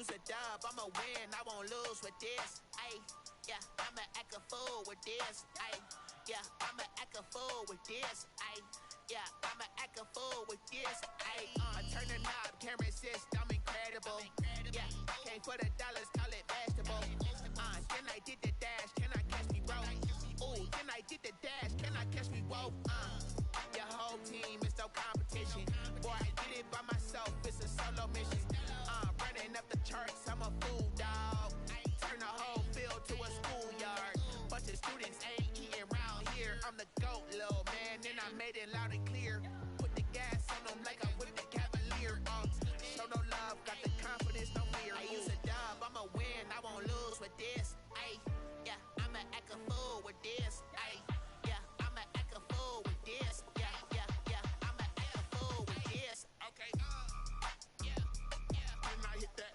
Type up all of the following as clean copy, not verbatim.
use a dub, I'ma win, I won't lose with this. Ayy, yeah, I'ma act a fool with this. Ayy, yeah, I'ma act a fool with this. Ayy, yeah, I'ma act a fool with this. Ayy, turn the knob, camera assist, I'm incredible. Yeah, came for the dollars, call it vegetable. Then I did the dash, can I catch me, bro? Ooh, then I did the dash, can I catch me, whoa? Your whole team is no competition. Boy, I did it by myself, it's a solo mission. Running up the charts, I'm a fool, dog. Turn the whole field to a schoolyard. Bunch of students ain't eating round here. I'm the GOAT, little man, and I made it loud and clear. Put the gas on them like I whipped the Cavalier. Show no love, got the confidence, no fear. I use a dub, I'ma win, I won't lose with this. Ayy, yeah, I'ma act a fool with this. Ayy, yeah, I'ma act a fool with this. Yeah, yeah, yeah, I'ma act a fool with this. Okay, yeah, yeah, and I hit that.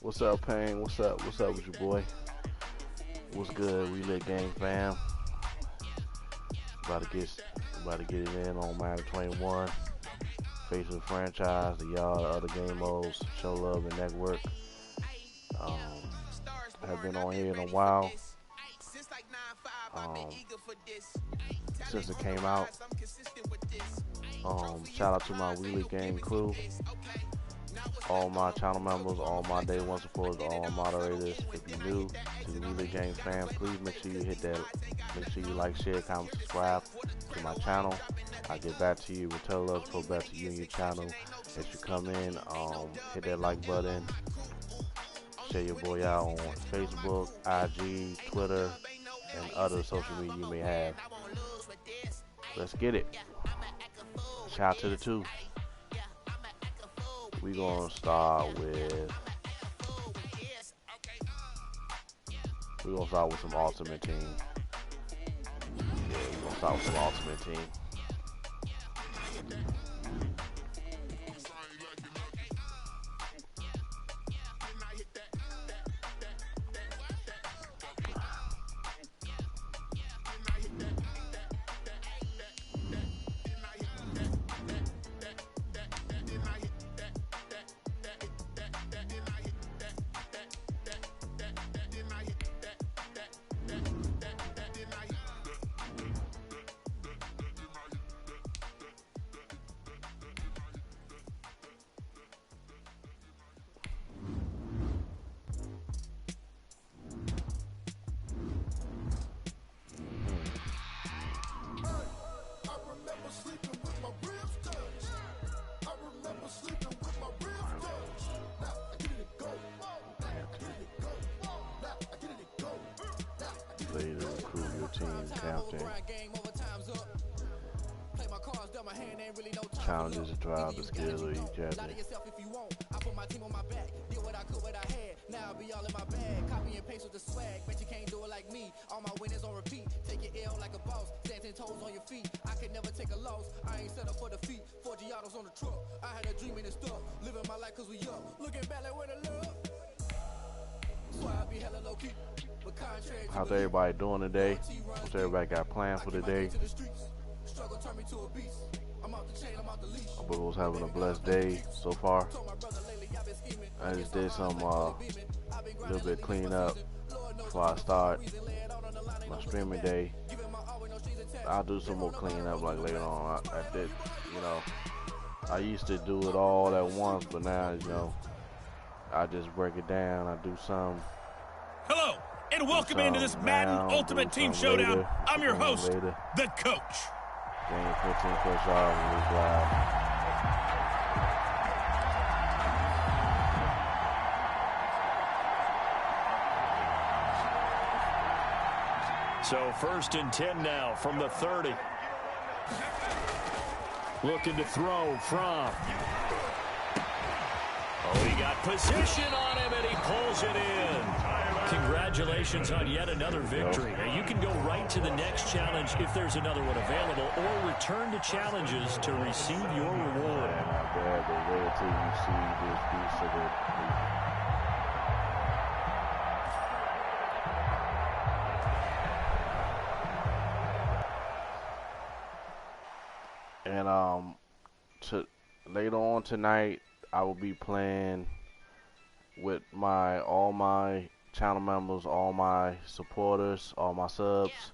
What's up, Payne? What's up? What's up with your boy? What's good? We lit gang fam. About to get it in on Madden 21. Face of the franchise, the yard, other game modes, show love and network. Have been on here in a while. Since it came out. Shout out to my Wheelie Gang crew. All my channel members, all my day one supporters, all my moderators. If you're new to the Wheelie Gang fam, please make sure you hit that. Make sure you like, share, comment, subscribe to my channel. I get back to you with tell love for back to you and your channel. As you come in, hit that like button. Share your boy out on Facebook, IG, Twitter, and other social media you may have. Let's get it. Shout out to the two. We're going to start with some Ultimate Team. Yeah, we're going to start with some Ultimate Team. Ready to recruit your team captain. Challenges to drive the skills of each other. I put my team on my back, did what I could, what I had. Now I'll be all in my bag, copy and paste with the swag. Bet you can't do it like me. All my winners on repeat. Take your L like a boss, stand 10 toes on your feet. I could never take a loss. I ain't set up for defeat. 4 Giottos on the truck. I had a dream and stuff. Living my life cause we up. Looking back like where the love. So I be hella low key. How's everybody doing today? What's everybody got planned for today? I hope it was having a blessed day so far. I just did some little bit clean up before I start my streaming day. I'll do some more cleaning up like later on. I did, you know, I used to do it all at once, but now, you know, I just break it down. I do some. Hello, and welcome into this Madden Ultimate Team Showdown. Later, I'm your host, the coach. Game 15 plus yards and we drive. So 1st and 10 now from the 30. Looking to throw from. Oh, he got position on him, and he pulls it in. Congratulations on yet another victory. Now, you can go right to the next challenge if there's another one available, or return to challenges to receive your reward. Not bad, but wait until you see this piece of it. And later on tonight, I will be playing with all my channel members, all my supporters, all my subs.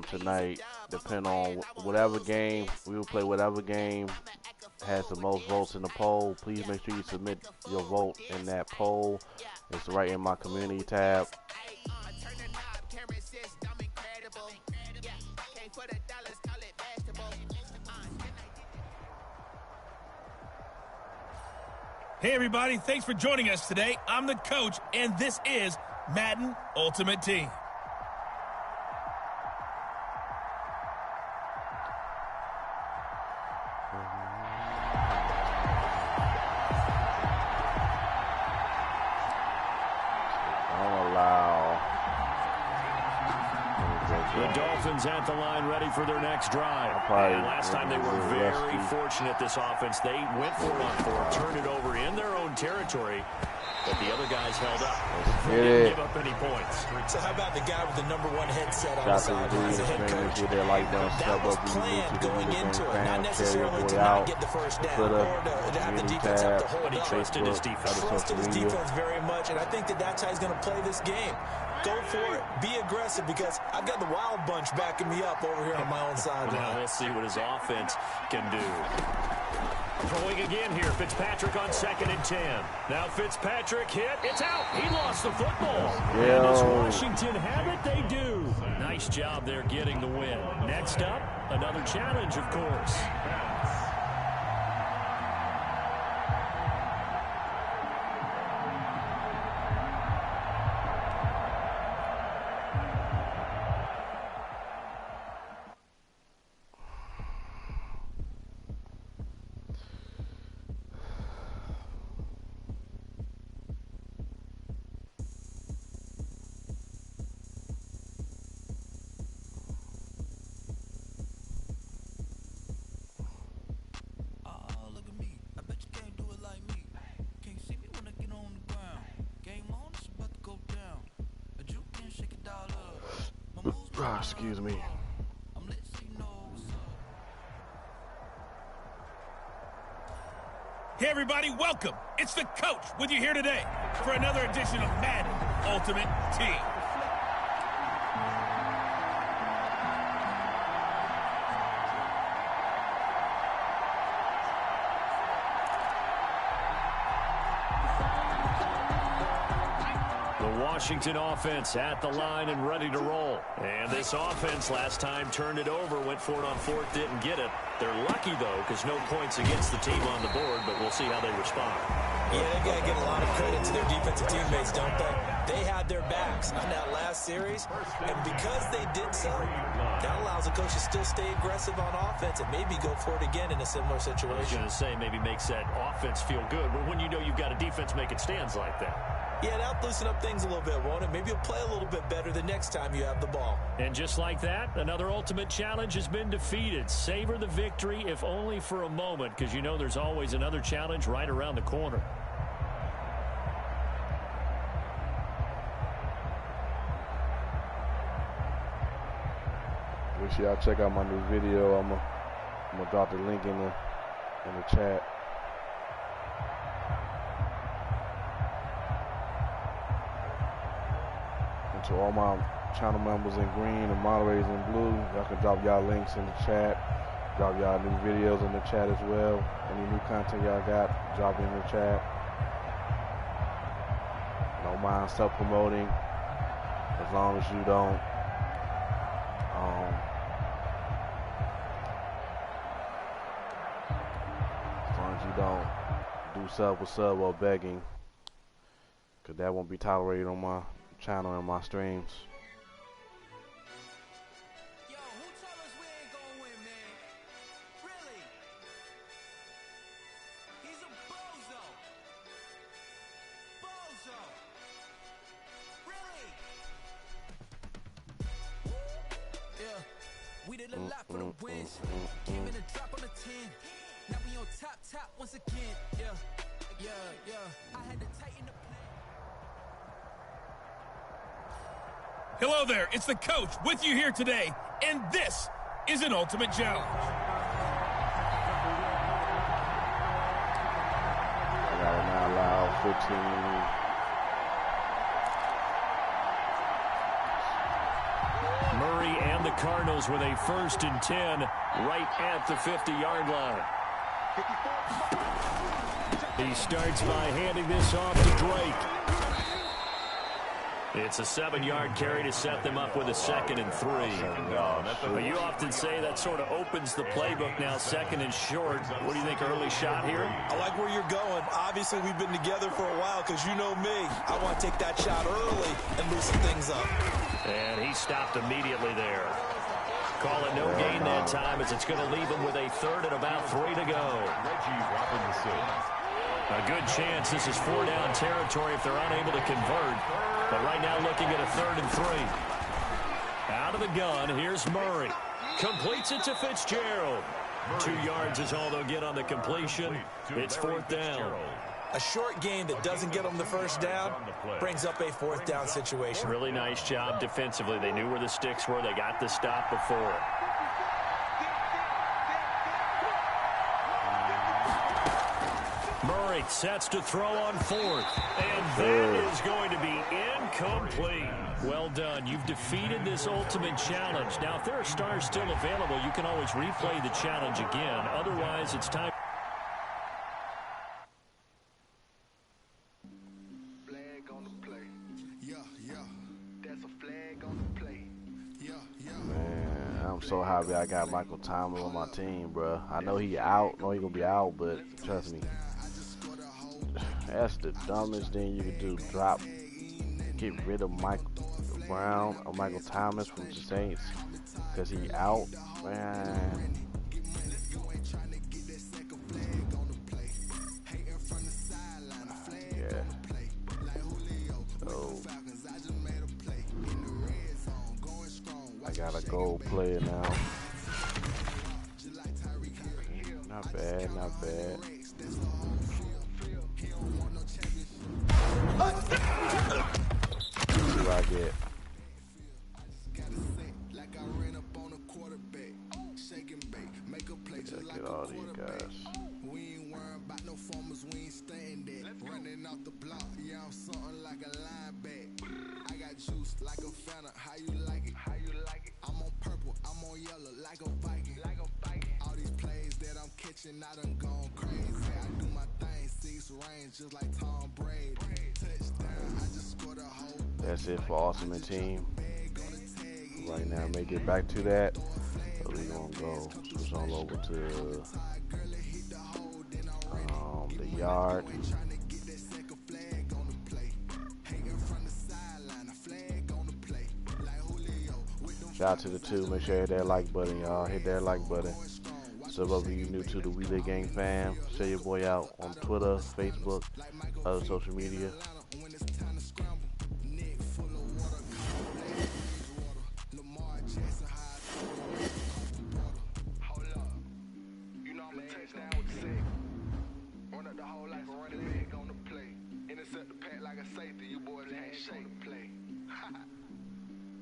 Tonight, depending on whatever game, we will play whatever game has the most votes in the poll. Please make sure you submit your vote in that poll. It's right in my community tab. Hey everybody, thanks for joining us today. I'm the coach, and this is Madden Ultimate Team. The Dolphins at the line ready for their next drive. And last time they were very fortunate, this offense. They went for it on fourth, turned it over in their own territory, but the other guys held up. They didn't give up any points. So how about the guy with the #1 headset on the sideline as a head coach? That was planned going into it, not necessarily to not get the first down or to have the defense have to hold up. But he trusted his defense. Trusted his defense very much, and I think that's how he's going to play this game. Go for it. Be aggressive, because I've got the wild bunch backing me up over here on my own side. Now we'll see what his offense can do. Throwing again here. Fitzpatrick on 2nd and 10. Now Fitzpatrick hit. It's out. He lost the football. And does Washington have it? They do. Nice job there getting the win. Next up, another challenge, of course. Excuse me. Hey everybody, welcome. It's the coach with you here today for another edition of Madden Ultimate Team. Washington offense at the line and ready to roll. And this offense last time turned it over, went for it on fourth, didn't get it. They're lucky, though, because no points against the team on the board, but we'll see how they respond. Yeah, they've got to give a lot of credit to their defensive teammates, don't they? They had their backs on that last series, and because they did so, that allows the coach to still stay aggressive on offense and maybe go for it again in a similar situation. I was going to say, maybe makes that offense feel good, but when you know you've got a defense making stands like that. Yeah, that'll loosen up things a little bit, won't it? Maybe you'll play a little bit better the next time you have the ball. And just like that, another ultimate challenge has been defeated. Savor the victory, if only for a moment, because you know there's always another challenge right around the corner. Make sure y'all check out my new video. I'm gonna drop the link in the chat. To all my channel members in green and moderators in blue, y'all can drop y'all links in the chat. Drop y'all new videos in the chat as well. Any new content y'all got, drop it in the chat. Don't mind self-promoting, as long as you don't do sub with sub or begging, because that won't be tolerated on my channel and my streams. Yo, who told us we ain't gonna win, man? Really? He's a bozo. Bozo. Really? Yeah, we did a lot for the wins. Came in a drop on the 10. Now we on top once again. Yeah. I had to tighten the plan. Hello there, it's the coach with you here today, and this is an ultimate challenge. 15. Murray and the Cardinals with a 1st and 10 right at the 50-yard line. He starts by handing this off to Drake. It's a 7-yard carry to set them up with a 2nd and 3. But you often say that sort of opens the playbook now, 2nd and short. What do you think, early shot here? I like where you're going. Obviously, we've been together for a while because you know me. I want to take that shot early and loosen things up. And he stopped immediately there. Call it no gain that time as it's going to leave him with a 3rd and about 3 to go. A good chance this is 4-down territory if they're unable to convert. But right now looking at a 3rd and 3. Out of the gun, here's Murray. Completes it to Fitzgerald. 2 yards is all they'll get on the completion. It's 4th down. A short gain that doesn't get them the 1st down brings up a 4th down situation. Really nice job defensively. They knew where the sticks were. They got the stop before it. Murray sets to throw on 4th. And that is going to be incomplete. Well done. You've defeated this ultimate challenge. Now, if there are stars still available, you can always replay the challenge again. Otherwise, it's time. I'm so happy I got Michael Thomas on my team, bro. I know he out, know he gonna be out, but trust me, that's the dumbest thing you can do. Get rid of Michael Brown or Michael Thomas from the Saints because he out, man. Yeah. So I got a gold player now. Not bad, not bad. What do I get? Let's get all these guys. We ain't worrying about no formers, we ain't staying there. Running off the block, yeah, I'm something like a linebacker. I got juice like a fountain, how you like it? How you like it? I'm on purple, I'm on yellow, like a Viking. Like a Viking. All these plays that I'm catching, I done gone crazy. I do my thing, 6 range, just like Tom Brady. Touchdown, I just scored a whole. That's it for Ultimate Team. Right now, I may get back to that. But we gonna go switch on over to the yard. Shout out to the 2. Make sure you hit that like button, y'all. Hit that like button. So if you new to the We Live Gang fam, share your boy out on Twitter, Facebook, other social media.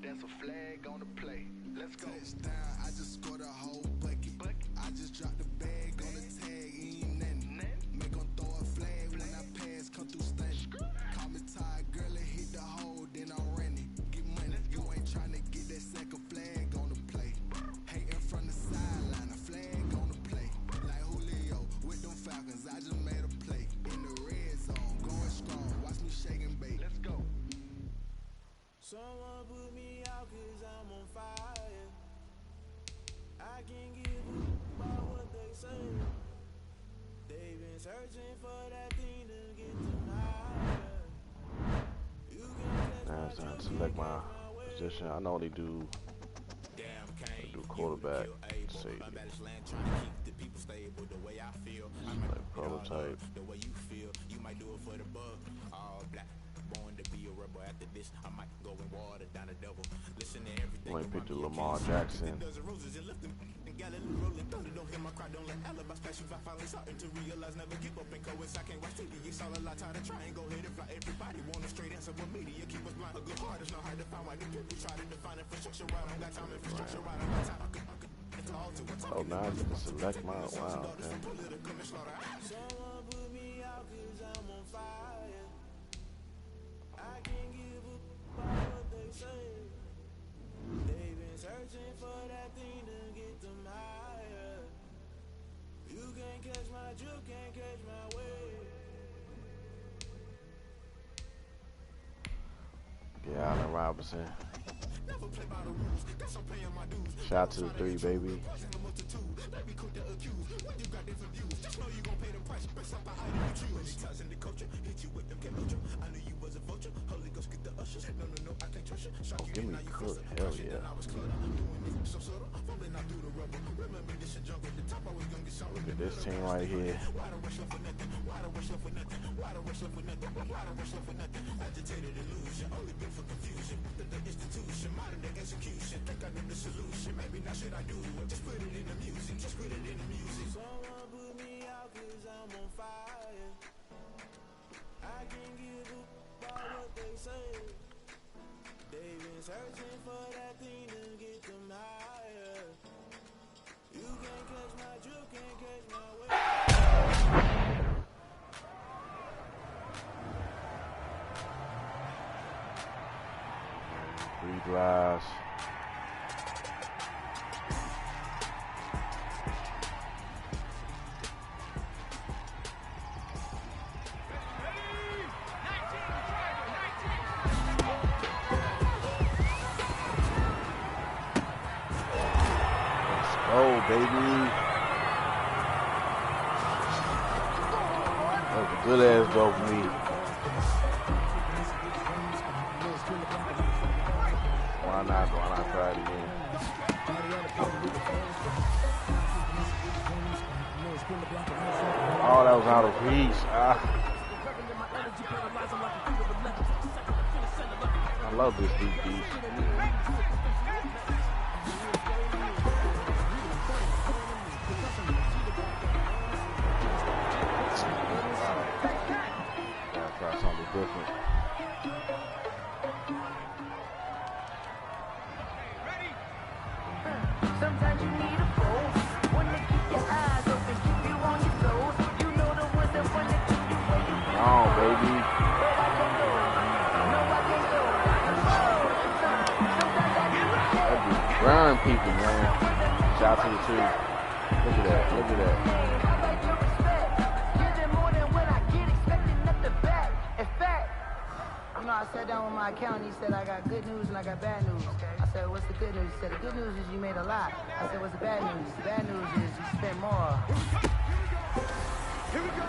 That's a flag on the play. Let's go. Touchdown, I just scored a whole bucket. I just dropped the bag on the tag, ain't nothing. Make them throw a flag when I pass, come through stunning. Call me tired, girl, and hit the hole, then I'm running. Get money, you ain't trying to get that second flag on the play. Hating from the sideline, a flag on the play. Like Julio with them Falcons, I just made a play. In the red zone, going strong, watch me shake and bake. Let's go. Someone put me out cause I'm on fire. I can't give about what they say. They've been searching for that thing to get them higher. Now it's time to select my position. I know they do quarterback, safety. Like prototype. I might pick the Lamar Jackson. Oh, now I get to select my wow. Okay. Yeah, Allen Robinson. Shout to the 3, baby. Oh, give me Cook. Hell yeah. Look at this team right here. Searching for that thing to get them higher. You can't catch my drift, can't catch my way. 3 drives. Baby. That was a good ass goal for me. Why not try it again? Oh, that was out of reach. I love this deep piece. Different. Sometimes you need a pulse. When they keep your eyes open, keep you on your toes. You know the ones that want to keep you where you feel. Oh, baby. But I can't go. No, I can't go. That be burn people, man. Shout to the 2. Look at that. Look at that. I sat down with my accountant. He said, I got good news and I got bad news. I said, what's the good news? He said, the good news is you made a lot. I said, what's the bad news? The bad news is you spent more. Here we go.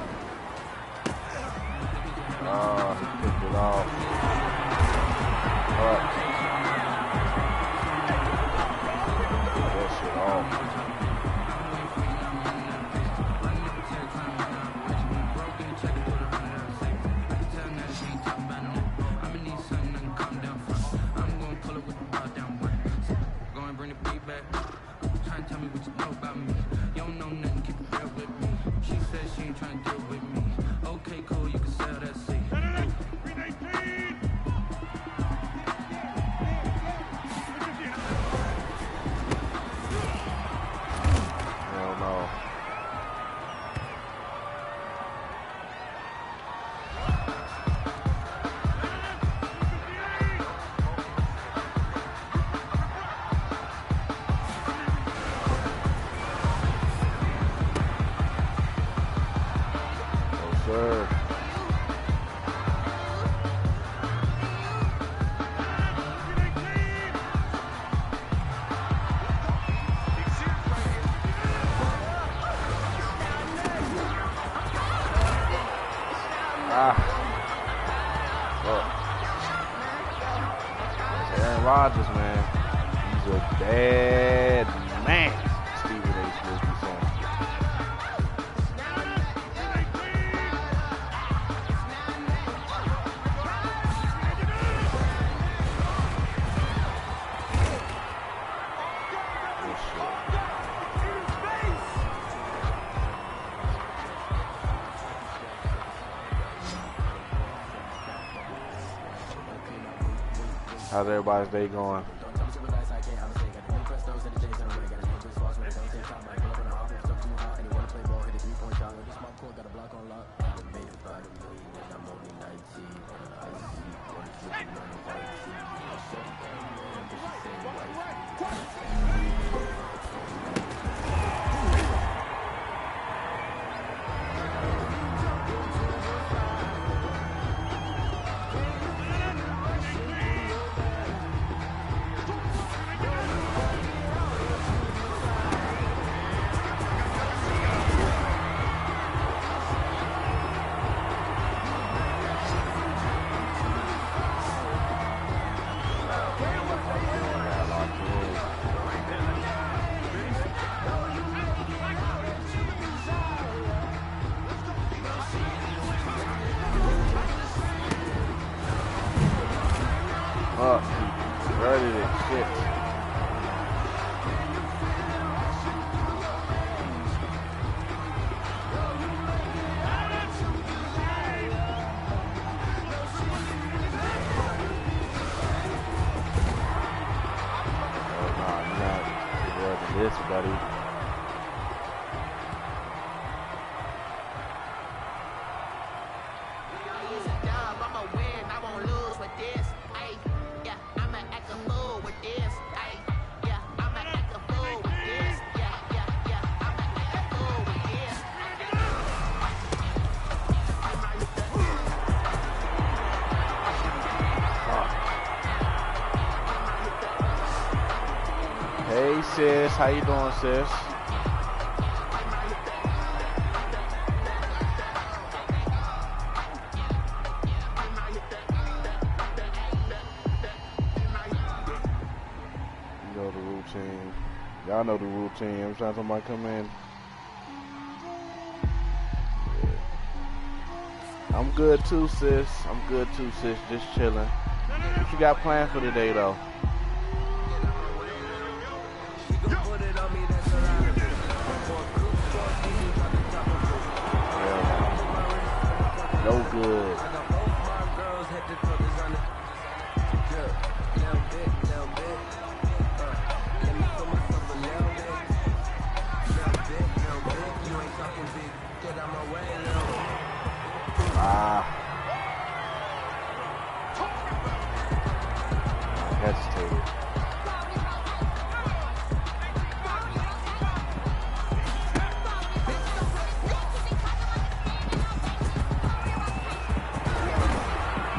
Oh, he picked it off. That shit off. Rodgers, man. He's a bad man. Stephen A. Smith be saying. How's everybody's day going? started it. Shit. This, buddy. I'ma win, I won't lose with this. Ay, yeah, I'ma act a fool with this. Ay, yeah, I'ma act a fool with this. Yeah, I'ma act a fool with this. Hey sis, how you doing, sis? You know the routine. Y'all know the routine. Every time somebody come in. Yeah. I'm good too, sis. I'm good too, sis. Just chilling. What you got planned for today, though? No good. I hesitated.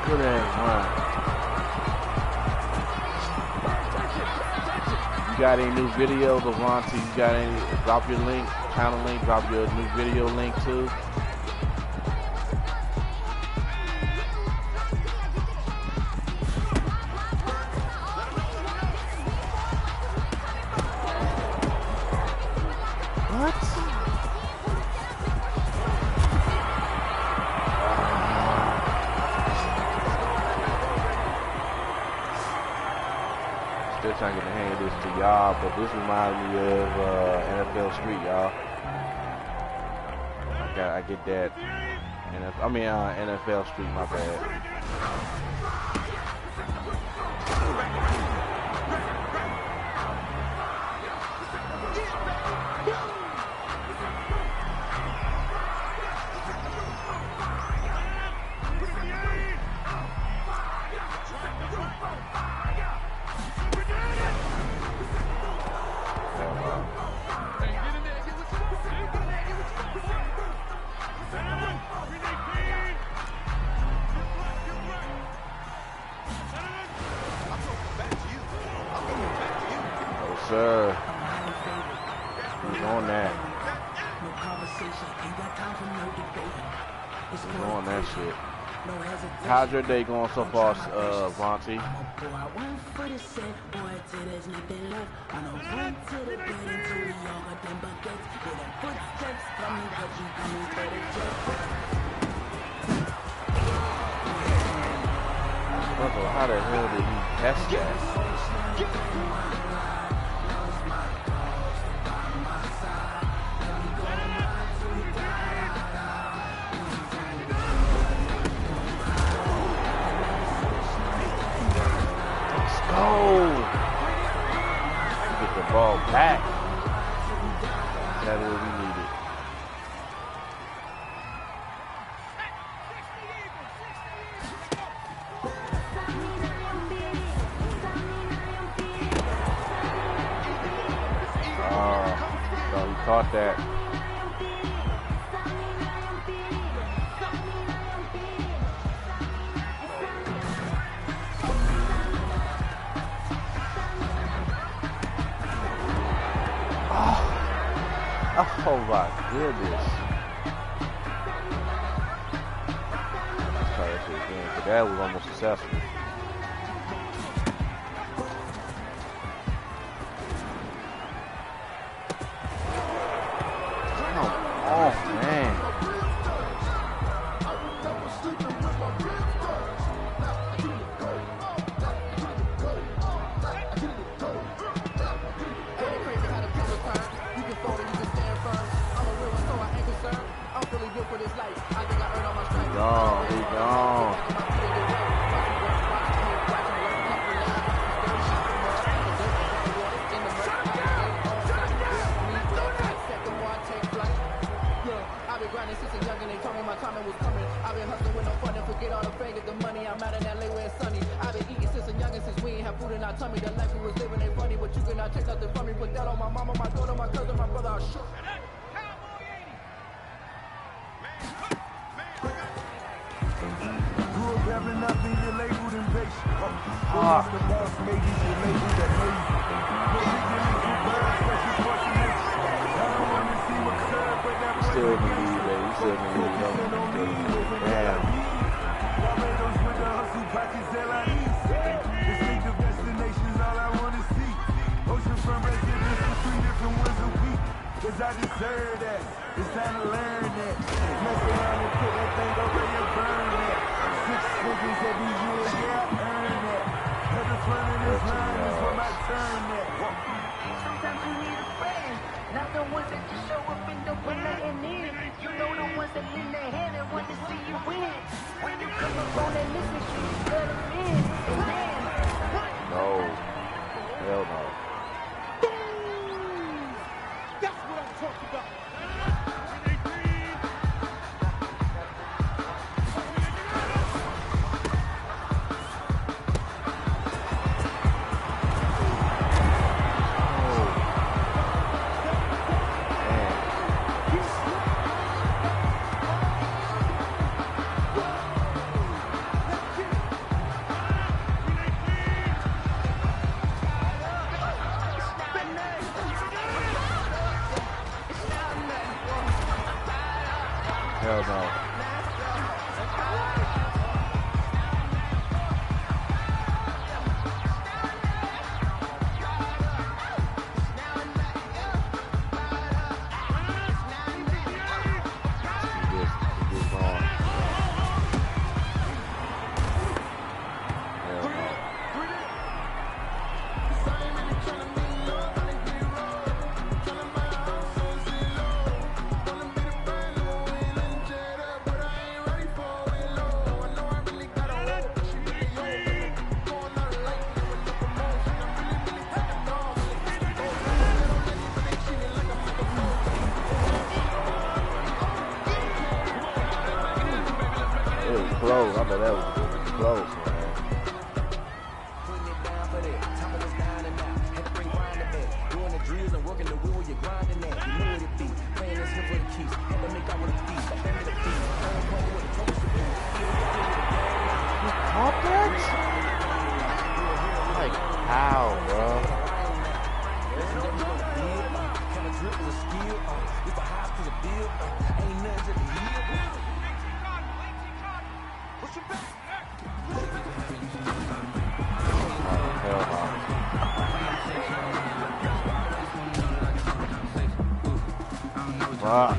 Good ass run. You got any new videos, Avante? You got any? Drop your link, channel link, drop your new video link too. Trying to get the hang of this to y'all, but this reminds me of NFL Street, y'all. I get that. NFL Street, my bad. Sir, who's on that? Who's on that shit? How's your day going so far, Vontae? How the hell did he catch that? Get the ball back. That's what we needed. So he caught that. Oh my goodness. Let's try that shit again, but that was almost successful. Come on, man. have food in our tummy. The life we was living ain't funny, but you cannot take nothing from me. Put that on my mama, my daughter, my cousin, my brother. I'll shoot. Having nothing, you're labeled impatient. Lost the boss, maybe you're labeled amazing. Still in the lead, baby. Still in the lead. Damn. Barbados with the hustle pockets, distinctive destinations, all I want to see. Oceanfront residence with 3 different ones a week. Cause I deserve that. It's time to learn that. Mess around and put that thing over your burn that. 6 figures every year, yeah, I earn that. At the front of this line is where my turn at. Sometimes you need a friend, not the ones that just show up and don't put nothing in. You know the ones that lean their hand and want to see you win. When you come up on that listen, you let them in. No. Hell no. That's what I'm talking about. Hell no. Close. I know that was close, man. Putting it down for that. Top of this down and out. Had to bring grinding back. Doing the drills and working the wheel, you're grinding that. You know what it be. Playing this here for the keys. Had to make out with a feast. Like that with a feast. Playing pole with a coach to do. You caught that? Like, how, bro? Kind of drip is a skill. It's a high to the bill. Ain't nothing to the heel. Fuck.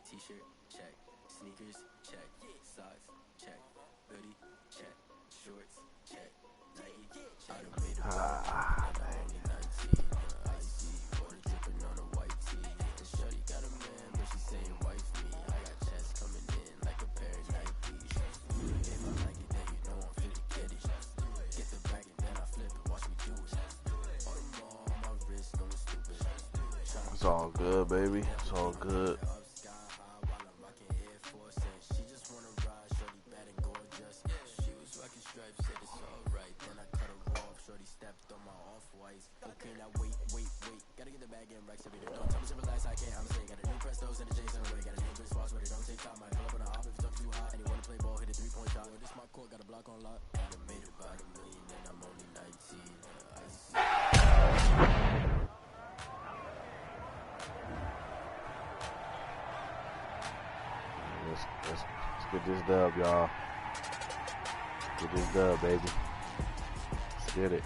T-shirt, check. Sneakers, check. Socks, check. Hoodie, check. Shorts, check. Nike, check. Only 19. Icy, water dripping on a white tee. And shorty got a man, but she saying wife me. I got checks coming in like a pair of Nikes. If I like it, then you know I'm finna get it. Get the bag and then I flip it. Watch me do it. All the more on my wrist, going stupid. It's all good, baby. It's all good. She was rocking stripes, said it's alright. Then I cut her off. shorty stepped on my off-whites. Okay, now wait. Gotta get the bag in racks every day. Don't tell me to relax, I can't, I'm saying. Got a new Prestos and a J's on the way. Got a new bitch watch, but it don't take time. I pull up on the hop if it's up too hot. And you wanna play ball, hit a 3-point shot. This my court, got a block on lock. I done made about $1 million and I'm only 19. Let's get this dub, y'all. Get this dub, baby. Let's get it.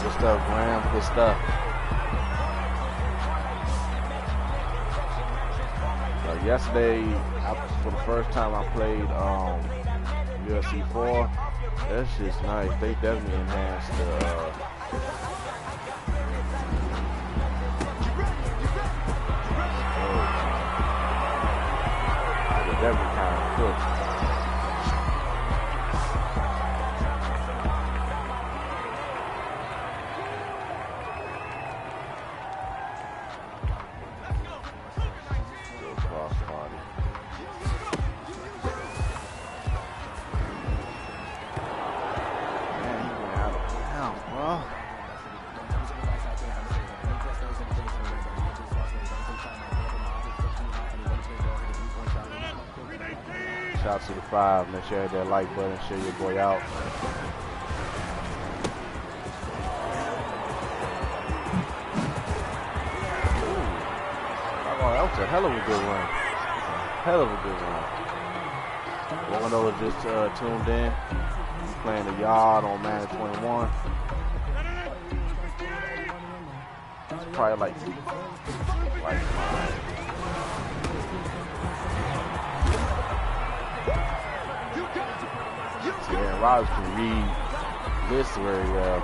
Good stuff, Graham. Good stuff. Yesterday, for the first time I played UFC 4. That's just nice. They definitely enhanced the definitely kind of cooked. Shout out to the 5. Make sure you hit that like button. Share your boy out. Oh, that was a hell of a good one. Hell of a good one. One of those just tuned in. Playing the Yard on Madden 21. It's probably like mine. Yeah, Rodgers can read lists very well.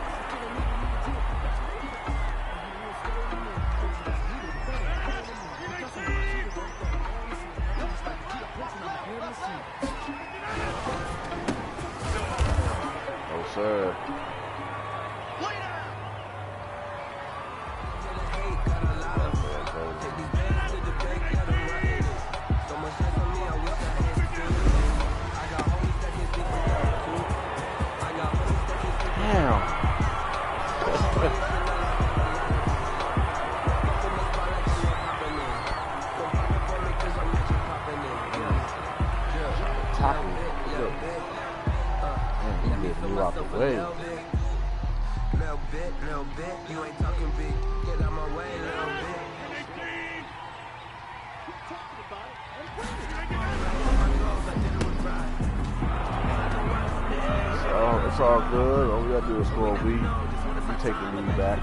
No, sir. Out the way. Little bit, you ain't talking big. Get out my way, little bit. So it's all good. All we gotta do is score a week. We take the lead back.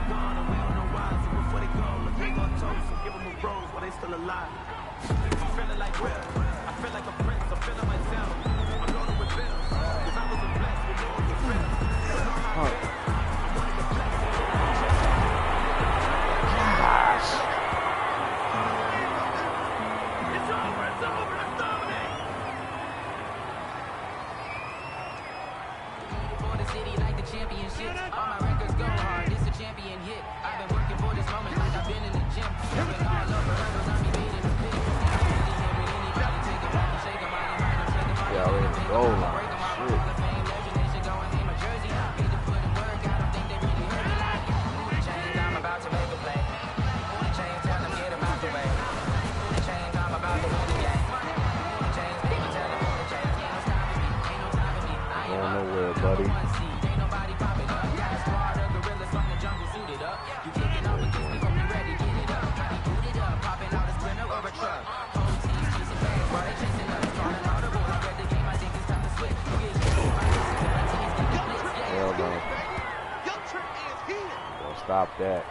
Stop that.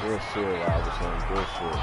Good shit, Robinson. Good shit.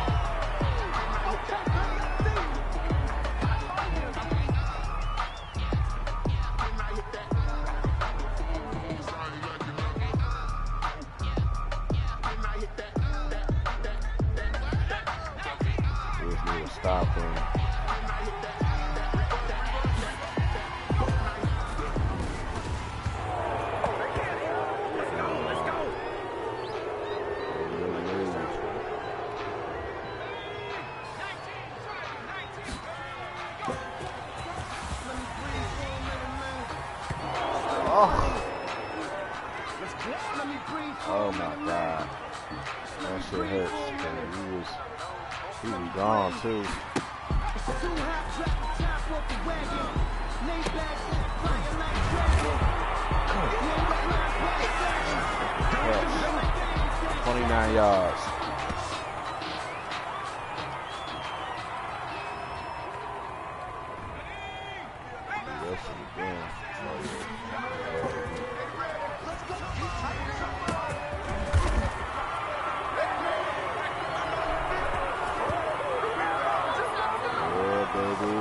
Oh my God. That shit hurts. He was gone too. Yes. 29 yards. Yes, again. Baby.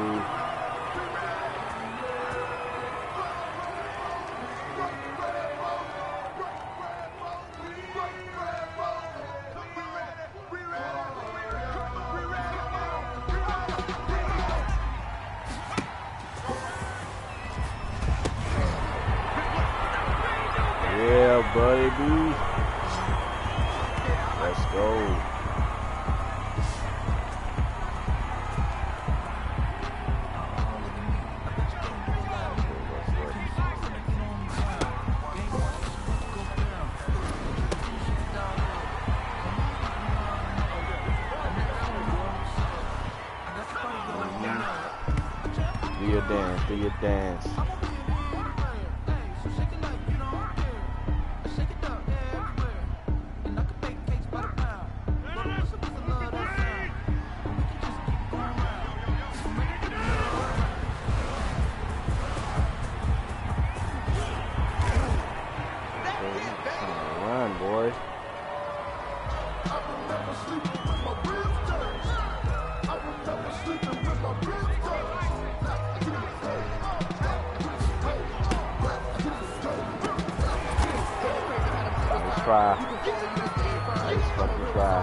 Yeah, baby. Let's go. Do your dance. Run, boy. Try. Nice fucking try.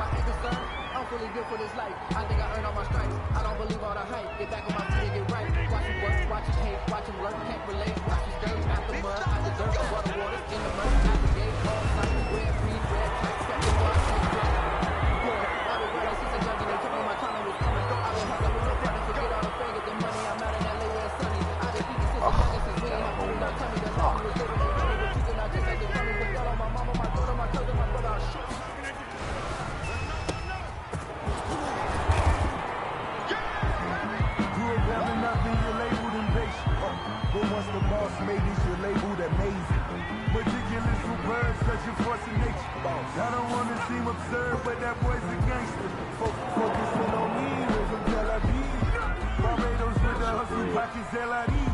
I'm fully good for this life. I think I earned all my stripes. I don't believe all the hype. Get back on my feet and get right. Watch him work, watch him hate, watch him lurk, can't relate. Watch his dirt out the mud, out the dirt, water, water, in the mud, out the gate, all night, red, green, red, tight, step the bar, take flight. Yeah, I was right since a junkie, they told me my time was coming. I've been hustling with no partner, forget all the fingers, the money, I'm out in LA where it's sunny. I've been eating since a junkie, since we ain't had food in our tummy. That's how we was living, they running with chicken, I just like the funny. With God on my mama, my daughter, my cousin, my brother, I'll shoot. But once the boss made it, you're labeled amazing. Meticulous with words, such a force of nature. I don't want to seem absurd, but that boy's a gangster. Focusing on me, live in Tel Aviv. Barbados with the hustle, pockets LIDs.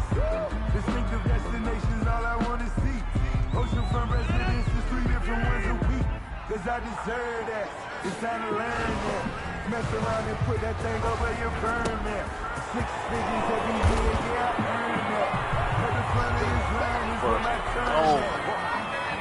Distinctive destinations, all I want to see. Oceanfront residences, 3 different ones a week. Cause I deserve that, it's time to learn that. Mess around and put that thing over your burn man. 6 figures every year, yeah, I earn that. At the front of this line is when I turn that.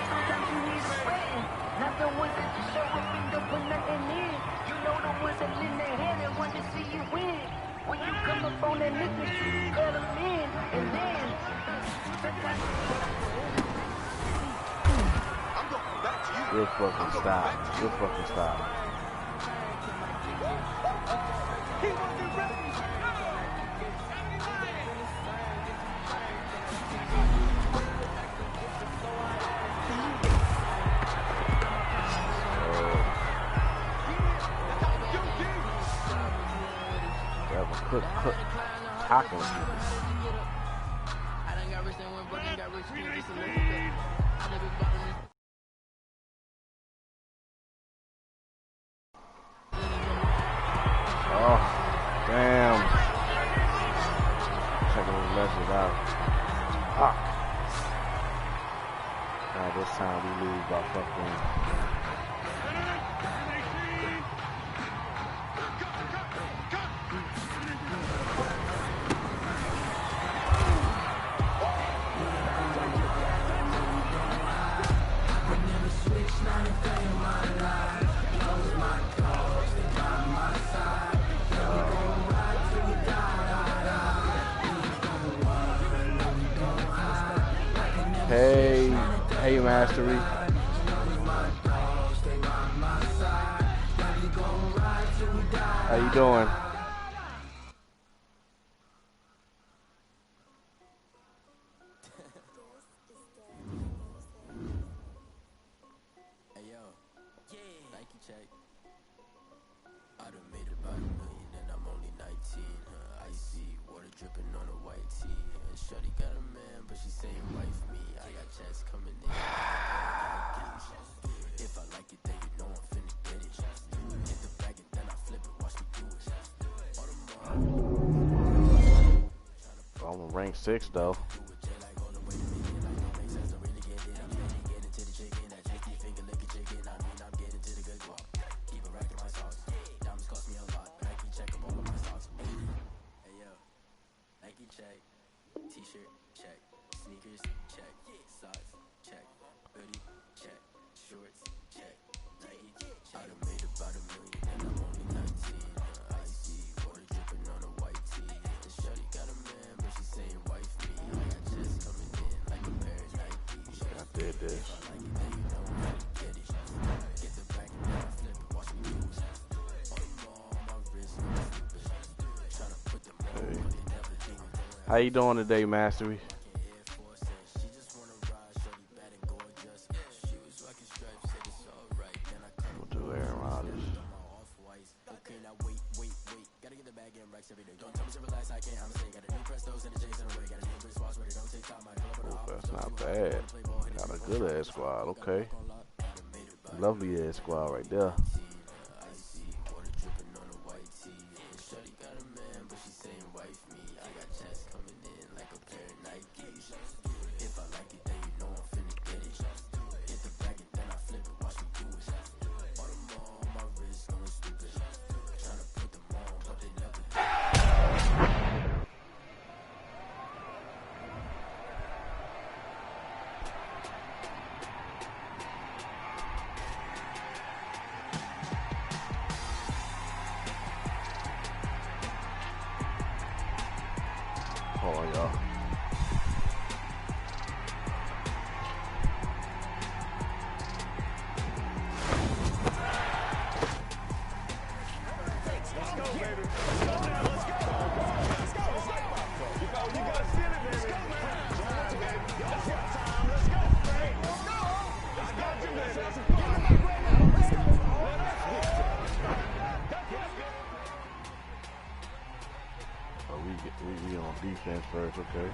Sometimes you need a friend, not the ones that just show up and don't put nothing in. You know the ones that lend their hand and want to see you win. When you come up on that nigga, you cut them in, and then Good fucking stop. Good fucking stop. Quick tackle. Oh, damn. Checking his message out. Fuck. Now this time we lose by fucking. Hey, Mastery. How you doing? Hey yo, Nike check. I done made about $1 million and I'm only 19. Icy water dripping on a white tee. And Shorty got a man, but she saying wife me. I got checks coming in. If I like it, then you know I'm finna get it. Hit the bag and then I flip it. Watch me do it. I'm rank 6 though. T-shirt, check. Sneakers, check. Socks, check. Hoodie, check. Shorts, check. Nike, check. I done made about $1 million and I'm only 19. Icy water dripping on a white tee. And Shorty got a man, but she saying wife me. I got checks coming in like a pair of Nikes. I did this. If I like it, then you know I'm gonna get it. Get the back and then I flip it. Watch me do it. On my wrist, tryna put them on, but they never do it. How you doing today, Mastery? We'll do Aaron Rodgers. Oh, that's not bad. Got a good ass squad. Okay. Lovely ass squad right there. Hold on, y'all. We on defense first, okay?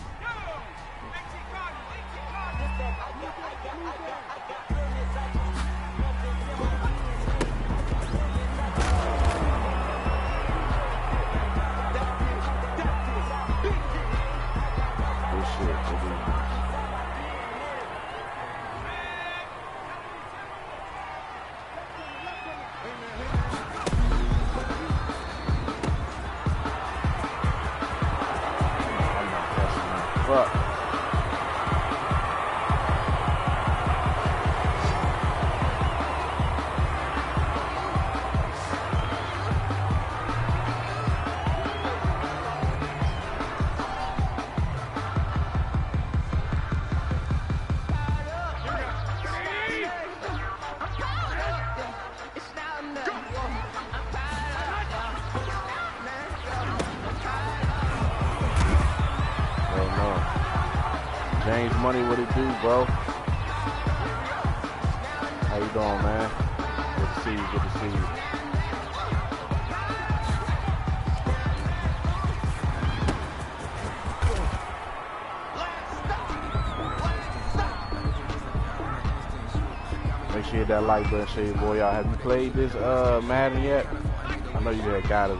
Good shit, good defense. Fuck. James Money, what it do, bro? How you doing, man? Good to see you, good to see you. Make sure you hit that like button, show your boy out. Have you played this Madden yet? I know you had got it.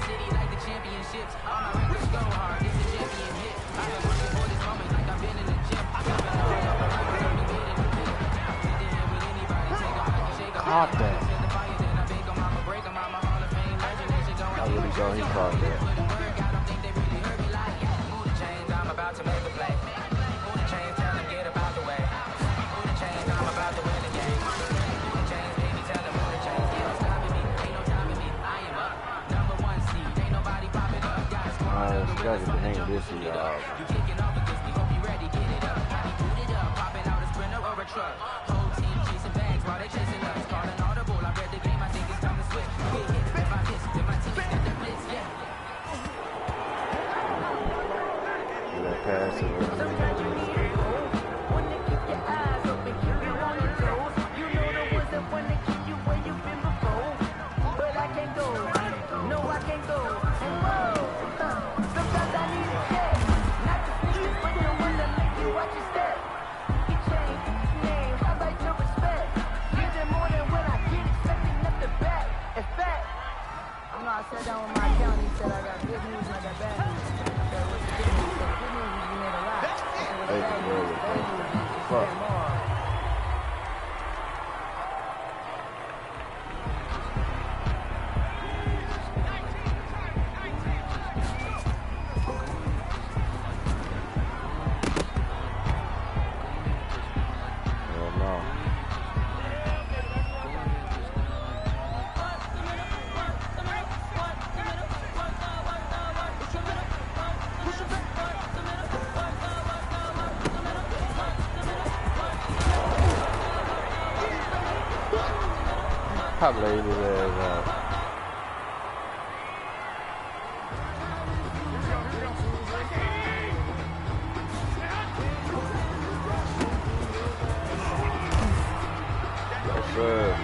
City like the championships. All my records go hard. It's a champion hit. caught that. I really thought he caught that. You gotta get the hang of this, y'all. Pass it. I sat down with my accountant. He said I got good news and I got bad news. I said, what's the good news? He said, the good news is you made a lot. I said, what's the bad news? The bad news is you spent more. I laid his ass out. Yes, sir.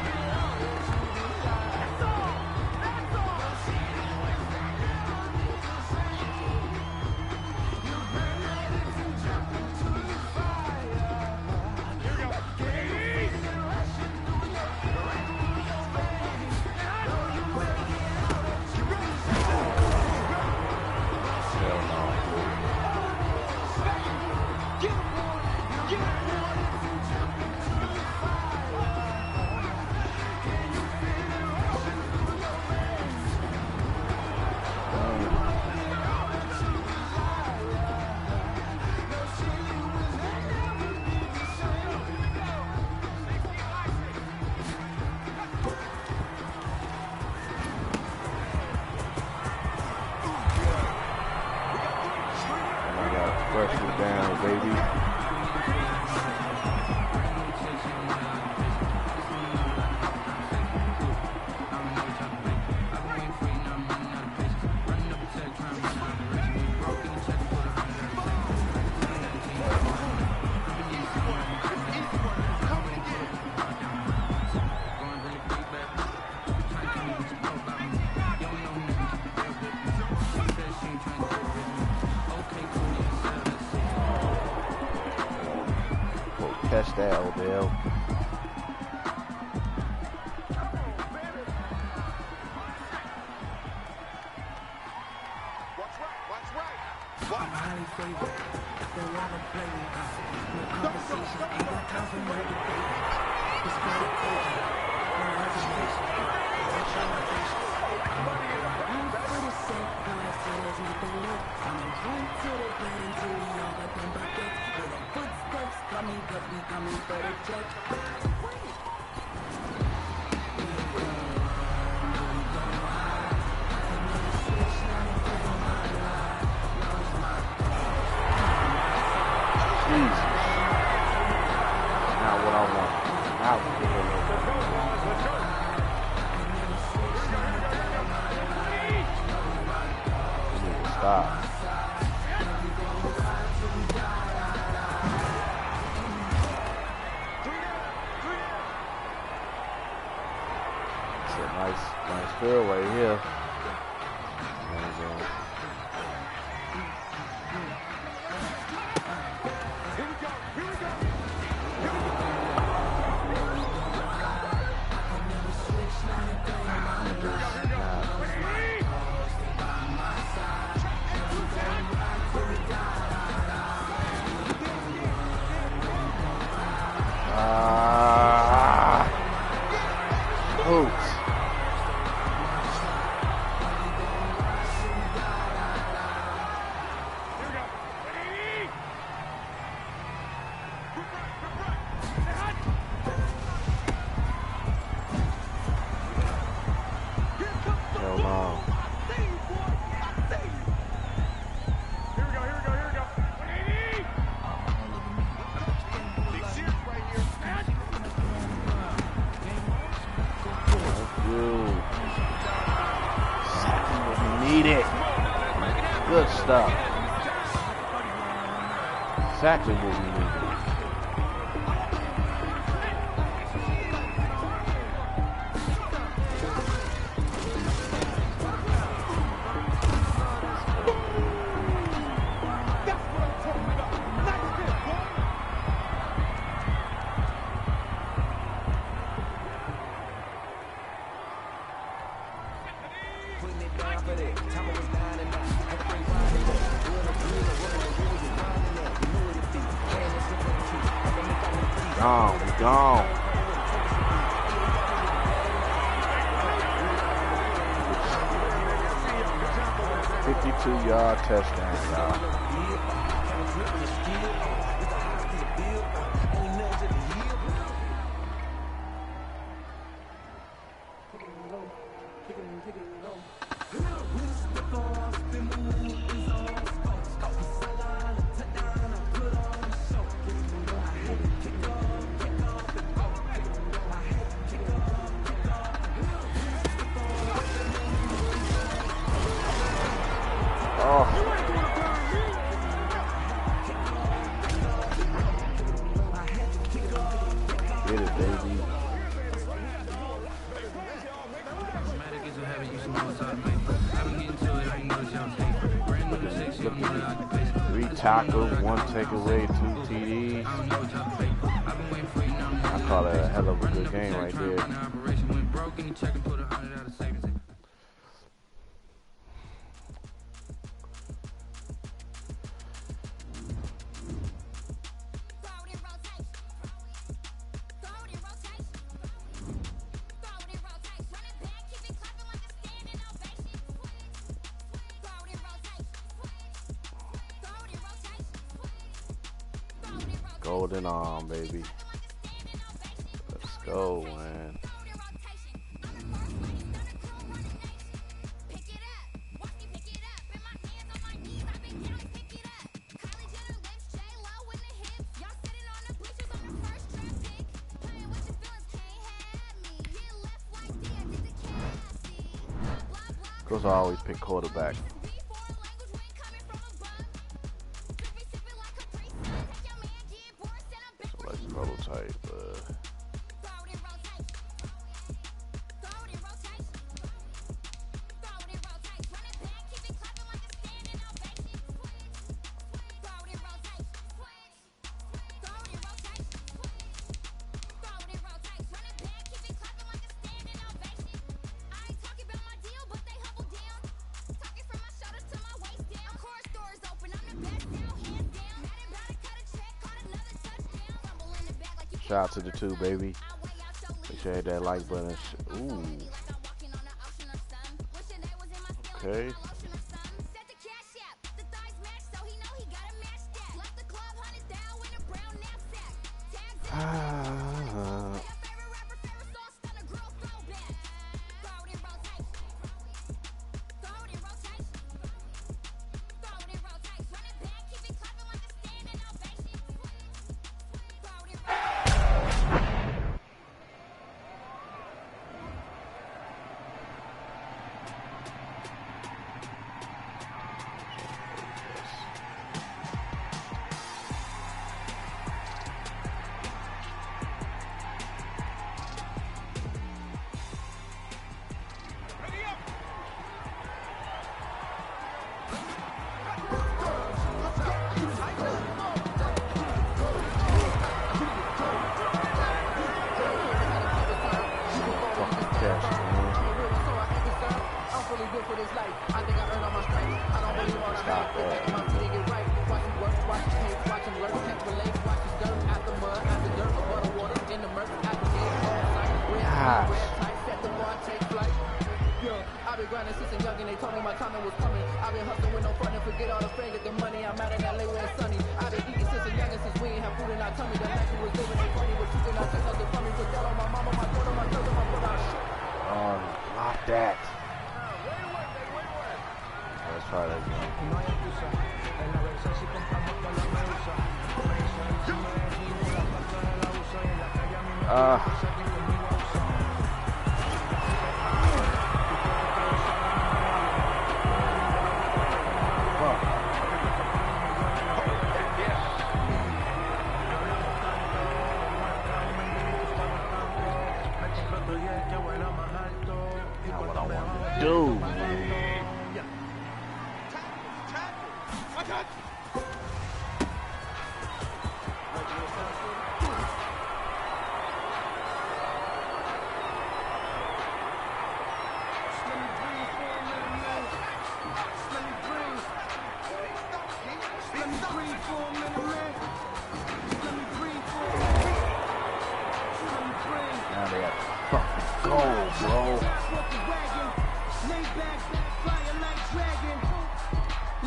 Pressure down, baby. Catch that, Odell. What's right? I'm highly favored. Don't wanna play with us. No conversation, ain't got time for no debate. It's got a culture, no hesitation. Watch out, patience. I'm for the set, boy, so there's nothing left. I'm going to the bed until we all got them buckets. With the footsteps coming, cause we coming for the check. Jesus. Not what I want. Not what I want. Stop. It's a nice fairway here. Eat it. Good stuff. Exactly what we needed. Gone. 52-yard touchdown, y'all. Get it, baby. Three tackles, one takeaway, 2 TDs. I call that a hell of a good game right there. Golden arm, baby. Let's go, man. Of course, I always pick quarterback. Prototype. Shout out to the two, baby. Make sure you hit that like button. Ooh. Okay.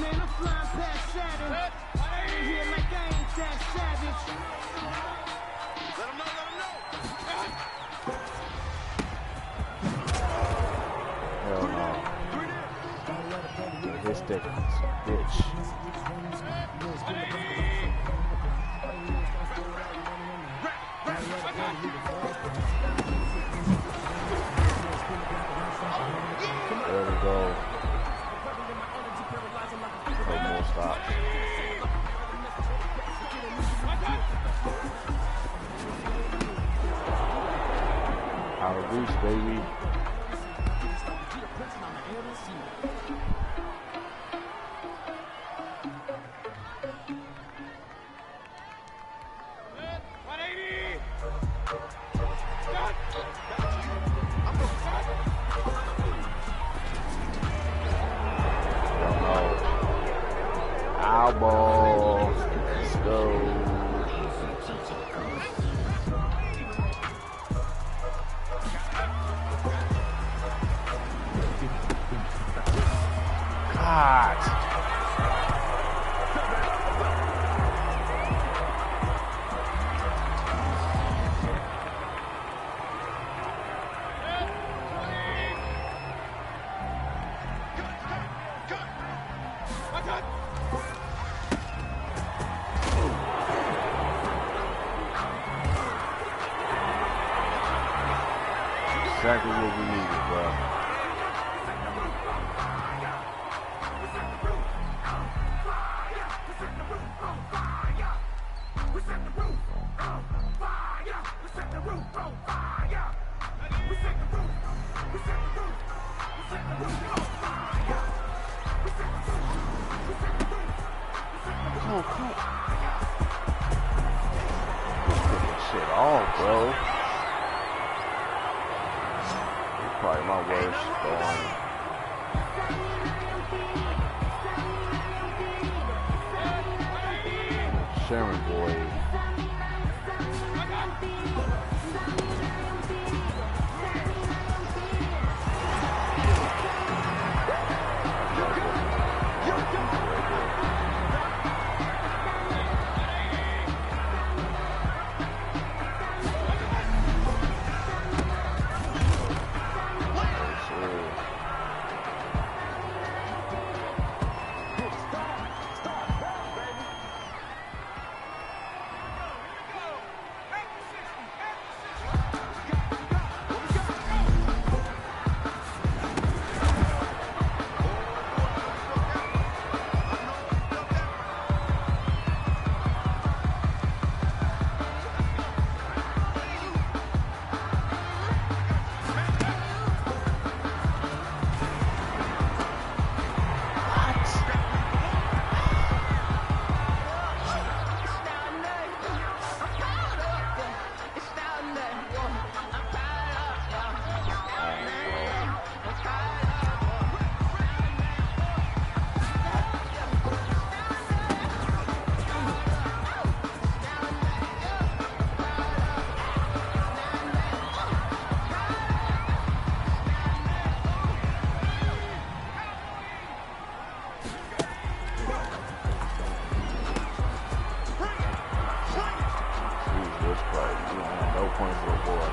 Man, I'm flying past Saturn. In here like I ain't that savage. Let him know. Hell no. Get his stick, bitch. There we go. No more stops. Out of reach, baby. Ball. Let's go. God. Exactly what we needed, bro. Oh, cool. Get this shit off, bro. Probably my worst going. Sherman boy.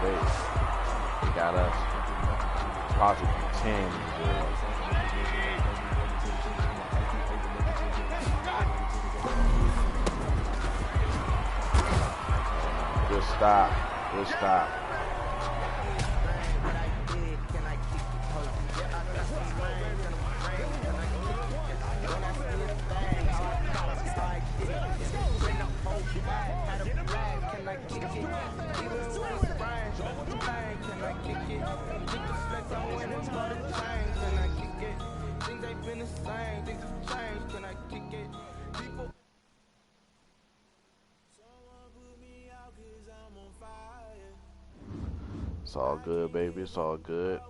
They got us possibly 10. Good stop. Good stop. It's all good, baby. It's all good.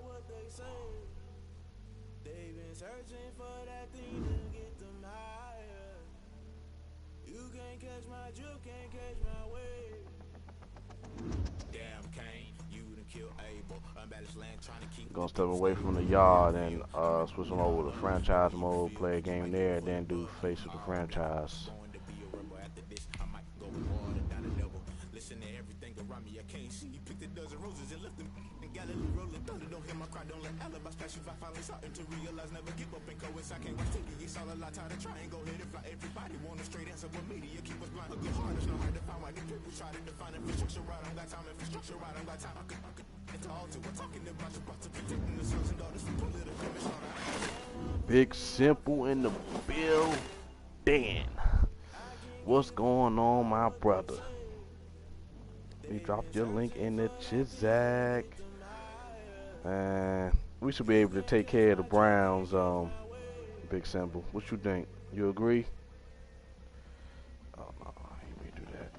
Gonna step away from the yard and switch on over to franchise mode, play a game there, then do face of the franchise. Big Simple in the building. What's going on, my brother? You dropped your link in the Chizak. And we should be able to take care of the Browns, Big Simple. What you think? You agree? Oh no, you may do that.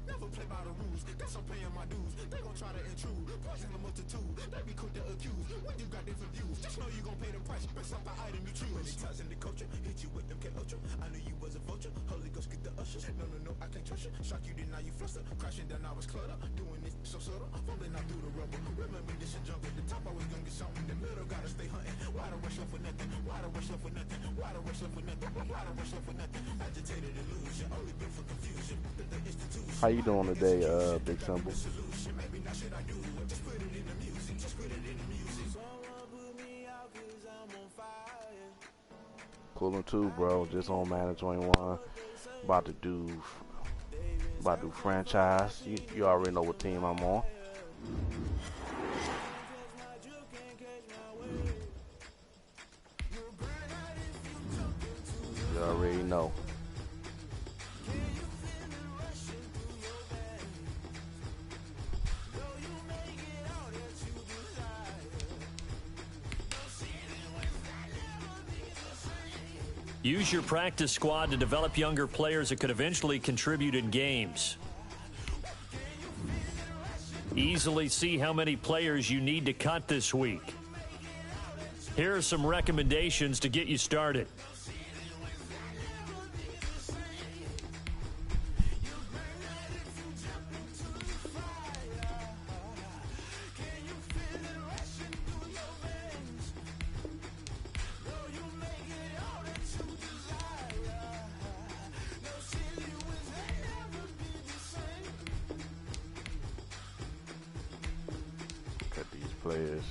Never play by the rules. Guess I'm paying my dues. They gon' try to intrude. Poison the multitude. They be quick to accuse. When you got different views, just know you gon' pay the price. Best off the item you choose. Many ties in the culture. Hit you with them K-Ultra. I knew you was a vulture. Holy Ghost get the ushers. No, I can't trust you. Shock you, then now you fluster. Crashing down, I was clutter. Doing this so subtle. Fumbling out through the rubble. Remember this is jungle. The top always gonna get something. The middle gotta stay hunting. Why the rush left for nothing? Why the rush left for nothing? Why the rush left for nothing? Why the rush left for nothing? Agitated illusion. Only built for confusion. The institution. How you doing today, Big Simple? Maybe not should I do it? Just put it in the music. Just put it in the music. Someone put me out 'cause I'm on fire. Coolin' too, bro. Just on Madden 21. About to do franchise. You already know what team I'm on. You already know. Use your practice squad to develop younger players that could eventually contribute in games. Easily see how many players you need to cut this week. Here are some recommendations to get you started. Players.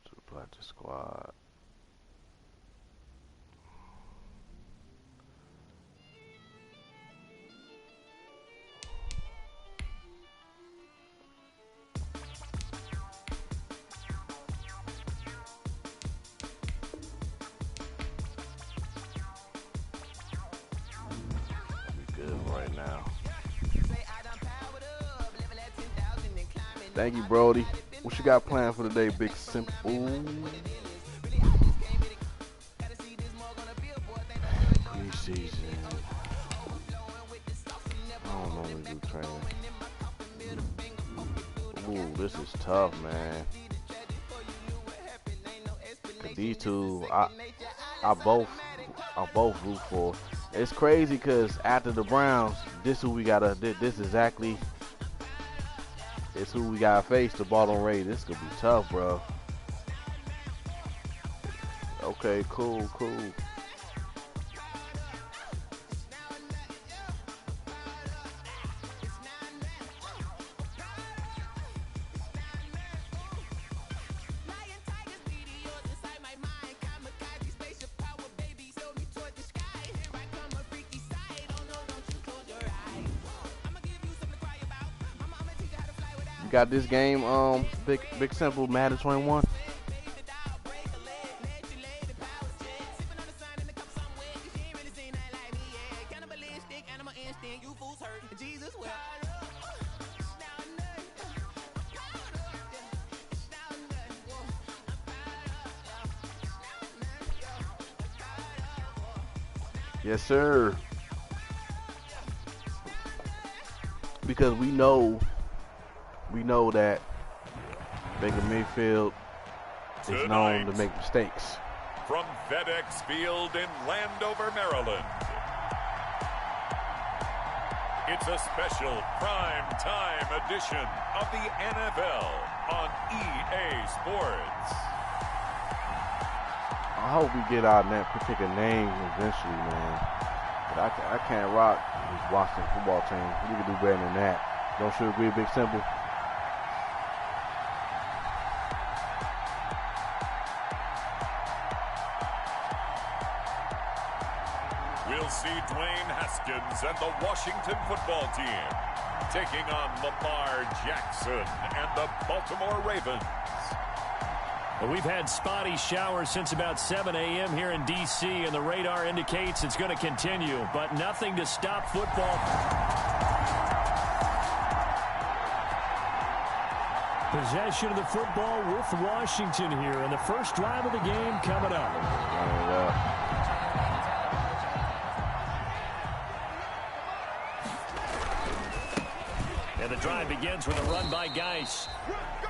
To the practice squad. Thank you, Brody. What you got planned for today, Big Simple? Preseason. I don't normally do training. Ooh, this is tough, man. These two, I both root for. It's crazy because after the Browns, this who we gotta. This exactly. It's who we gotta face, the Baltimore Ravens. This could be tough, bro. Okay, cool. You got this game, Big Simple, Madden 21. Yes, sir. because we know that Baker Mayfield is known to make mistakes. From FedEx Field in Landover, Maryland, it's a special prime time edition of the NFL on EA Sports. I hope we get our particular name eventually, man. But I can't rock this Washington football team. We can do better than that. Don't you agree, Big Simple? We'll see Dwayne Haskins and the Washington football team taking on Lamar Jackson and the Baltimore Ravens. Well, we've had spotty showers since about 7 a.m. here in D.C., and the radar indicates it's going to continue, but nothing to stop football. Possession of the football with Washington here, and the first drive of the game coming up. And the drive begins with a run by Geis.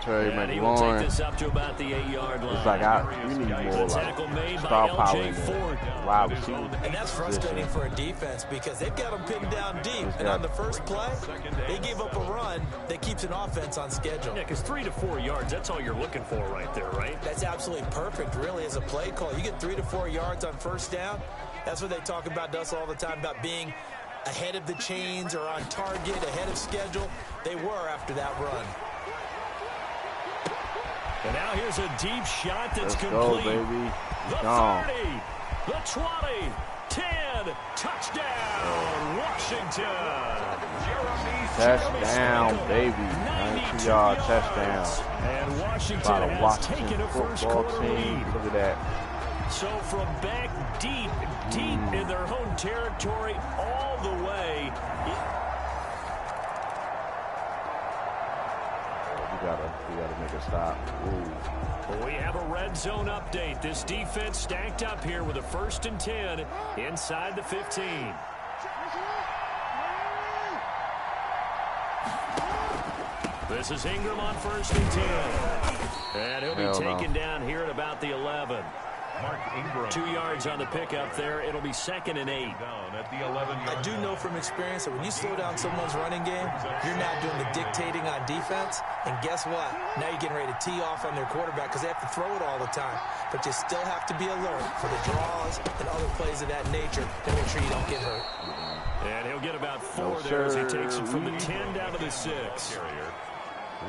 And he will take this up to about the 8-yard line. It's like we need more star power in there. Wide receiver. And that's frustrating for a defense because they've got them pinned down deep. And on the first play, they give up a run that keeps an offense on schedule. Yeah, because 3 to 4 yards, that's all you're looking for right there, right? That's absolutely perfect, really, as a play call. You get 3 to 4 yards on first down. That's what they talk about to us all the time, about being ahead of the chains or on target, ahead of schedule. They were after that run. And now here's a deep shot that's complete. Go, baby. The 30, the 20, 10, touchdown, Washington. Touchdown, baby. 92-yard touchdown. And Washington has taken a first-quarter lead. Look at that. So from back deep in their home territory all the way. We gotta make a stop. Ooh. We have a red zone update. This defense stacked up here with a 1st and 10 inside the 15. This is Ingram on 1st and 10. And he'll be taken down here at about the 11. Mark Ingram. 2 yards on the pickup there. It'll be 2nd and 8. Down at the 11-yard. I do know from experience that when you slow down someone's running game, you're now doing the dictating on defense. And guess what? Now you're getting ready to tee off on their quarterback because they have to throw it all the time. But you still have to be alert for the draws and other plays of that nature to make sure you don't get hurt. And he'll get about 4 there as he takes it from the 10 down to the 6.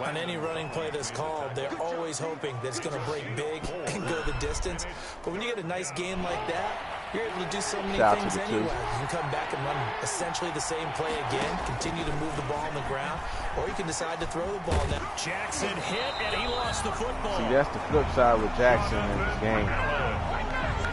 On any running play that's called, they're always hoping that it's going to break big and go the distance. But when you get a nice game like that, you're able to do so many things anyway. You can come back and run essentially the same play again, continue to move the ball on the ground, or you can decide to throw the ball now. Jackson hit, and he lost the football. See, that's the flip side with Jackson in this game.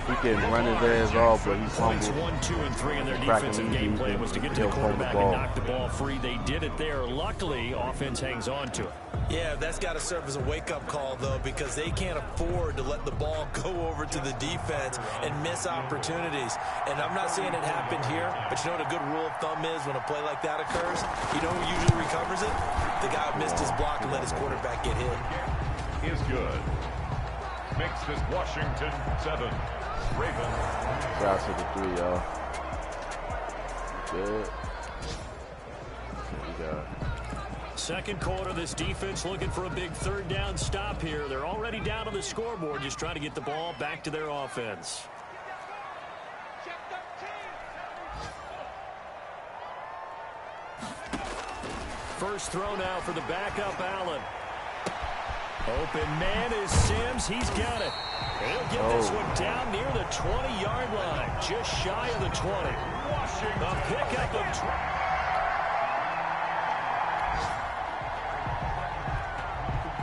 He can run his ass off, but he's humble. 1, 2, and 3 in their defensive game plan was to get to the quarterback and knock the ball free. They did it there. Luckily, offense hangs on to it. Yeah, that's got to serve as a wake-up call, though, because they can't afford to let the ball go over to the defense and miss opportunities. And I'm not saying it happened here, but you know what a good rule of thumb is when a play like that occurs? You know who usually recovers it? The guy who missed his block and let his quarterback get hit. Is good. Makes this Washington 7. Ravens. Shout to the 3, y'all. Good. We got Second quarter, this defense looking for a big 3rd down stop here. They're already down on the scoreboard, just trying to get the ball back to their offense. First throw now for the backup, Allen. Open man is Sims. He's got it. He'll get this one down near the 20-yard line, just shy of the 20. A pickup of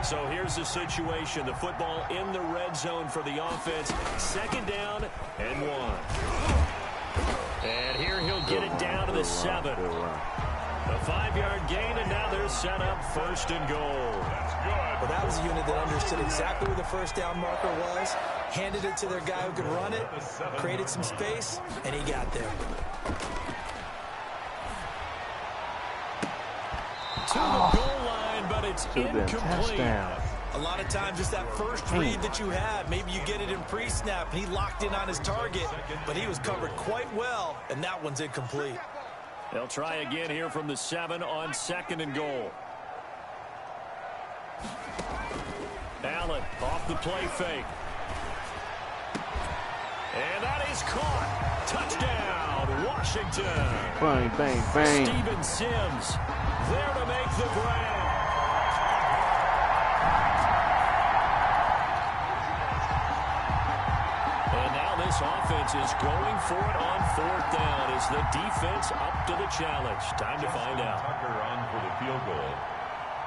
So here's the situation. The football in the red zone for the offense. 2nd down and 1. And here he'll get it down to the 7. A 5-yard gain, and now they're set up 1st and goal. Well, that was a unit that understood exactly where the first down marker was, handed it to their guy who could run it, created some space, and he got there. to the goal line, but it's incomplete. A lot of times it's that first read that you have. Maybe you get it in pre-snap, and he locked in on his target, but he was covered quite well, and that one's incomplete. They'll try again here from the 7 on 2nd and goal. Allen off the play fake. And that is caught. Touchdown, Washington. Bang, bang, bang. Steven Sims there to make the grab. And now this offense is going for it on 4th down. Is the defense up to the challenge? Time to find out. Tucker on for the field goal.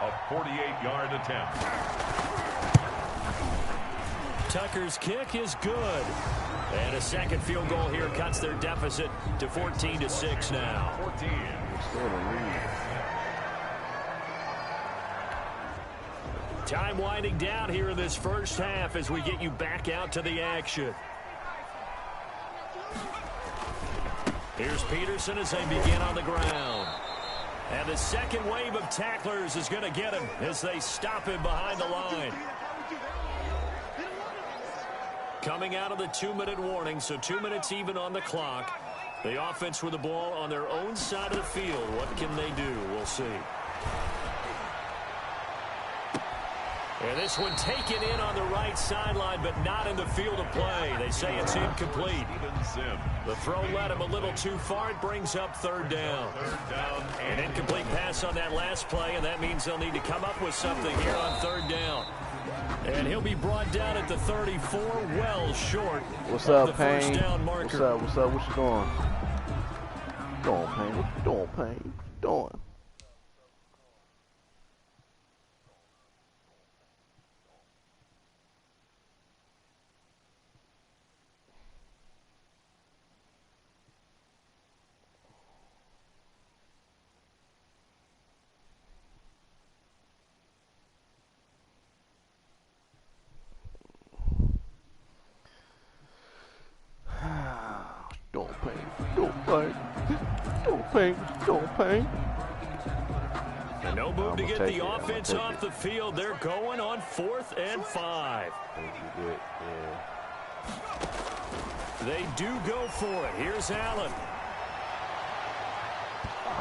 A 48-yard attempt. Tucker's kick is good. And a second field goal here cuts their deficit to 14-6 now. 14. Time winding down here in this first half as we get you back out to the action. Here's Peterson as they begin on the ground. And the second wave of tacklers is going to get him as they stop him behind the line. Coming out of the 2-minute warning, so 2 minutes even on the clock. The offense with the ball on their own side of the field. What can they do? We'll see. And this one taken in on the right sideline, but not in the field of play. They say it's incomplete. The throw led him a little too far. It brings up 3rd down. An incomplete pass on that last play, and that means they'll need to come up with something here on 3rd down. And he'll be brought down at the 34, well short What's of up, the first Payne? down marker. What's up? What's up? What you doing? What you doing, Payne? What you doing, Payne? What you doing? Don't pay. And no move to get the offense off the field. They're going on 4th and 5. They do go for it. Here's Allen.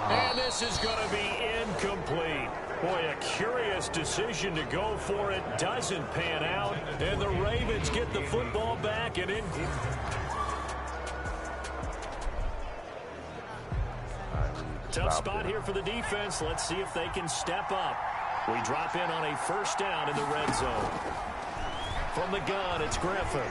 And this is going to be incomplete. Boy, a curious decision to go for it. Doesn't pan out. And the Ravens get the football back and in. Tough spot here for the defense. Let's see if they can step up. We drop in on a 1st down in the red zone. From the gun, it's Griffin.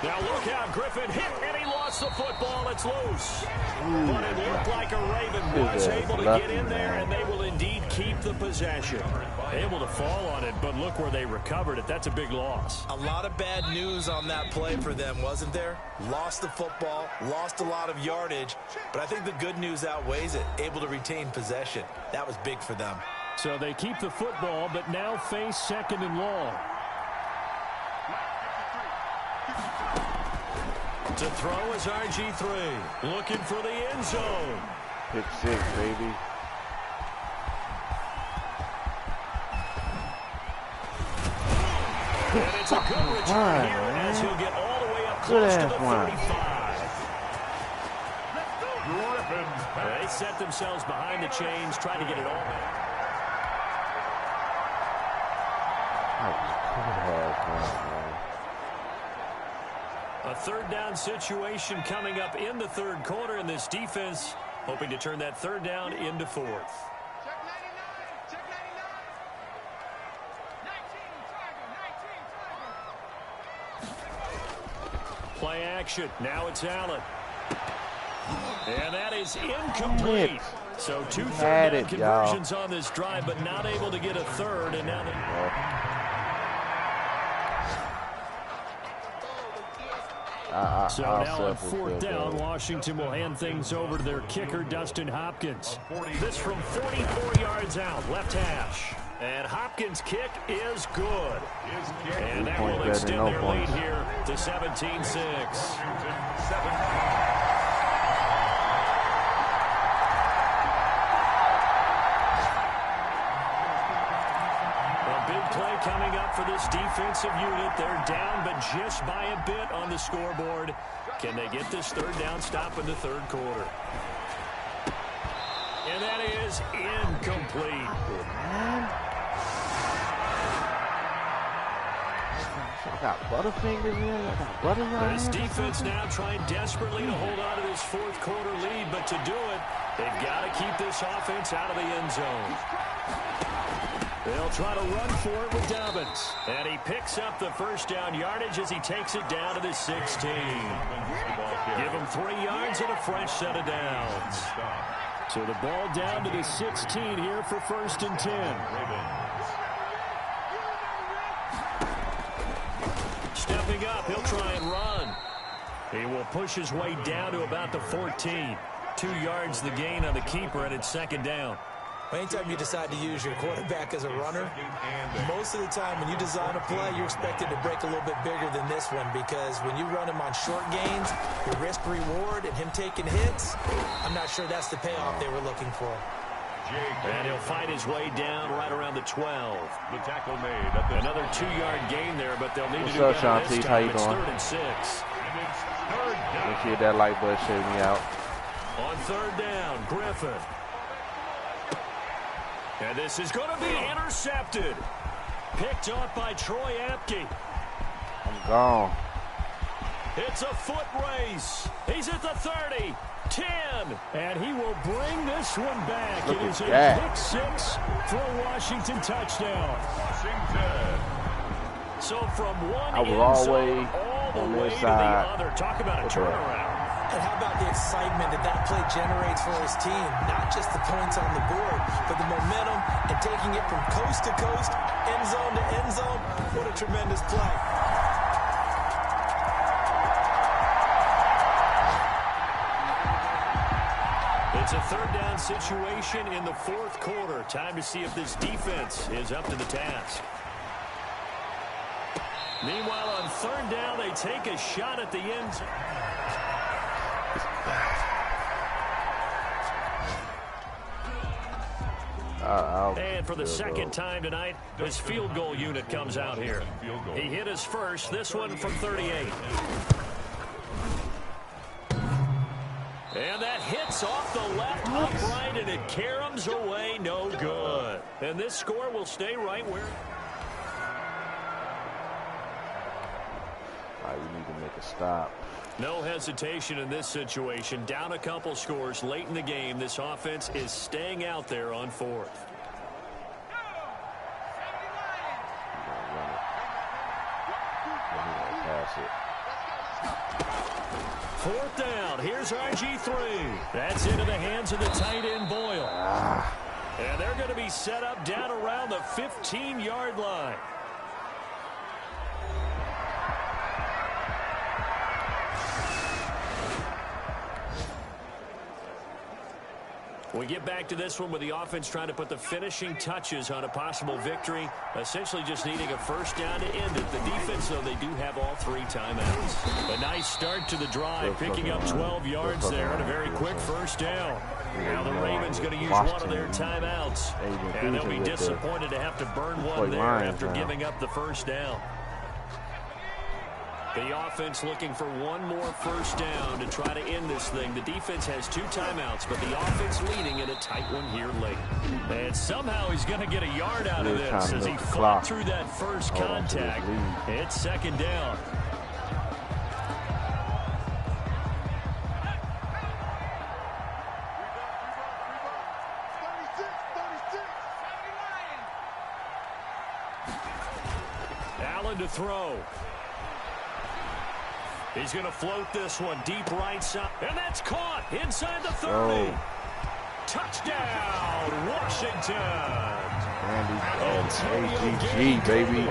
Now look out, Griffin hit, and he lost the football. It's loose. But it looked like a Raven was able to get in there, and they will indeed keep the possession. Able to fall on it, but look where they recovered it. That's a big loss. A lot of bad news on that play for them, wasn't there? Lost the football, lost a lot of yardage, but I think the good news outweighs it. Able to retain possession. That was big for them. So they keep the football, but now face 2nd and long. To throw is RG3. Looking for the end zone. Pick 6, baby. And it's a good return here as he'll get all the way up close to the 35. They set themselves behind the chains, trying to get it all. A 3rd down situation coming up in the 3rd quarter, and this defense hoping to turn that 3rd down into 4th. Play action. Now it's Allen. And that is incomplete. So 2 third down conversions on this drive, but not able to get a 3rd. And now so now on 4th down, Washington will hand things over to their kicker, Dustin Hopkins. This from 44 yards out, left hash. And Hopkins' kick is good. And that will extend their lead here to 17-6. play coming up for this defensive unit. They're down, but just by a bit on the scoreboard. Can they get this third down stop in the third quarter? And that is incomplete. I got Butterfingers in. I got butter. This defense now trying desperately to hold on to this fourth quarter lead, but to do it, they've got to keep this offense out of the end zone. They'll try to run for it with Dobbins. And he picks up the first down yardage as he takes it down to the 16. Give him 3 yards and a fresh set of downs. So the ball down to the 16 here for 1st and 10. Stepping up, he'll try and run. He will push his way down to about the 14. 2 yards the gain on the keeper, and it's 2nd down. Anytime you decide to use your quarterback as a runner, most of the time when you design a play, you're expected to break a little bit bigger than this one, because when you run him on short gains, your risk-reward and him taking hits, I'm not sure that's the payoff they were looking for. And he'll fight his way down right around the 12. The tackle made. Another 2-yard gain there, but they'll need to do better this time. It's 3rd and 6. Let's see if that light bulb showed me out. On 3rd down, Griffin. And this is going to be intercepted. Picked off by Troy Apke. I'm gone. It's a foot race. He's at the 30, 10, and he will bring this one back. Look it is a that. pick 6 for a Washington touchdown. Washington. So from one I was end all zone all the way to the other. Talk about a turnaround. And how about the excitement that that play generates for his team? Not just the points on the board, but the momentum and taking it from coast to coast, end zone to end zone. What a tremendous play. It's a 3rd down situation in the 4th quarter. Time to see if this defense is up to the task. Meanwhile, on 3rd down, they take a shot at the end zone. And for the 2nd time tonight, his field goal unit comes out here. He hit his first, this one from 38. And that hits off the left upright, and it caroms away, no good. And this score will stay right where... All right, we need to make a stop. No hesitation in this situation. Down a couple scores late in the game. This offense is staying out there on 4th. Fourth down. Here's RG3. That's into the hands of the tight end Boyle. And they're going to be set up down around the 15-yard line. We get back to this one with the offense trying to put the finishing touches on a possible victory, essentially just needing a 1st down to end it. The defense, though, they do have all 3 timeouts. A nice start to the drive, picking up 12 yards there and a very quick 1st down. Now the Ravens going to use one of their timeouts, and they'll be disappointed to have to burn one there after giving up the 1st down. The offense looking for one more 1st down to try to end this thing. The defense has 2 timeouts, but the offense leading in a tight one here late. And somehow he's going to get a yard out of this as he fought through that first contact. It's 2nd down. Allen to throw. He's going to float this one deep right side. And that's caught inside the 30. Touchdown, Washington. AGG, baby.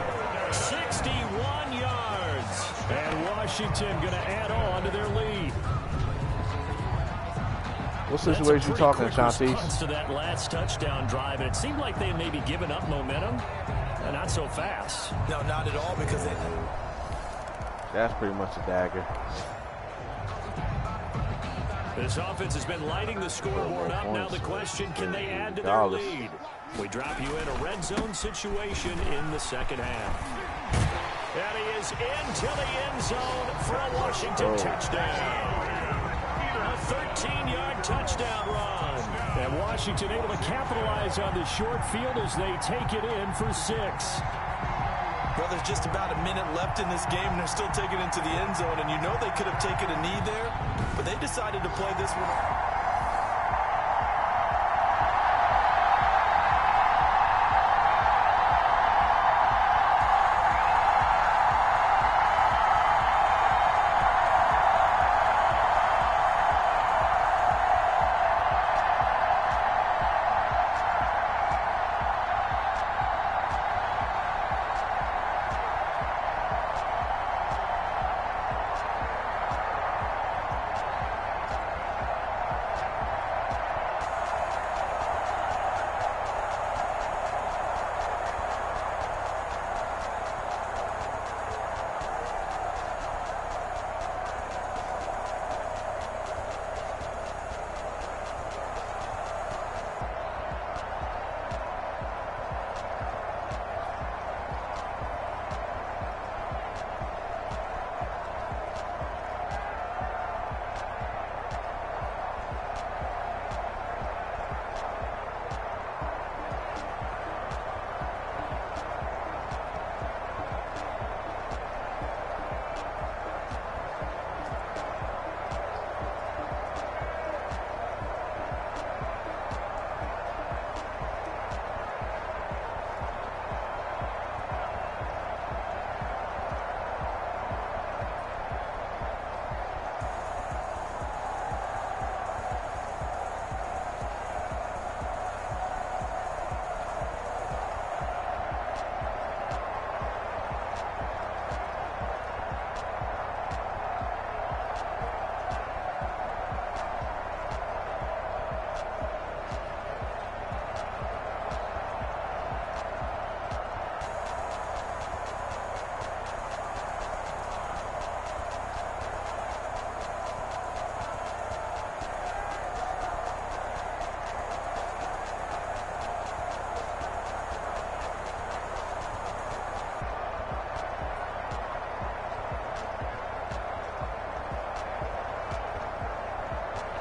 61 yards. And Washington going to add on to their lead. What situation you talking, Shanti? To that last touchdown drive, and it seemed like they had maybe given up momentum. And not so fast. No, not at all, because they... That's pretty much a dagger. This offense has been lighting the scoreboard up. Now the question, can they add to their lead? We drop you in a red zone situation in the second half. And he is into the end zone for a Washington touchdown. A 13-yard touchdown run. And Washington able to capitalize on the short field as they take it in for 6. Well, there's just about a minute left in this game, and they're still taking it into the end zone. And you know they could have taken a knee there, but they decided to play this one.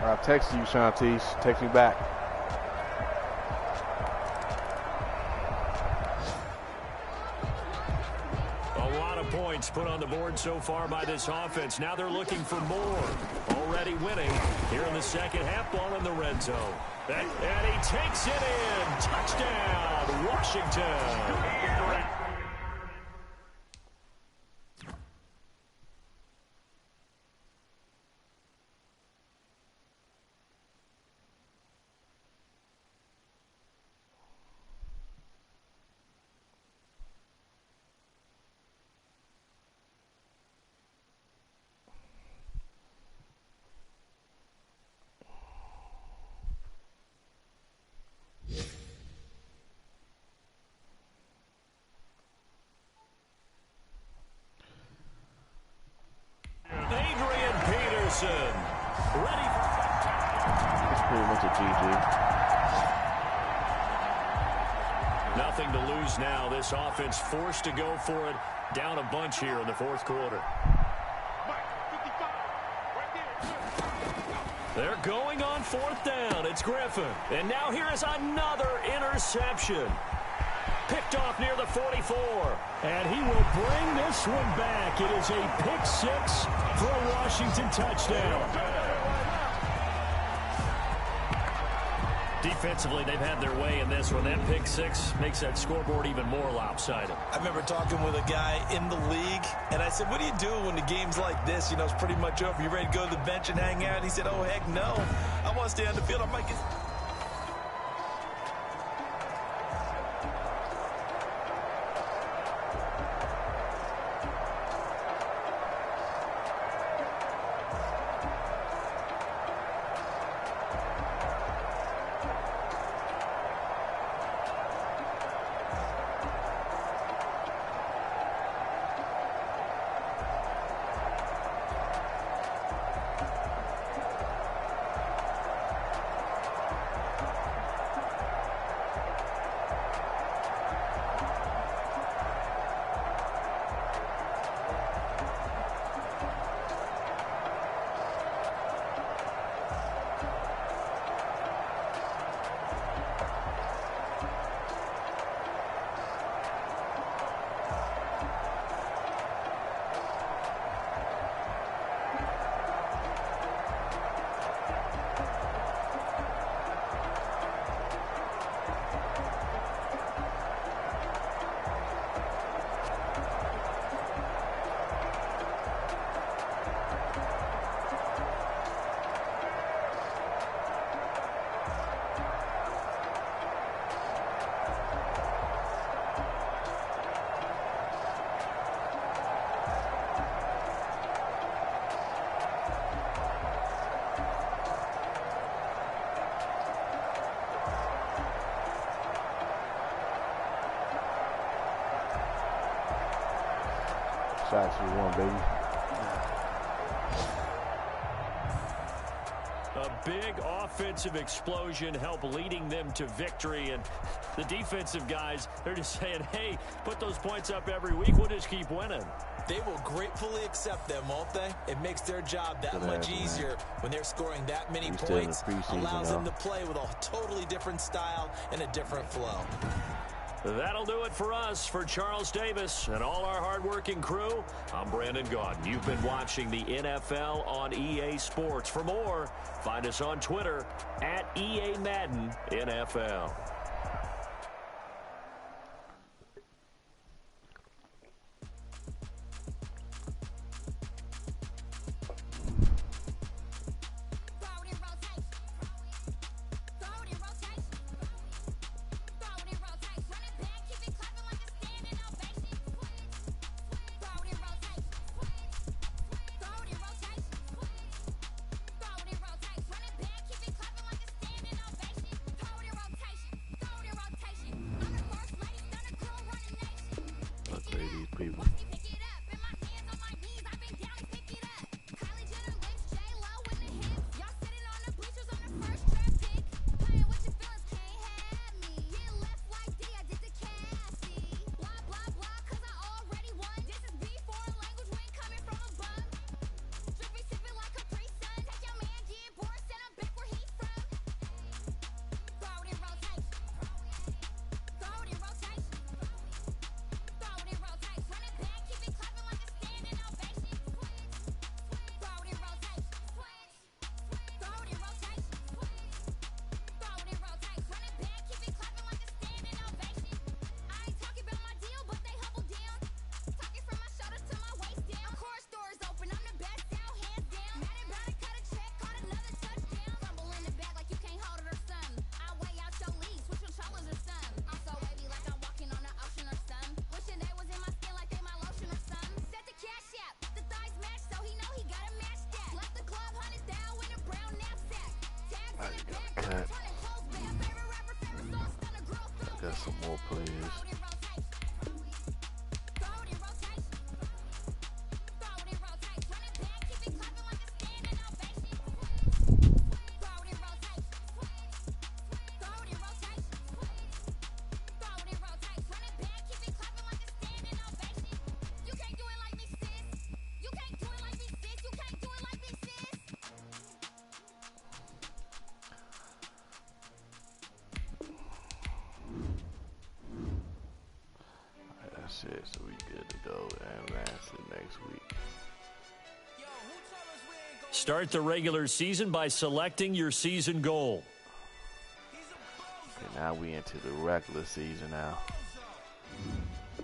I texted you, Shantice. Text me back. A lot of points put on the board so far by this offense. Now they're looking for more. Already winning here in the second half, ball in the red zone. And he takes it in. Touchdown, Washington. Ready. It's pretty much a GG. Nothing to lose now. This offense forced to go for it. Down a bunch here in the fourth quarter. They're going on fourth down. It's Griffin. And now here is another interception. Picked off near the 44. And he will bring this one back. It is a pick six for a Washington touchdown. Defensively, they've had their way in this one. That pick six makes that scoreboard even more lopsided. I remember talking with a guy in the league, and I said, what do you do when the game's like this? You know, it's pretty much over. You ready to go to the bench and hang out? He said, oh, heck no. I want to stay on the field. I'm like... Sacks we won, baby. A big offensive explosion helped leading them to victory. And the defensive guys, they're just saying, hey, put those points up every week. We'll just keep winning. They will gratefully accept them, won't they? It makes their job that much easier when they're scoring that many points. Allows them to play with a totally different style and a different flow. That'll do it for us. For Charles Davis and all our hardworking crew, I'm Brandon Gaudin. You've been watching the NFL on EA Sports. For more, find us on Twitter at EA Madden NFL. Got some more players. Shit, so we good to go and advance to next week. Start the regular season by selecting your season goal. Okay, now we into the regular season now.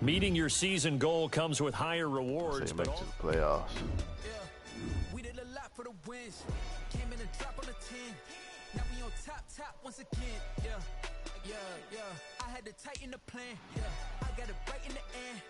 Meeting your season goal comes with higher rewards. But to the playoffs. We did a lot for the wins. Came in and dropped on the 10. Now we on top once again. Yeah. I had to tighten the plan. Yeah. I got it right in the end.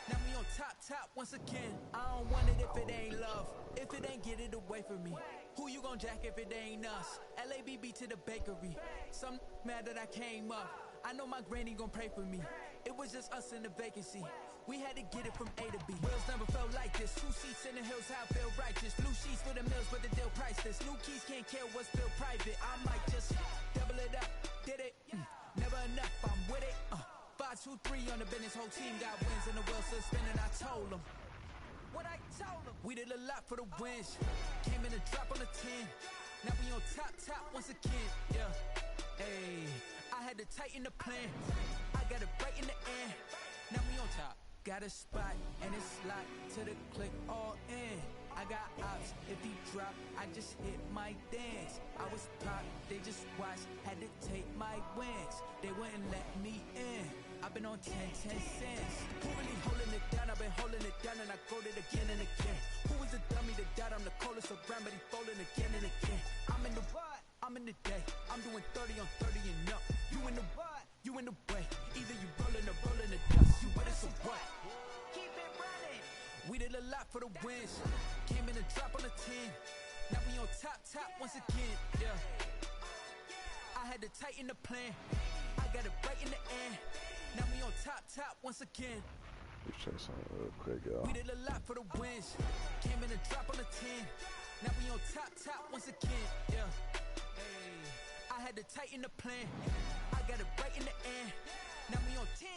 Now we on top once again. I don't want it if it ain't love. If it ain't, get it away from me. Who you gon' jack if it ain't us? LABB to the bakery. Some mad that I came up. I know my granny gon' pray for me. It was just us in the vacancy. We had to get it from A to B. Wheels never felt like this. 2 seats in the hills, how I feel righteous. Blue sheets for the mills, but the deal priceless. New keys can't care what's still private. I might just double it up. Did it? Never enough, I'm with it. 5, 2, 3 on the business. Whole team got wins and the wheels still spinning. I told them what I told them. We did a lot for the wins. Came in and dropped on the 10. Now we on top once again. Yeah. Hey, I had to tighten the plan. I got it right in the end. Now we on top. Got a spot and it's locked to the click all in. I got ops, if he drop, I just hit my dance. I was pop, they just watched, had to take my wins. They wouldn't let me in. I've been on 10 cents. Who really holding it down? I've been holding it down and I quote it again and again. Who is the dummy that died? I'm the coldest around, but he folding again and again. I'm in the what? I'm in the day. I'm doing 30 on 30 and up. You in the what? You in the way. Either you rolling or rolling the dust. You with us or what? Keep it running. We did a lot for the wins. Came in and dropped on the 10. Now we on top once again. Yeah. I had to tighten the plan. I got it right in the end. Now we on top once again. Let's check something real quick, y'all. We did a lot for the wins. Came in a drop on the 10. Now we on top once again. Yeah. Hey. I had to tighten the plan. I got it right in the end. Now we on 10.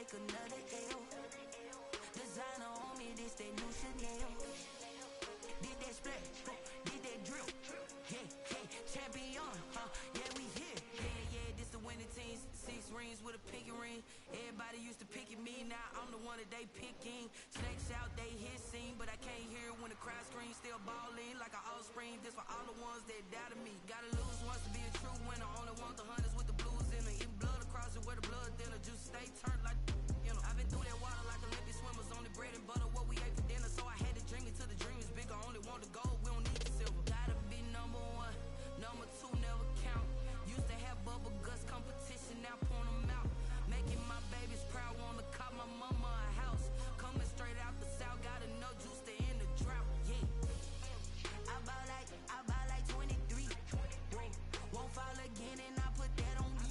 Another L. Designer on me, this that new Chanel. Did that split, did that drill. Yeah, champion, yeah, we here. Yeah, this the winning team. 6 rings with a pinky ring. Everybody used to pick at me, now I'm the one that they picking. Snakes out, they hit scene, but I can't hear when the crowd screams. Still balling like an offspring. This for all the ones that doubted me. Gotta lose once to be a true winner. Only want the hunters with the blues in them. Even blood across it where the blood thinner. Juice stay turned like. I've been through that water like Olympic swimmers. Only bread and butter, what we ate for dinner. So I had to dream it till the dream is bigger. Only want the gold, we don't need the silver. Gotta be number 1, number 2 never count. Used to have bubble guts competition, now point them out. Making my babies proud, wanna cop my mama a house. Coming straight out the south, got enough juice to end the drought. Yeah, I buy like 23. Won't fall again and I put that on me.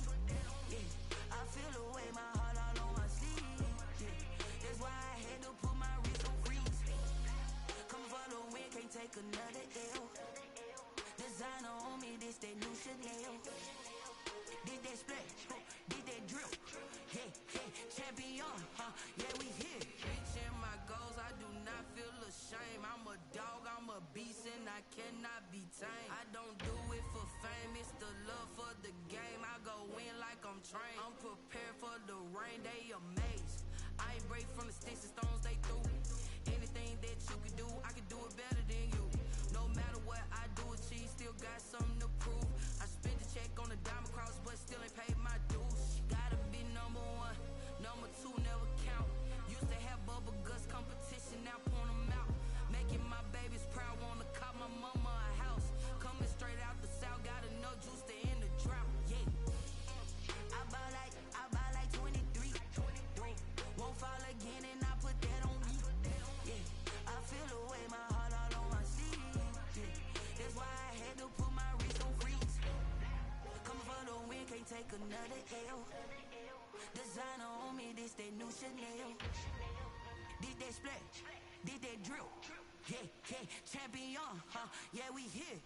Yeah, I feel the way my heart all on my sleeve. That's why I had to put my wrist on freeze. Come for the win, can't take another L. Designer on me, this that new Chanel. Did that split, did that drill. Yeah, champion, yeah, we here. Reaching my goals, I do not feel ashamed. I'm a dog, I'm a beast, and I cannot be tamed. I don't do it for fame, it's the love for the game. I go in like I'm trained. I'm prepared for the rain, they amazed. I ain't break from the sticks and stones they threw. Anything that you can do, I can do it better than you. No matter what I do, achieve, still got something to prove. I spent the check on the diamond cross, but still ain't paid my dues. Gotta be number 1, number 2 never count. Used to have bubble guts competition, now point them out. Making my babies proud, wanna cop my mama a house. Coming straight out the south, got enough juice to end the drought. Yeah, I buy like 23. Won't fall again and I put that on me. Yeah, I feel the way my heart all on my sleeve. Yeah, that's why I had to put my wrist on freeze. Come for the win, can't take another L. Designer on me, this that new Chanel. Did that split, did that drill. Yeah, champion, yeah, we here.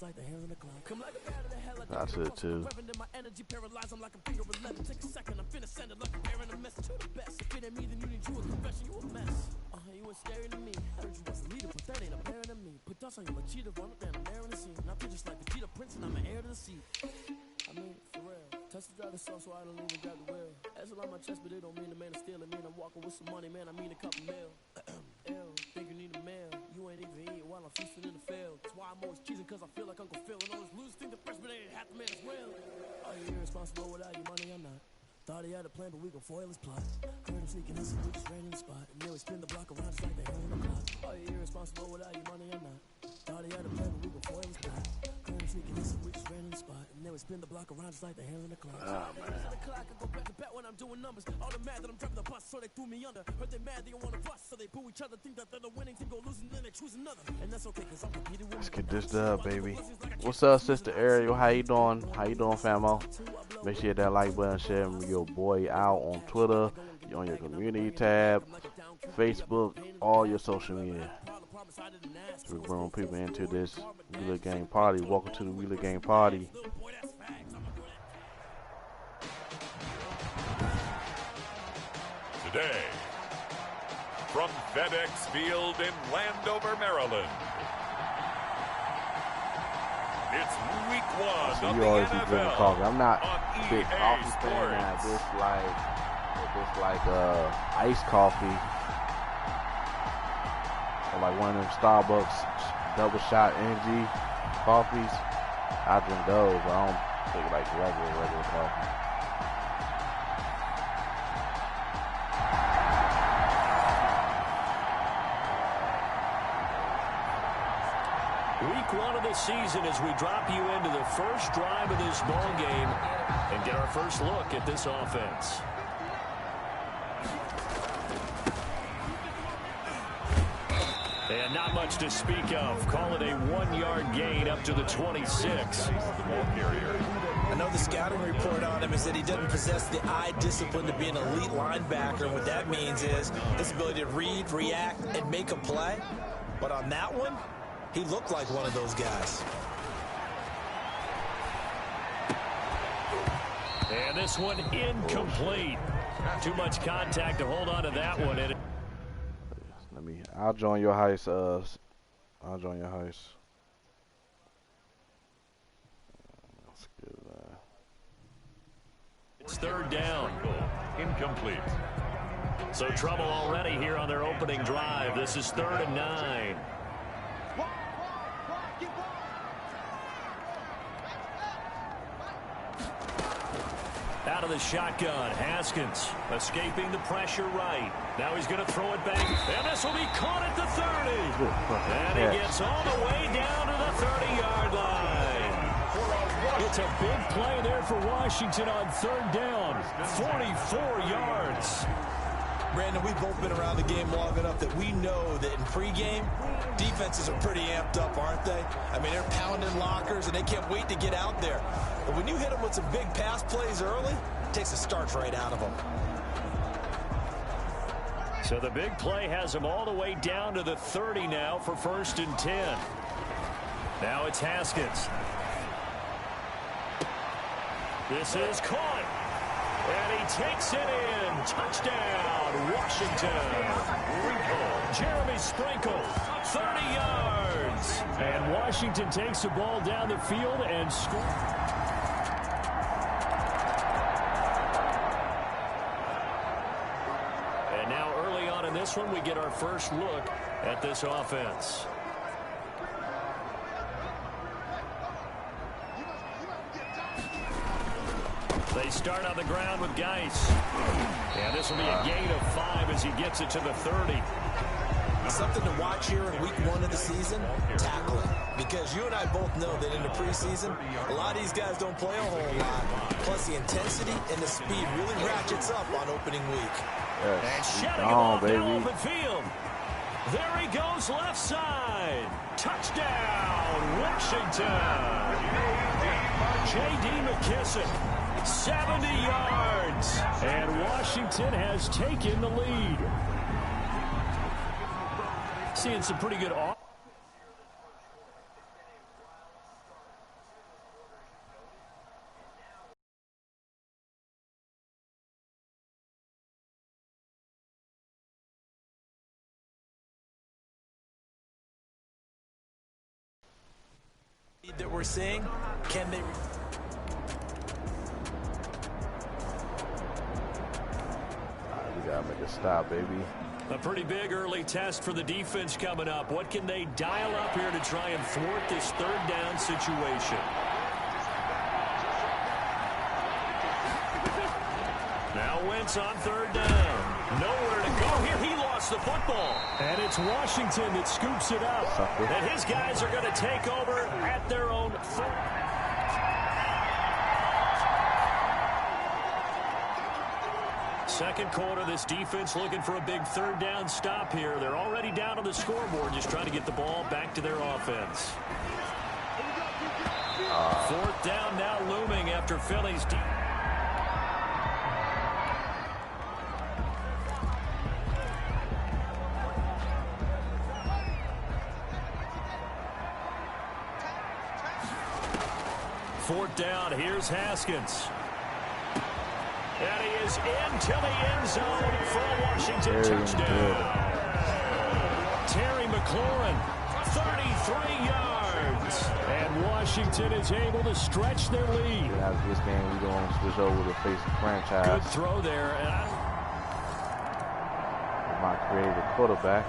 Like the hands in the clock. Come like a bat of the hell. That's it too. My energy paralyzed. I'm like a finger 11. Take a second. I'm finna send it like a bear in a message to the best. If it ain't me, then you need you a confession. You a mess. You ain't scary to me. Heard you was a leader, but that ain't apparent to me. Put dust on you like cheetah, run up and I'm there in the scene. Now I'm just like a cheetah prince and I'm an heir to the seat. I mean, for real. Touch the driver's sauce so I don't even grab the wheel. As on my chest, but it don't mean the man is stealing. Man, I'm walking with some money, man. I mean a couple mil. Ew, think you need a mail. You ain't even eating while I'm feasting in the field. That's why I'm always cheesing, cause I feel like Uncle Phil and irresponsible without your money, I'm not. Thought he had a plan, but we gon' foil his plot. Heard him sneaking in, so we just ran in the spot. And then we spin the block around just like they hell in the clock. Oh, you irresponsible without your money, I'm not. Thought he had a plan, but we gon' foil his plot. Heard him sneaking in, so we just ran in the spot. And then we spin the block around just like they hell in the clock. Oh, man. I go back to bet when I'm doing numbers. All the mad that I'm driving the bus, so they threw me under. Heard they mad, they don't wanna bust, so they boo each other. Think that they're the winning team, go losing, then they choose another. And that's okay, cause I'm competing with. Let's get this dub, baby. What's up, Sister Ariel? How you doing? How you doing, famo? Make sure you hit that like button, share your boy out on Twitter, on your community tab, Facebook, all your social media. We bring people into this Wheeler Gang party. Welcome to the Wheeler Gang party. Today, from FedEx Field in Landover, Maryland, it's week 1 So of you the always be drinking NFL coffee. I'm not on a big EA coffee Sports. fan. This like iced coffee, or like one of them Starbucks double shot energy coffees. I drink those, but I don't drink like regular coffee. Week 1 of the season as we drop you into the first drive of this ball game and get our first look at this offense. And not much to speak of. Call it a 1-yard gain up to the 26. I know the scouting report on him is that he doesn't possess the eye discipline to be an elite linebacker. What that means is his ability to read, react, and make a play. But on that one, he looked like one of those guys. And this one incomplete. Too much contact to hold on to that one. And I'll join your heist. I'll join your heist. That's good, man. It's third down. Incomplete. So trouble already here on their opening drive. This is 3rd and 9. Out of the shotgun, Haskins escaping the pressure right. Now he's going to throw it back, and this will be caught at the 30. And he gets all the way down to the 30-yard line. It's a big play there for Washington on 3rd down, 44 yards. Brandon, we've both been around the game long enough that we know that in pregame, defenses are pretty amped up, aren't they? I mean, they're pounding lockers, and they can't wait to get out there. But when you hit them with some big pass plays early, it takes the starch right out of them. So the big play has them all the way down to the 30 now for 1st and 10. Now it's Haskins. This is caught. And he takes it in. Touchdown, Washington. Jeremy Sprinkle, 30 yards. And Washington takes the ball down the field and scores. And now early on in this one, we get our first look at this offense. They start on the ground with Geis. And this will be a gain of 5 as he gets it to the 30. Something to watch here in week 1 of the season, tackling. Because you and I both know that in the preseason, a lot of these guys don't play a whole lot. Plus the intensity and the speed really ratchets up on opening week. And shutting him off the open field. There he goes left side. Touchdown, Washington. J.D. McKissick. 70 yards, and Washington has taken the lead. Seeing some pretty good off. That we're seeing, can they? We gotta make a stop, baby. A pretty big early test for the defense coming up. What can they dial up here to try and thwart this 3rd down situation? Now Wentz on third down. Nowhere to go here. He lost the football. And it's Washington that scoops it up. And his guys are going to take over at their own foot. Second quarter, this defense looking for a big third down stop here. They're already down on the scoreboard, just trying to get the ball back to their offense. Fourth down now looming after Philly's deep. Fourth down, here's Haskins. And he is into the end zone for a Washington touchdown. Terry McLaurin, 33 yards. And Washington is able to stretch their lead. After this game, we're going to switch over to face the franchise. Good throw there. My creative quarterback.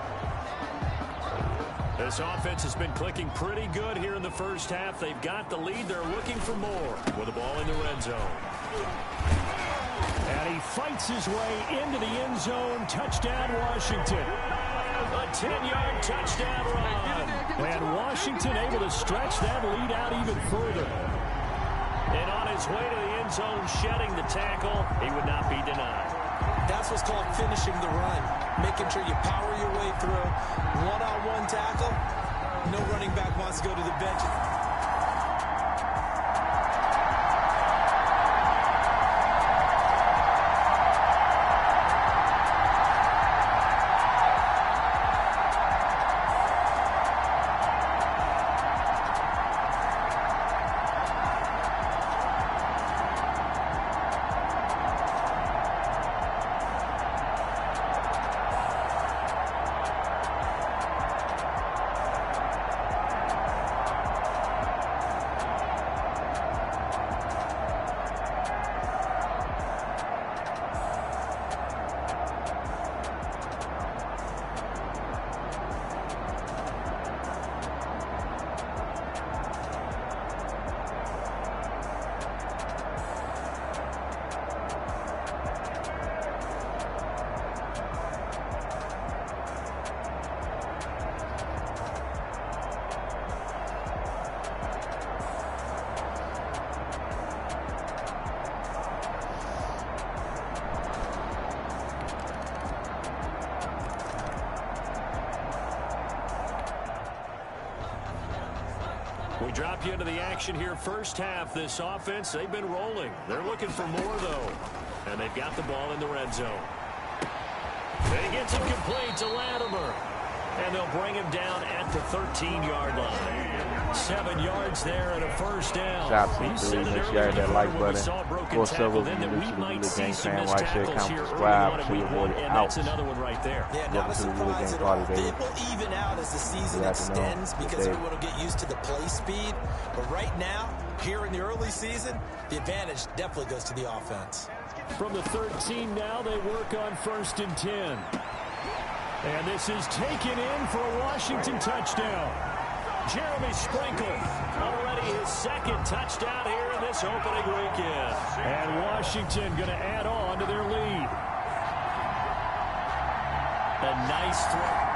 This offense has been clicking pretty good here in the first half. They've got the lead. They're looking for more with the ball in the red zone. And he fights his way into the end zone. Touchdown, Washington. A 10-yard touchdown run. And Washington able to stretch that lead out even further. And on his way to the end zone, shedding the tackle, he would not be denied. That's what's called finishing the run. Making sure you power your way through. One-on-one tackle. No running back wants to go to the bench. We drop you into the action here first half. This offense, they've been rolling. They're looking for more, though. And they've got the ball in the red zone. They get it complete to Latimer. And they'll bring him down at the 13-yard line. 7 yards there and a first down. Make sure you hit that like button. For several new to the Wheeler Gang fan, like, share, comment, subscribe. So you're already out. That's another one right there. Yeah, not a surprise at all. They will even out as the season extends because everyone will get used to the play speed. But right now, here in the early season, the advantage definitely goes to the offense. From the 13 now, they work on 1st and 10. And this is taken in for a Washington touchdown. Jeremy Sprinkle, already his second touchdown here in this opening weekend. And Washington going to add on to their lead. A nice throw.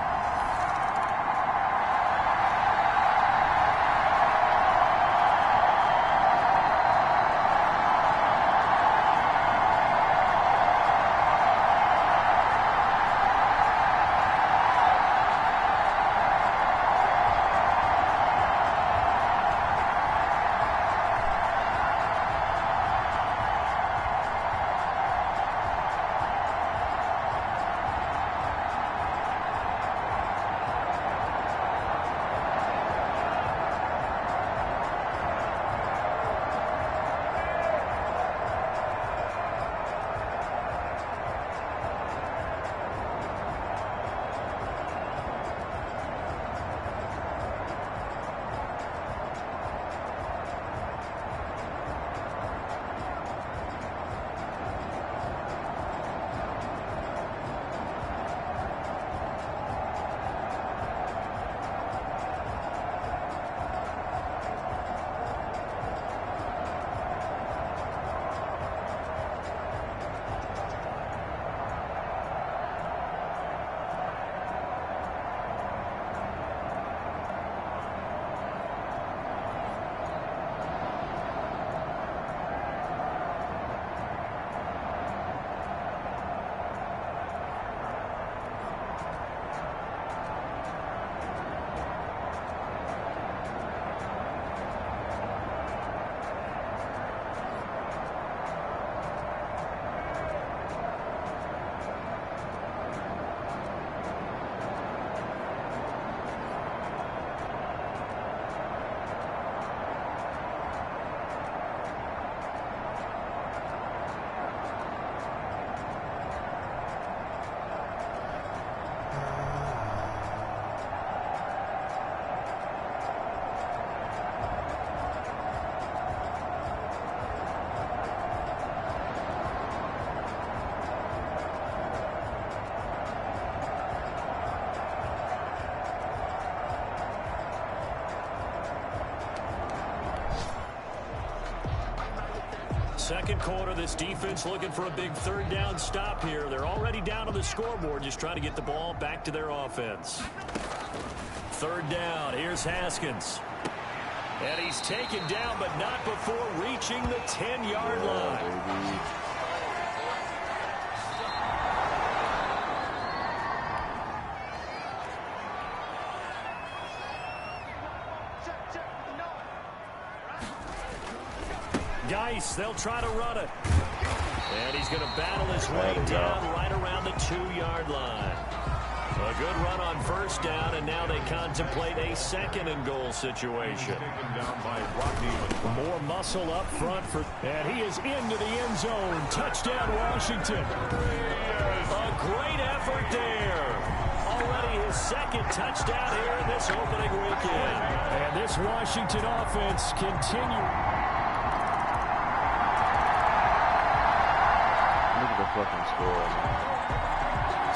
second quarter, this defense looking for a big third down stop here. They're already down on the scoreboard, just trying to get the ball back to their offense. Third down, here's Haskins. And he's taken down, but not before reaching the 10-yard line. Geis, they'll try to run it. And he's going to battle his way down right around the 2-yard line. A good run on first down, and now they contemplate a second and goal situation. More muscle up front and he is into the end zone. Touchdown, Washington. A great effort there. Already his second touchdown here in this opening weekend. And this Washington offense continues. Fucking score.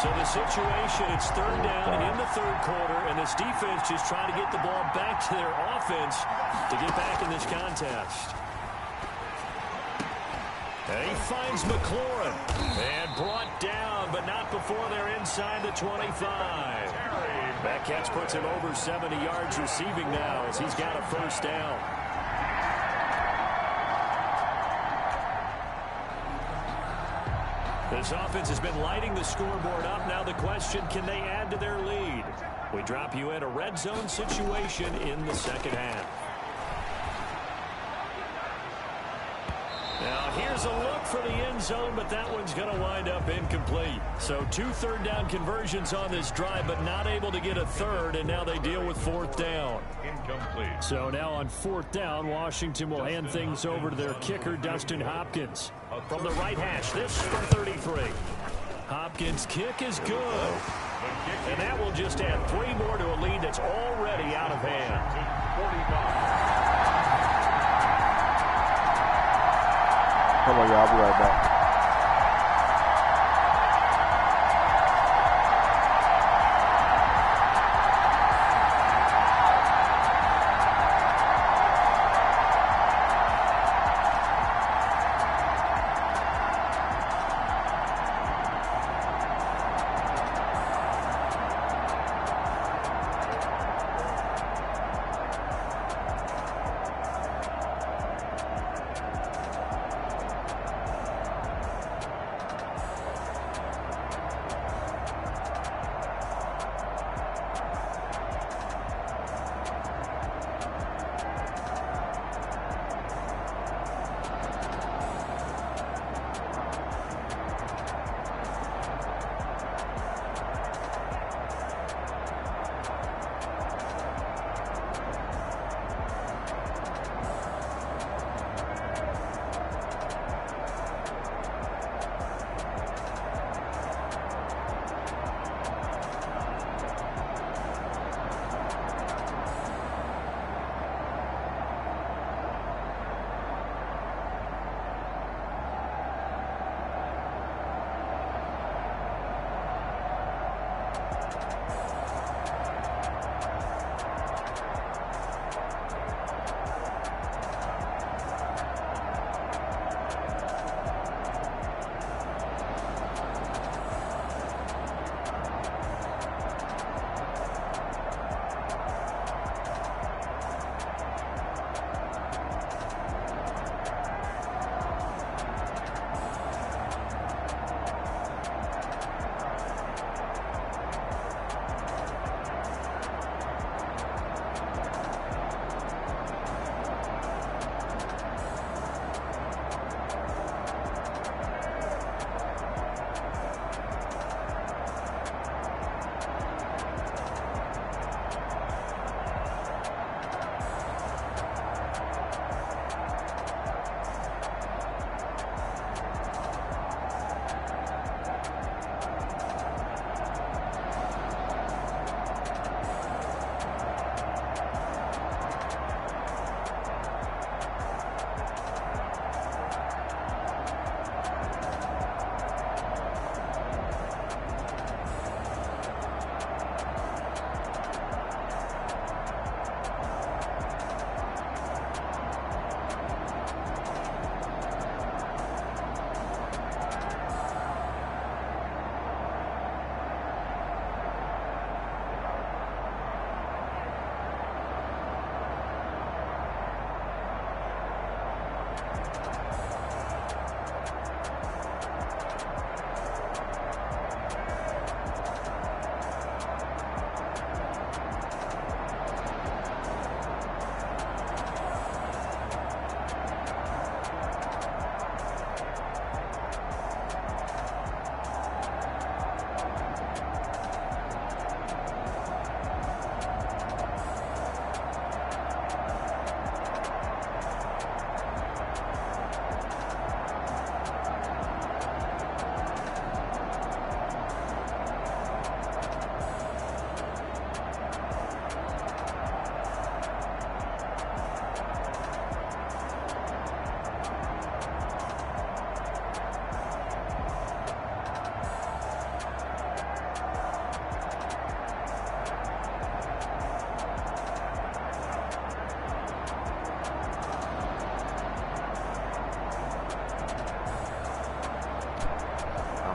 So the situation, it's third down in the third quarter, and this defense just trying to get the ball back to their offense to get back in this contest. And he finds McLaurin and brought down, but not before they're inside the 25. That catch puts him over 70 yards receiving now as he's got a first down. This offense has been lighting the scoreboard up. Now the question, can they add to their lead? We drop you in a red zone situation in the second half. Now here's a look for the end zone, but that one's going to wind up incomplete. So 2 third down conversions on this drive, but not able to get a third, and now they deal with fourth down. Incomplete. So now on fourth down, Washington will hand things over to their kicker, Dustin Hopkins. From the right hash, this from 33. Hopkins' kick is good. And that will just add 3 more to a lead that's already out of hand. Come on, y'all. I'll be right back.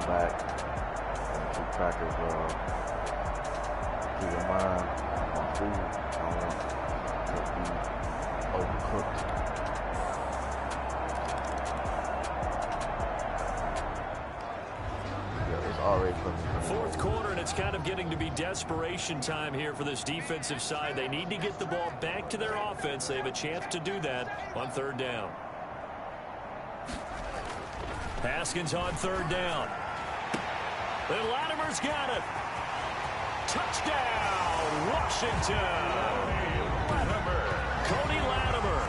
back. Keep track of, keep in mind my food. I don't want to be overcooked. Yeah, it's already putting me. Fourth quarter, and it's kind of getting to be desperation time here for this defensive side. They need to get the ball back to their offense. They have a chance to do that on third down. Haskins on third down. And Latimer's got it. Touchdown, Washington. Latimer. Cody Latimer,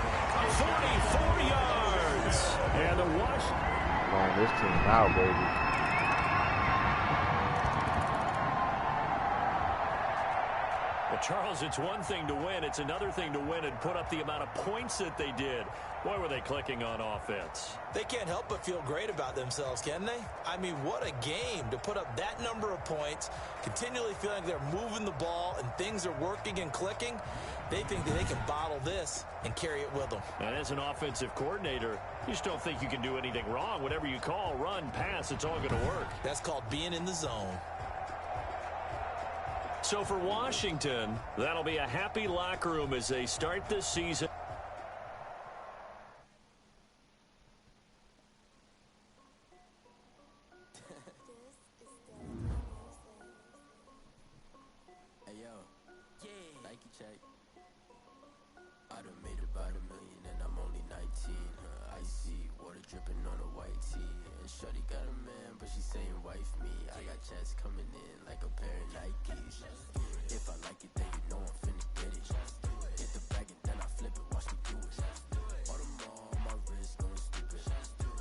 44 yards. And the Washington. On this team now, baby. Well, Charles, it's one thing to win. It's another thing to win and put up the amount of points that they did. Boy, were they clicking on offense. They can't help but feel great about themselves, can they? I mean, what a game to put up that number of points, continually feeling like they're moving the ball and things are working and clicking. They think that they can bottle this and carry it with them. And as an offensive coordinator, you just don't think you can do anything wrong. Whatever you call, run, pass, it's all going to work. That's called being in the zone. So for Washington, that'll be a happy locker room as they start this season. Hey, yo. Yeah. Nike check. I done made about $1 million and I'm only 19. Icy, water dripping on a white tee. And shorty got a man, but she saying wife me. I got checks coming in like a pair of Nikes. If I like it, then you know I'm finna get it. Get the bag and then I flip it, watch me do it. All them on my wrist going stupid.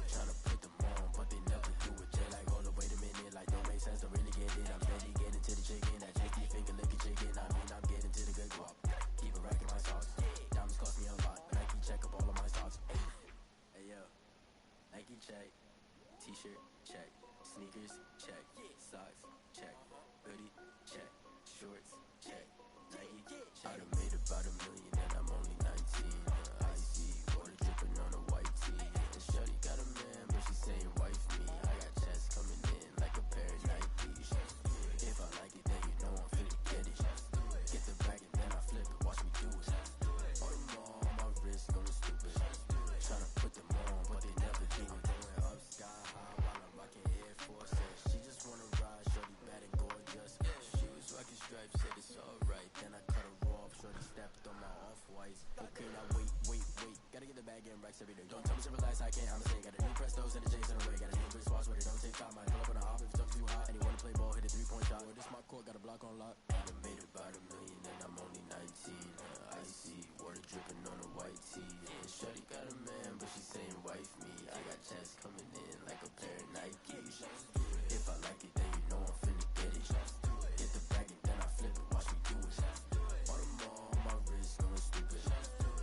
Tryna put them on, but they never do it. They like, hold up, wait a minute, like don't make sense to really get it. I'm steady getting to the chicken, that chicky finger licking chicken. I mean, I'm getting to the good guap. Keep a rack in my socks. Diamonds cost me a lot, but Nike check up all of my stocks. Hey yo, Nike check, t-shirt check, sneakers check, socks check, hoodie check, shorts check, Nike check. I done made about $1 million and I'm only 19. Icy, water dripping on a white tee. And shorty got a man, but she saying wife me. I got checks coming in like a pair of Nikes. If I like it, then you know I'm finna get it. Get the bag and then I flip it, watch me do it. All them on my wrist going stupid. Tryna put them on, but they never do it. Going up sky high while I'm rocking Air Forces. She just wanna ride, shorty bad and gorgeous. She was rocking stripes, said it's alright. Then I cut her off, shorty stepped on my off-whites. Okay, now wait. Gotta get the bag and racks every day. Don't tell me to relax, I can't, I'ma say. Got a new Prestos and the J's in the way. Got a new Chris Watch, but it don't take time. I pull up on the hop if it's too hot. And you wanna play ball, hit a three-point shot. Well, this my court, got a block on lock. I done made about $1 million and I'm only 19. Icy, water dripping on a white tee. And shorty got a man, but she saying wife me. I got checks coming in like a pair of Nikes. If I like it, then you know I'm finna get it. Get the bag and then I flip it, watch me do it. All them on my wrist going stupid.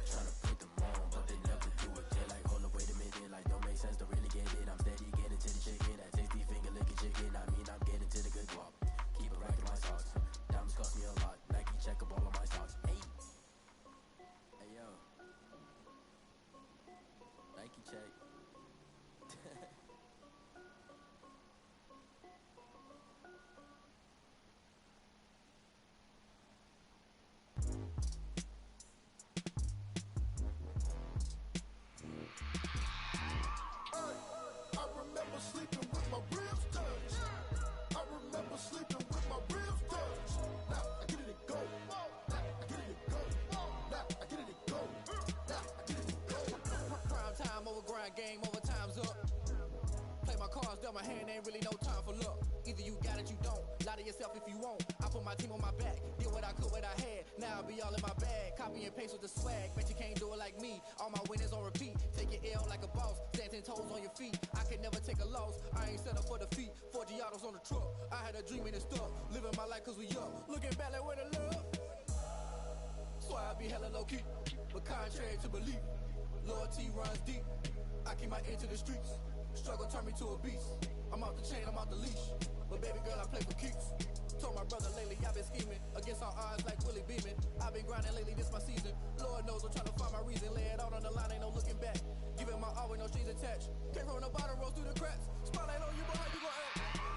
Tryna put them on, but they never do it. They like, hold up, wait a minute, like don't make sense to really get it. I'm steady getting to the chicken, that tasty finger licking chicken. I mean, I'm getting to the good guap. Keep a rack in my socks. Diamonds cost me a lot. Nike check up all of my stocks. Hey yo, Nike check. I remember sleeping with my ribs touched. I remember sleeping with my ribs touched. Now I get it to go. Now I get it to go. Now I get it to go. Now I get it to go. Prime time over grind game, overtime's up. Play my cards, dealt my hand, ain't really no time for luck. Either you got it, you don't. Lie to yourself if you won't. I put my team on my back, did what I could, what I had. Now I be all in my bag, copy and paste with the swag. Bet you can't do it like me. All my winners on repeat. Take your L like a boss, stand 10 toes on your feet. I can never take a loss. I ain't set up for defeat. 4 Giottos on the truck. I had a dream and it's stuck. Living my life cause we up. Looking back like where the love. Swear I be hella low key, but contrary to belief, loyalty runs deep. I keep my ear to the streets. Struggle turned me to a beast. I'm out the chain, I'm out the leash. But baby girl, I play for keeps. Told my brother lately, I've been scheming against all odds like Willie Beeman. I've been grinding lately, this my season. Lord knows I'm trying to find my reason. Lay it out on the line, ain't no looking back. Giving my all with no strings attached. Came from the bottom, rose through the cracks. Spotlight on you, but how you gon' act?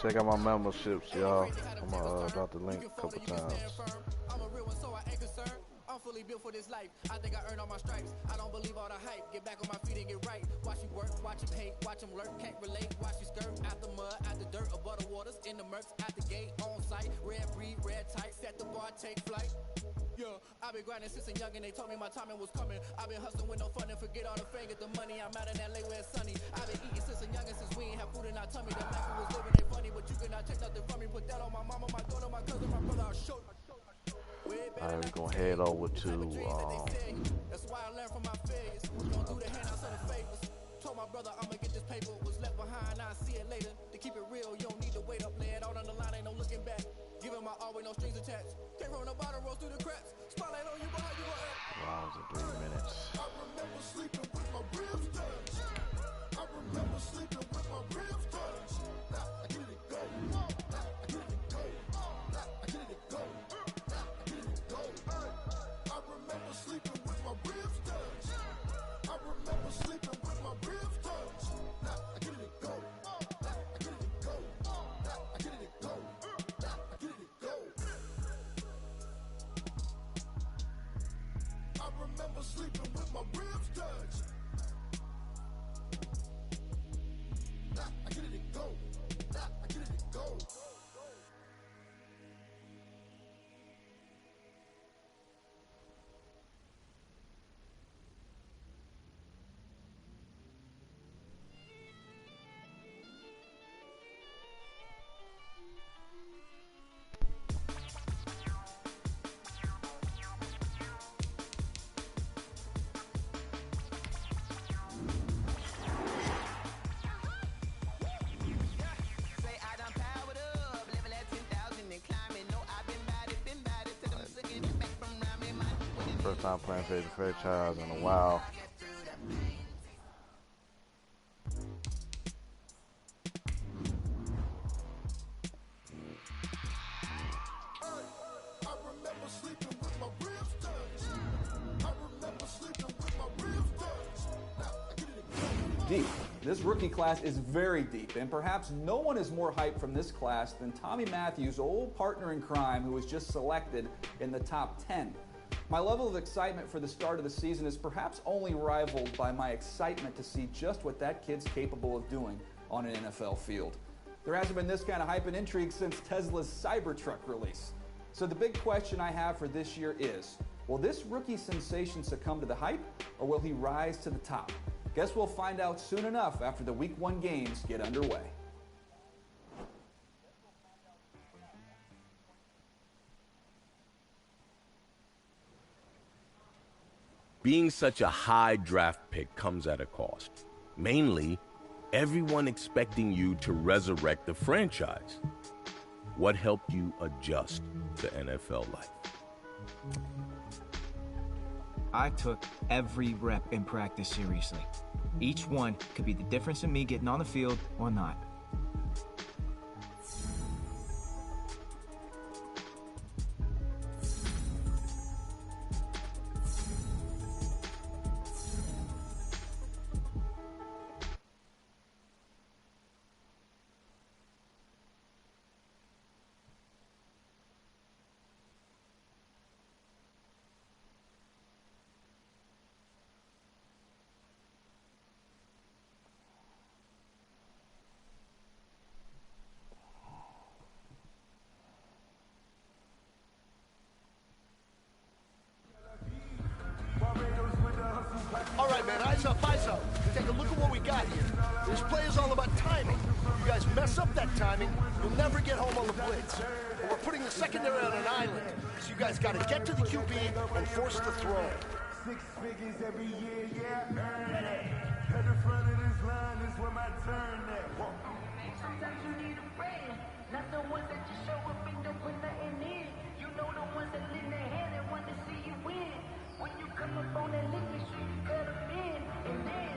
Check out my memberships, y'all. I'm gonna drop the link a couple times. I'm a real one, so I ain't concerned. I'm fully built for this life. I think I earned all my stripes. I don't believe all the hype. Get back on my feet and get right. Watch you work, watch him hate, watch him lurk. Can't relate, watch you skirt. Out the mud, out the dirt, above the waters, in the murks, out the gate, on site. Red breed, red tight, set the bar, take flight. Yeah, I've been grinding since a youngin'. They told me my timing was coming. I've been hustling with no fun and forget all the fame, get the money. I'm out in LA where it's sunny. I've been eating since a youngin', since we ain't have food in our tummy. That life we was living ain't funny, but you cannot take nothing from me. Put that on my mama, my daughter, my cousin, my brother. I'll show. Alright, we're gonna head over to That's why I learned from my failures. Don't do the handouts and the favors. Told my brother I'ma get this paper. Was left behind, I'll see it later. To keep it real, you don't need to wait up. Lay it out on the line, ain't no looking back. Giving my all with no strings attached. Came from the bottom, rose through the cracks. Spotlight on you, behind you, rounds of 3 minutes. I remember sleeping with my ribs touched. I remember sleeping with my ribs touched. Now I get it go. Now I get it go. Now I get it go. Now I get it go. I remember sleeping with my ribs touched. I remember sleeping with my ribs touched. Now I get it go. Now I get it go. Now I get it go. Now I get it go. I remember sleeping with my ribs touched. Now I get it go. Now I get it go. First time playing for the franchise in a while. Deep. This rookie class is very deep, and perhaps no one is more hyped from this class than Tommy Matthews' old partner in crime, who was just selected in the top 10. My level of excitement for the start of the season is perhaps only rivaled by my excitement to see just what that kid's capable of doing on an NFL field. There hasn't been this kind of hype and intrigue since Tesla's Cybertruck release. So the big question I have for this year is, will this rookie sensation succumb to the hype, or will he rise to the top? Guess we'll find out soon enough after the Week 1 games get underway. Being such a high draft pick comes at a cost. Mainly, everyone expecting you to resurrect the franchise. What helped you adjust to NFL life? I took every rep in practice seriously. Each one could be the difference in me getting on the field or not. All right, man, eyes up, eyes up. Take a look at what we got here. This play is all about timing. You guys mess up that timing, you'll never get home on the blitz. But we're putting the secondary on an island, so you guys got to get to the QB and force the throw. 6 figures every year, yeah, earn that. At the front of this line is where my turn at. Sometimes you need a friend, not the ones that just show up and don't put nothing in. You know the ones that lend their hand and want to see you win. When you come up on that lick, make sure you cut them in. And then,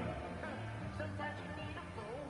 sometimes you need a fool.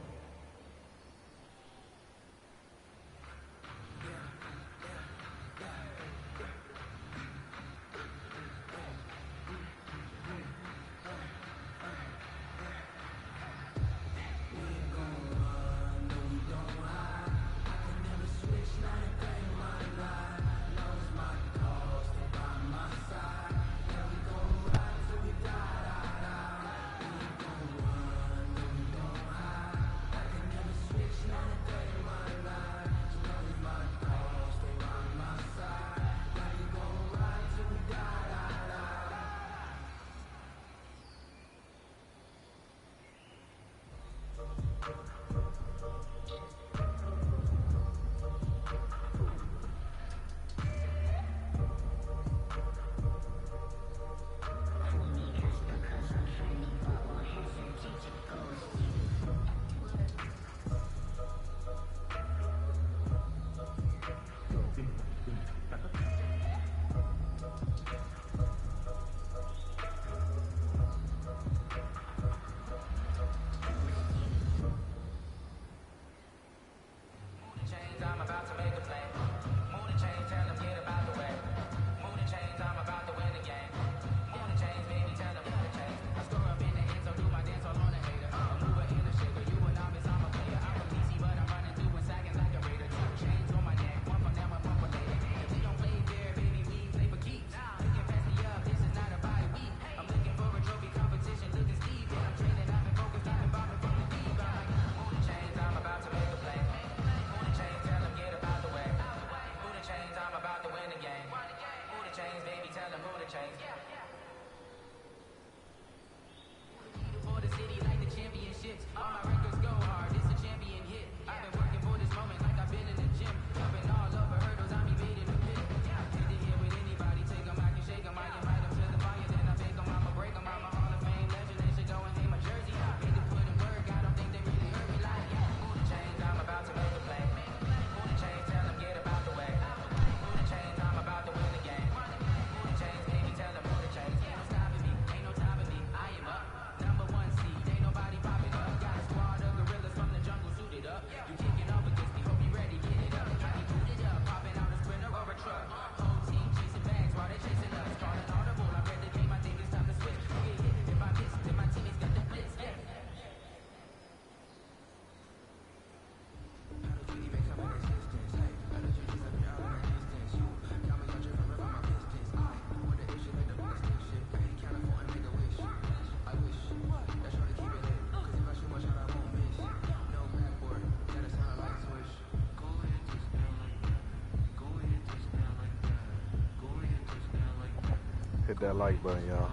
Hit that like button, y'all.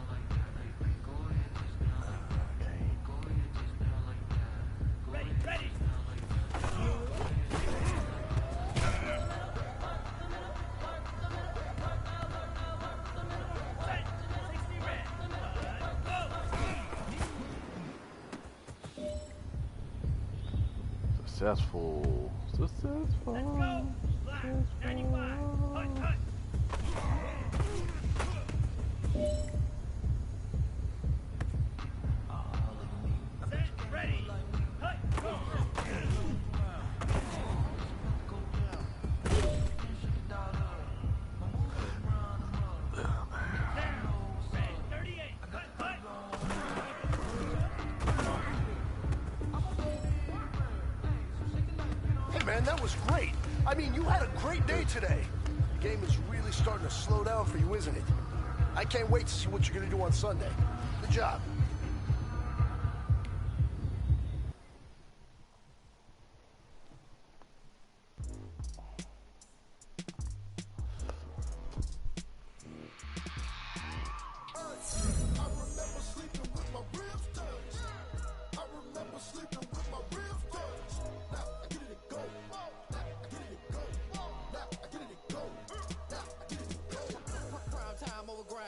Successful. Successful. Man, that was great. I mean, you had a great day today. The game is really starting to slow down for you, isn't it? I can't wait to see what you're going to do on Sunday. Good job.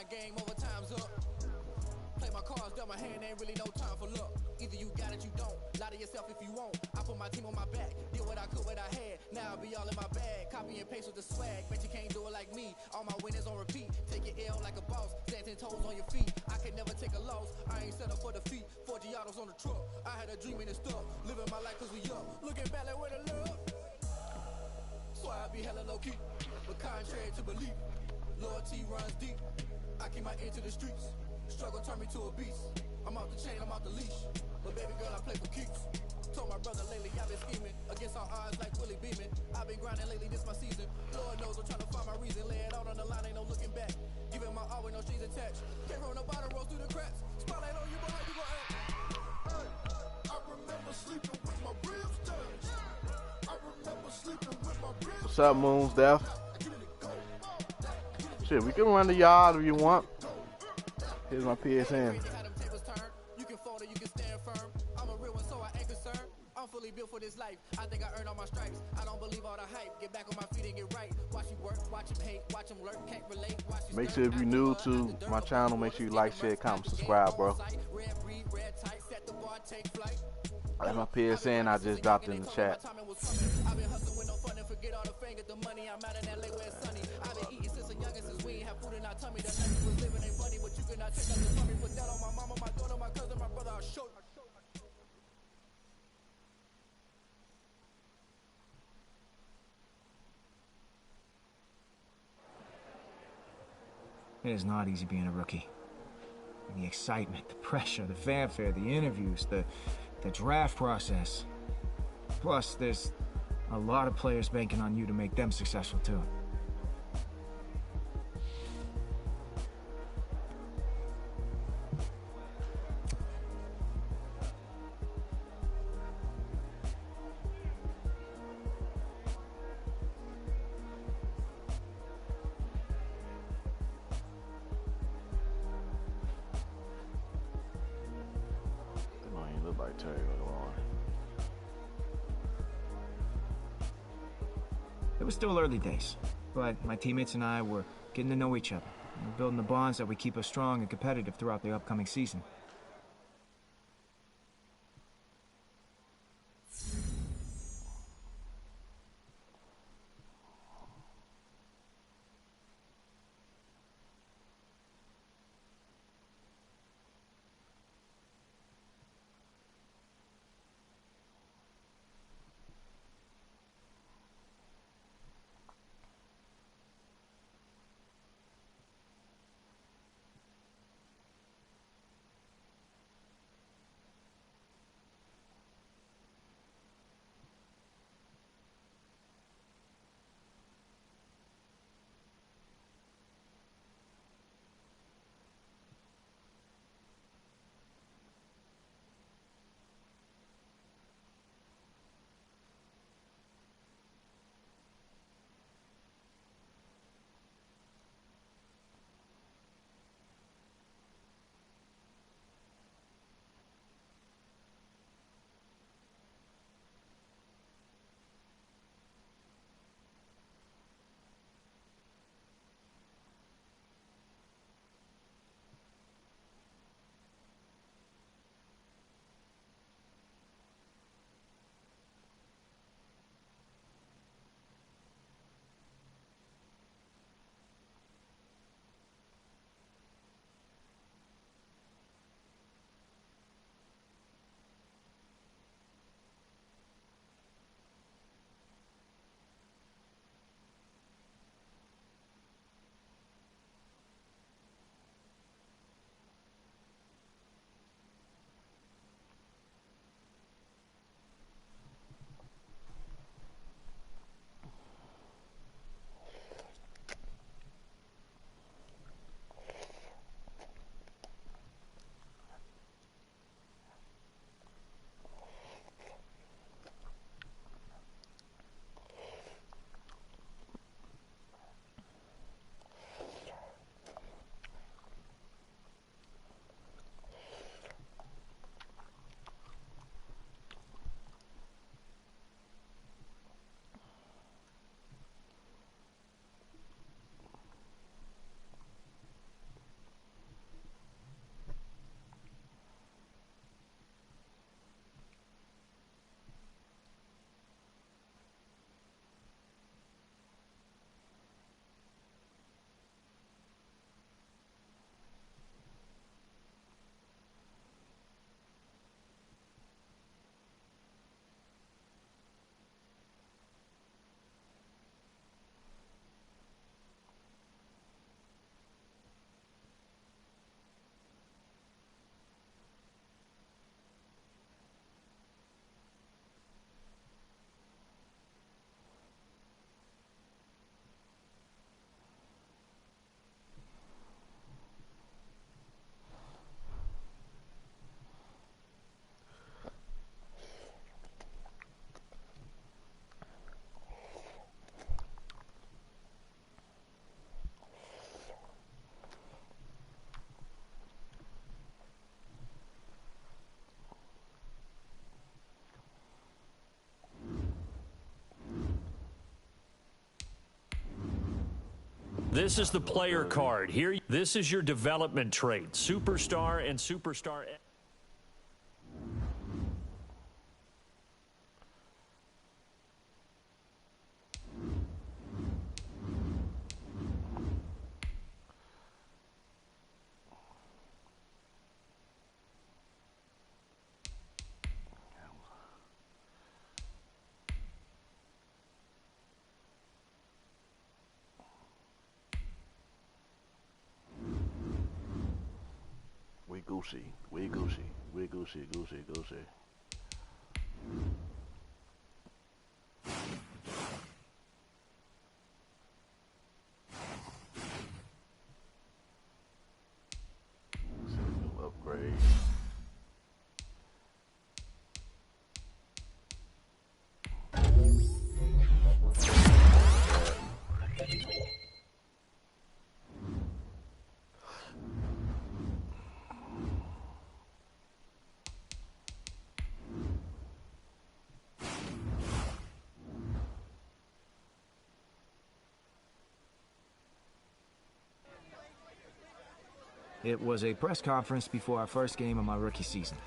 Game over, time's up. Play my cards, dealt my hand, ain't really no time for luck. Either you got it, you don't. Lie to yourself if you won't. I put my team on my back, did what I could, what I had. Now I'll be all in my bag, copy and paste with the swag. Bet you can't do it like me. All my winners on repeat. Take your L like a boss, stand 10 toes on your feet. I can never take a loss, I ain't set up for defeat. 4 Giottos on the truck, I had a dream and it's stuck. Living my life cause we up, looking back like where the love. So I be hella low key, but contrary to belief, loyalty runs deep. I keep my ear to the streets. Struggle turned me to a beast. I'm off the chain, I'm off the leash. But baby girl, I play for keeps. Told my brother lately I've been scheming against all odds like Willie Beeman. I've been grinding lately, this my season. Lord knows I'm trying to find my reason. Lay it out on the line, ain't no looking back. Giving my all with no strings attached. Came from the bottom, rose through the cracks. Spotlight on you, but how you gon' act? I remember sleeping with my ribs touched. I remember sleeping with my ribs. What's up, Moons Death? Shit, we can run the yard if you want. Here's my PSN. You can fold it, you can stand firm. I'm a real one, so I ain't concerned. I'm fully built for this life. I think I earned all my stripes. I don't believe all the hype. Get back on my feet and get right. Watch you work, watch him hate, watch him lurk, can't relate. Make sure if you're new to my channel, make sure you like, share, comment, subscribe, bro. That's my PSN. I just dropped it in the chat. I've been hustling with no fun and forget all the fame, get the money. I'm out in LA where it's sunny. I've been eating since a youngin' since we ain't have food in our tummy. The life we was living ain't funny, but you cannot take nothing from me. Put that on my mama, my daughter, my cousin, my brother. I'll show you. It is not easy being a rookie. The excitement, the pressure, the fanfare, the interviews, the draft process. Plus, there's a lot of players banking on you to make them successful too. It was still early days, but my teammates and I were getting to know each other. We're building the bonds that would keep us strong and competitive throughout the upcoming season. This is the player card. Here, this is your development trait. Superstar and Superstar. We Gucci. Upgrade. It was a press conference before our first game of my rookie season.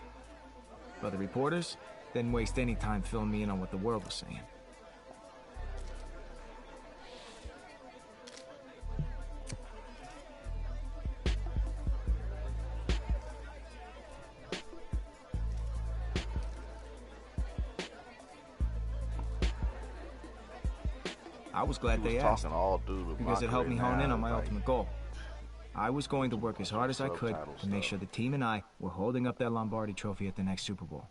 But the reporters didn't waste any time filling me in on what the world was saying. I was glad they asked, because it helped me hone in on my ultimate goal. I was going to work as hard as I could to make sure the team and I were holding up that Lombardi trophy at the next Super Bowl.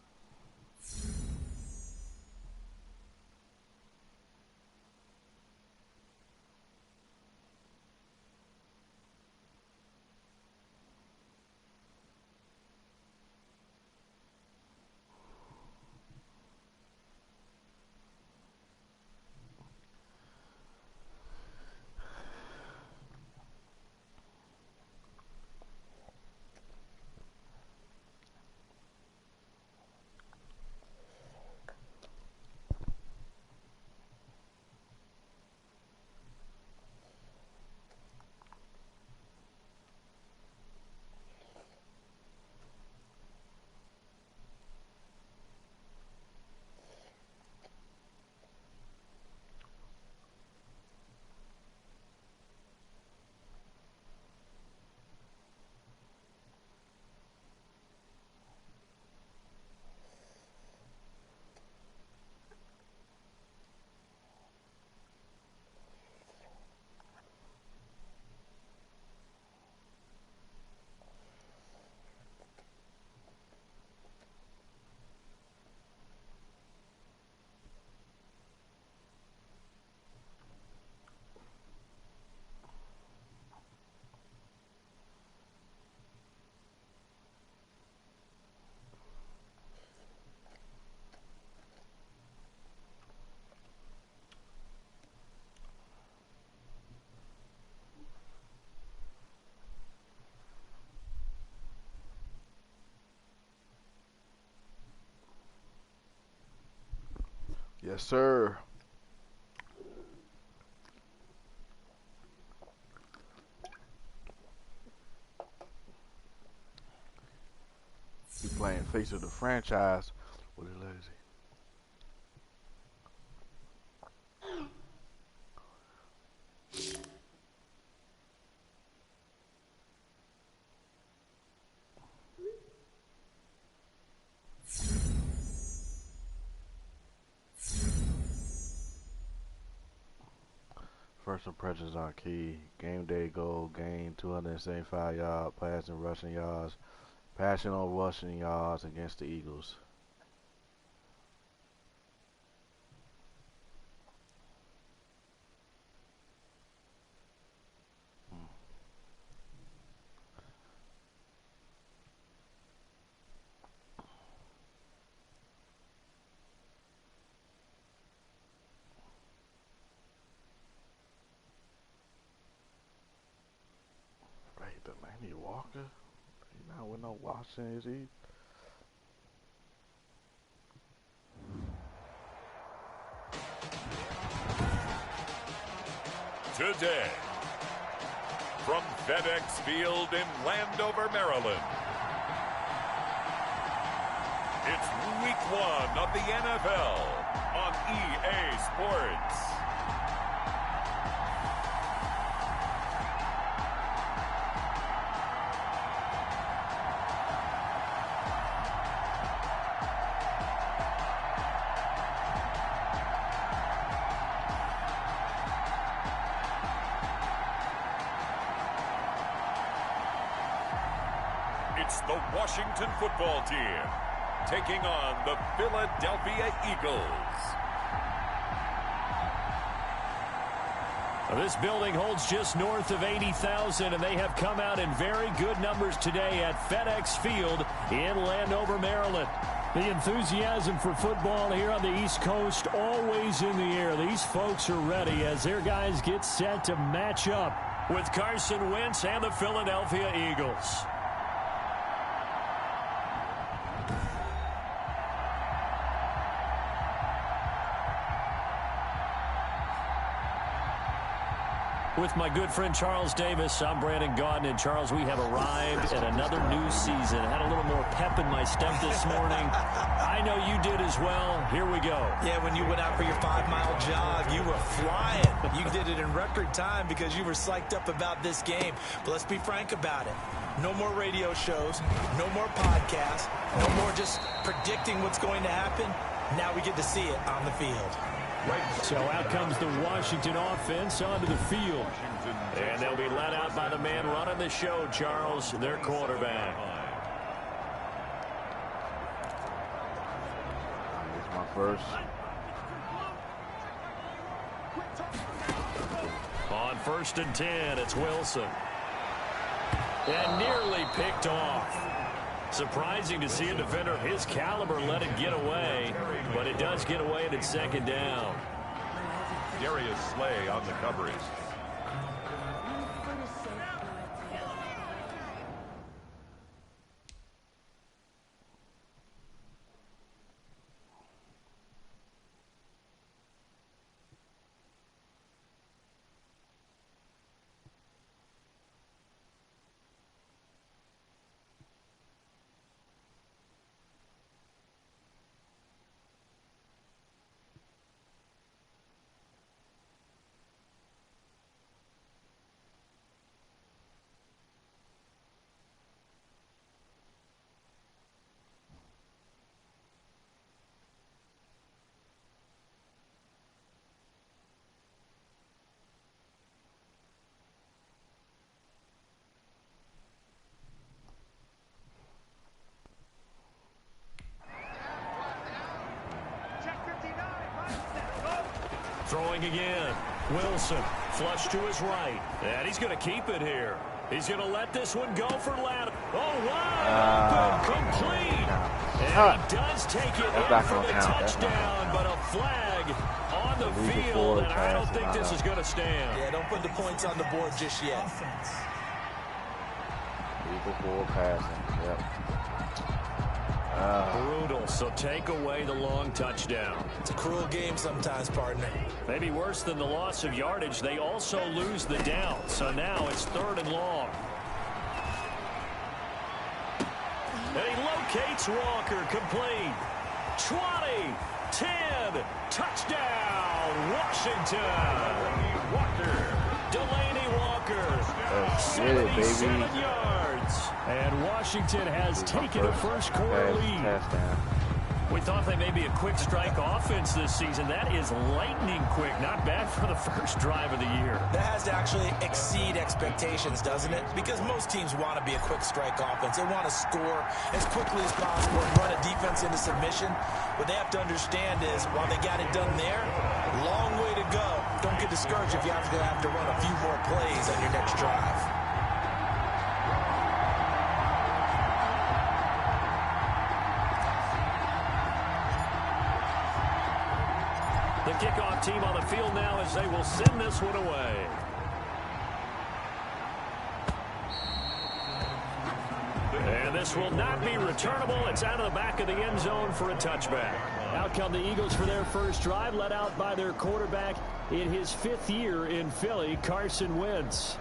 Yes, sir. He playing face of the franchise with his lazy. First impressions are key. Game day goal, gain 275 yard passing rushing yards. Passion on rushing yards against the Eagles. Delaney Walker? He not with no Washington, is he? Today from FedEx Field in Landover, Maryland. It's week 1 of the NFL on EA Sports. It's the Washington football team taking on the Philadelphia Eagles. This building holds just north of 80,000, and they have come out in very good numbers today at FedEx Field in Landover, Maryland. The enthusiasm for football here on the East Coast always in the air. These folks are ready as their guys get set to match up with Carson Wentz and the Philadelphia Eagles. With my good friend Charles Davis, I'm Brandon Gaudin. And Charles, we have arrived at another new season. I had a little more pep in my step this morning. I know you did as well. Here we go. Yeah, when you went out for your 5-mile jog, you were flying. You did it in record time because you were psyched up about this game. But let's be frank about it. No more radio shows, no more podcasts, no more just predicting what's going to happen. Now we get to see it on the field. So out comes the Washington offense onto the field. And they'll be let out by the man running the show, Charles, their quarterback. It's my first. On 1st and 10, it's Wilson. And nearly picked off. Surprising to see a defender of his caliber let it get away, but it does get away and it's 2nd down. Darius Slay on the coverage. Throwing again. Wilson, flush to his right. And he's going to keep it here. He's going to let this one go for Ladd. Oh, wow. Complete. And he does take it in for the touchdown, but a flag on the field, and I don't think this is going to stand. Yeah, don't put the points on the board just yet. Before passing, yep. Brutal, so take away the long touchdown. It's a cruel game sometimes, partner. Maybe worse than the loss of yardage, they also lose the down. So now it's 3rd and long. And he locates Walker, complete. 20, 10, touchdown, Washington. Delaney Walker, 77 yards. And Washington has taken a first-quarter lead. We thought they may be a quick strike offense this season. That is lightning quick. Not bad for the first drive of the year. That has to actually exceed expectations, doesn't it? Because most teams want to be a quick strike offense. They want to score as quickly as possible and run a defense into submission. What they have to understand is, while they got it done there, long way to go. Don't get discouraged if you have to run a few more plays on your next drive. The kickoff team on the field now as they will send this one away. And this will not be returnable. It's out of the back of the end zone for a touchback. Out come the Eagles for their first drive, led out by their quarterback in his 5th year in Philly, Carson Wentz.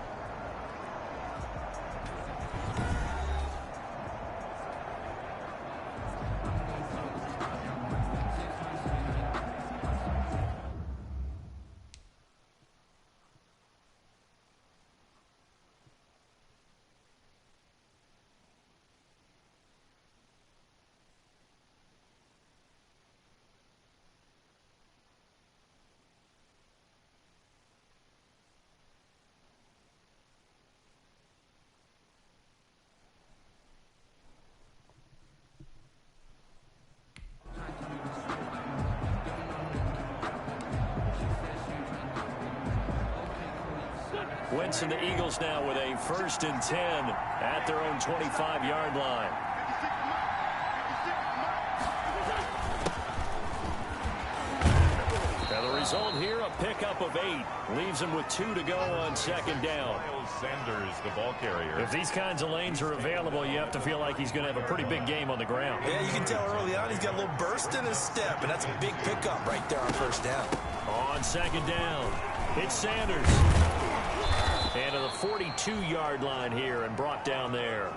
Wentz and the Eagles now with a 1st and 10 at their own 25-yard line. Now the result here, a pickup of 8. Leaves him with 2 to go on 2nd down. Miles Sanders, the ball carrier. If these kinds of lanes are available, you have to feel like he's going to have a pretty big game on the ground. Yeah, you can tell early on he's got a little burst in his step, and that's a big pickup right there on 1st down. On 2nd down, it's Sanders. And to the 42-yard line here and brought down there.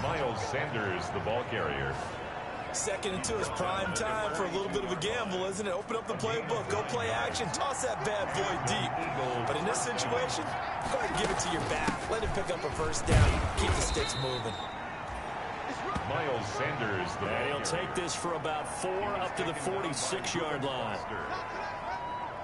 Miles Sanders, the ball carrier. 2nd and 2 is prime time for a little bit of a gamble, isn't it? Open up the playbook, go play action, toss that bad boy deep. But in this situation, go ahead and give it to your back. Let him pick up a 1st down. Keep the sticks moving. Miles Sanders, the and he'll take this for about 4 up to the 46-yard line.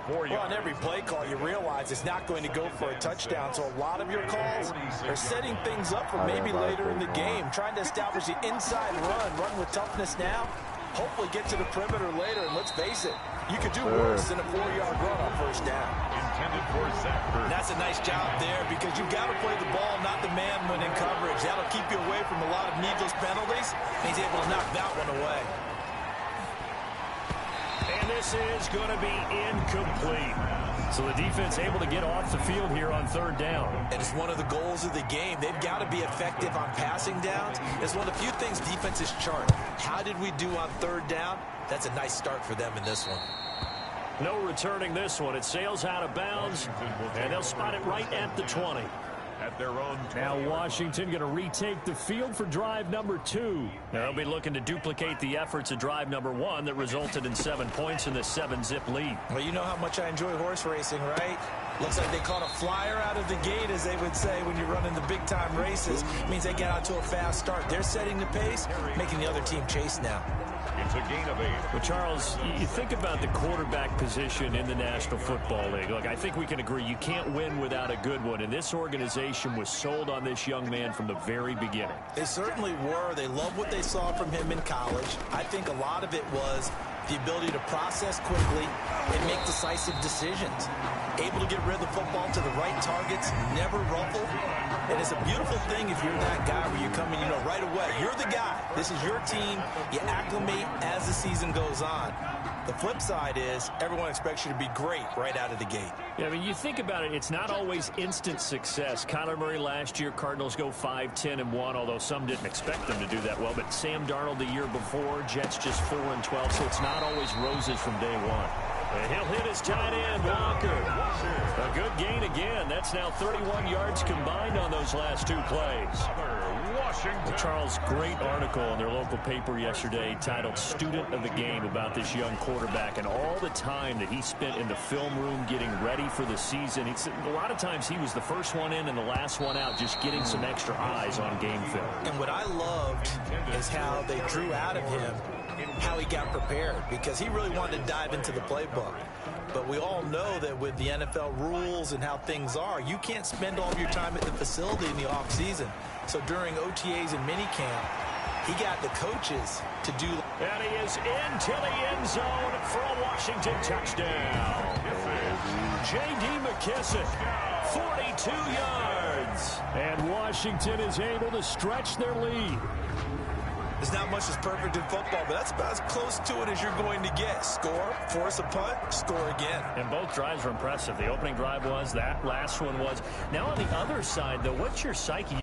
Well, on every play call, you realize it's not going to go for a touchdown, so a lot of your calls are setting things up for maybe later in the game, trying to establish the inside run with toughness now, hopefully get to the perimeter later, and let's face it, you could do worse than a 4-yard run on 1st down. Intended for Zach. That's a nice job there because you've got to play the ball, not the man when in coverage. That'll keep you away from a lot of needless penalties, and he's able to knock that one away. And this is going to be incomplete. So the defense able to get off the field here on 3rd down. And it's one of the goals of the game. They've got to be effective on passing downs. It's one of the few things defenses chart. How did we do on 3rd down? That's a nice start for them in this one. No returning this one. It sails out of bounds, and they'll spot it right at the 20. At their own 20. Now Washington going to retake the field for drive number 2. They'll be looking to duplicate the efforts of drive number 1 that resulted in 7 points in the 7-zip lead. Well, you know how much I enjoy horse racing, right? Looks like they caught a flyer out of the gate, as they would say when you're running the big-time races. It means they get out to a fast start. They're setting the pace, making the other team chase now. It's a gain of 8. Well, Charles, you think about the quarterback position in the National Football League. Look, I think we can agree you can't win without a good one, and this organization was sold on this young man from the very beginning. They certainly were. They loved what they saw from him in college. I think a lot of it was the ability to process quickly and make decisive decisions. Able to get rid of the football to the right targets, never ruffled. And it's a beautiful thing if you're that guy where you come in, you know, right away. You're the guy. This is your team. You acclimate as the season goes on. The flip side is everyone expects you to be great right out of the gate. Yeah, I mean, you think about it, it's not always instant success. Kyler Murray last year, Cardinals go 5-10-1, although some didn't expect them to do that well. But Sam Darnold the year before, Jets just 4-12, so it's not always roses from day one. And he'll hit his tight end, Walker. A good gain again. That's now 31 yards combined on those last 2 plays. Well, Charles, great article in their local paper yesterday titled Student of the Game about this young quarterback and all the time that he spent in the film room getting ready for the season. A lot of times he was the first one in and the last one out, just getting some extra eyes on game film. And what I loved is how they drew out of him how he got prepared, because he really wanted to dive into the playbook. But we all know that with the NFL rules and how things are, you can't spend all of your time at the facility in the offseason. So during OTAs and minicamp, he got the coaches to do. And he is into the end zone for a Washington touchdown. J.D. McKissick, 42 yards. And Washington is able to stretch their lead. There's not much that's perfect in football, but that's about as close to it as you're going to get. Score, force a punt, score again. And both drives were impressive. The opening drive was, that last one was. Now on the other side, though, what's your psyche?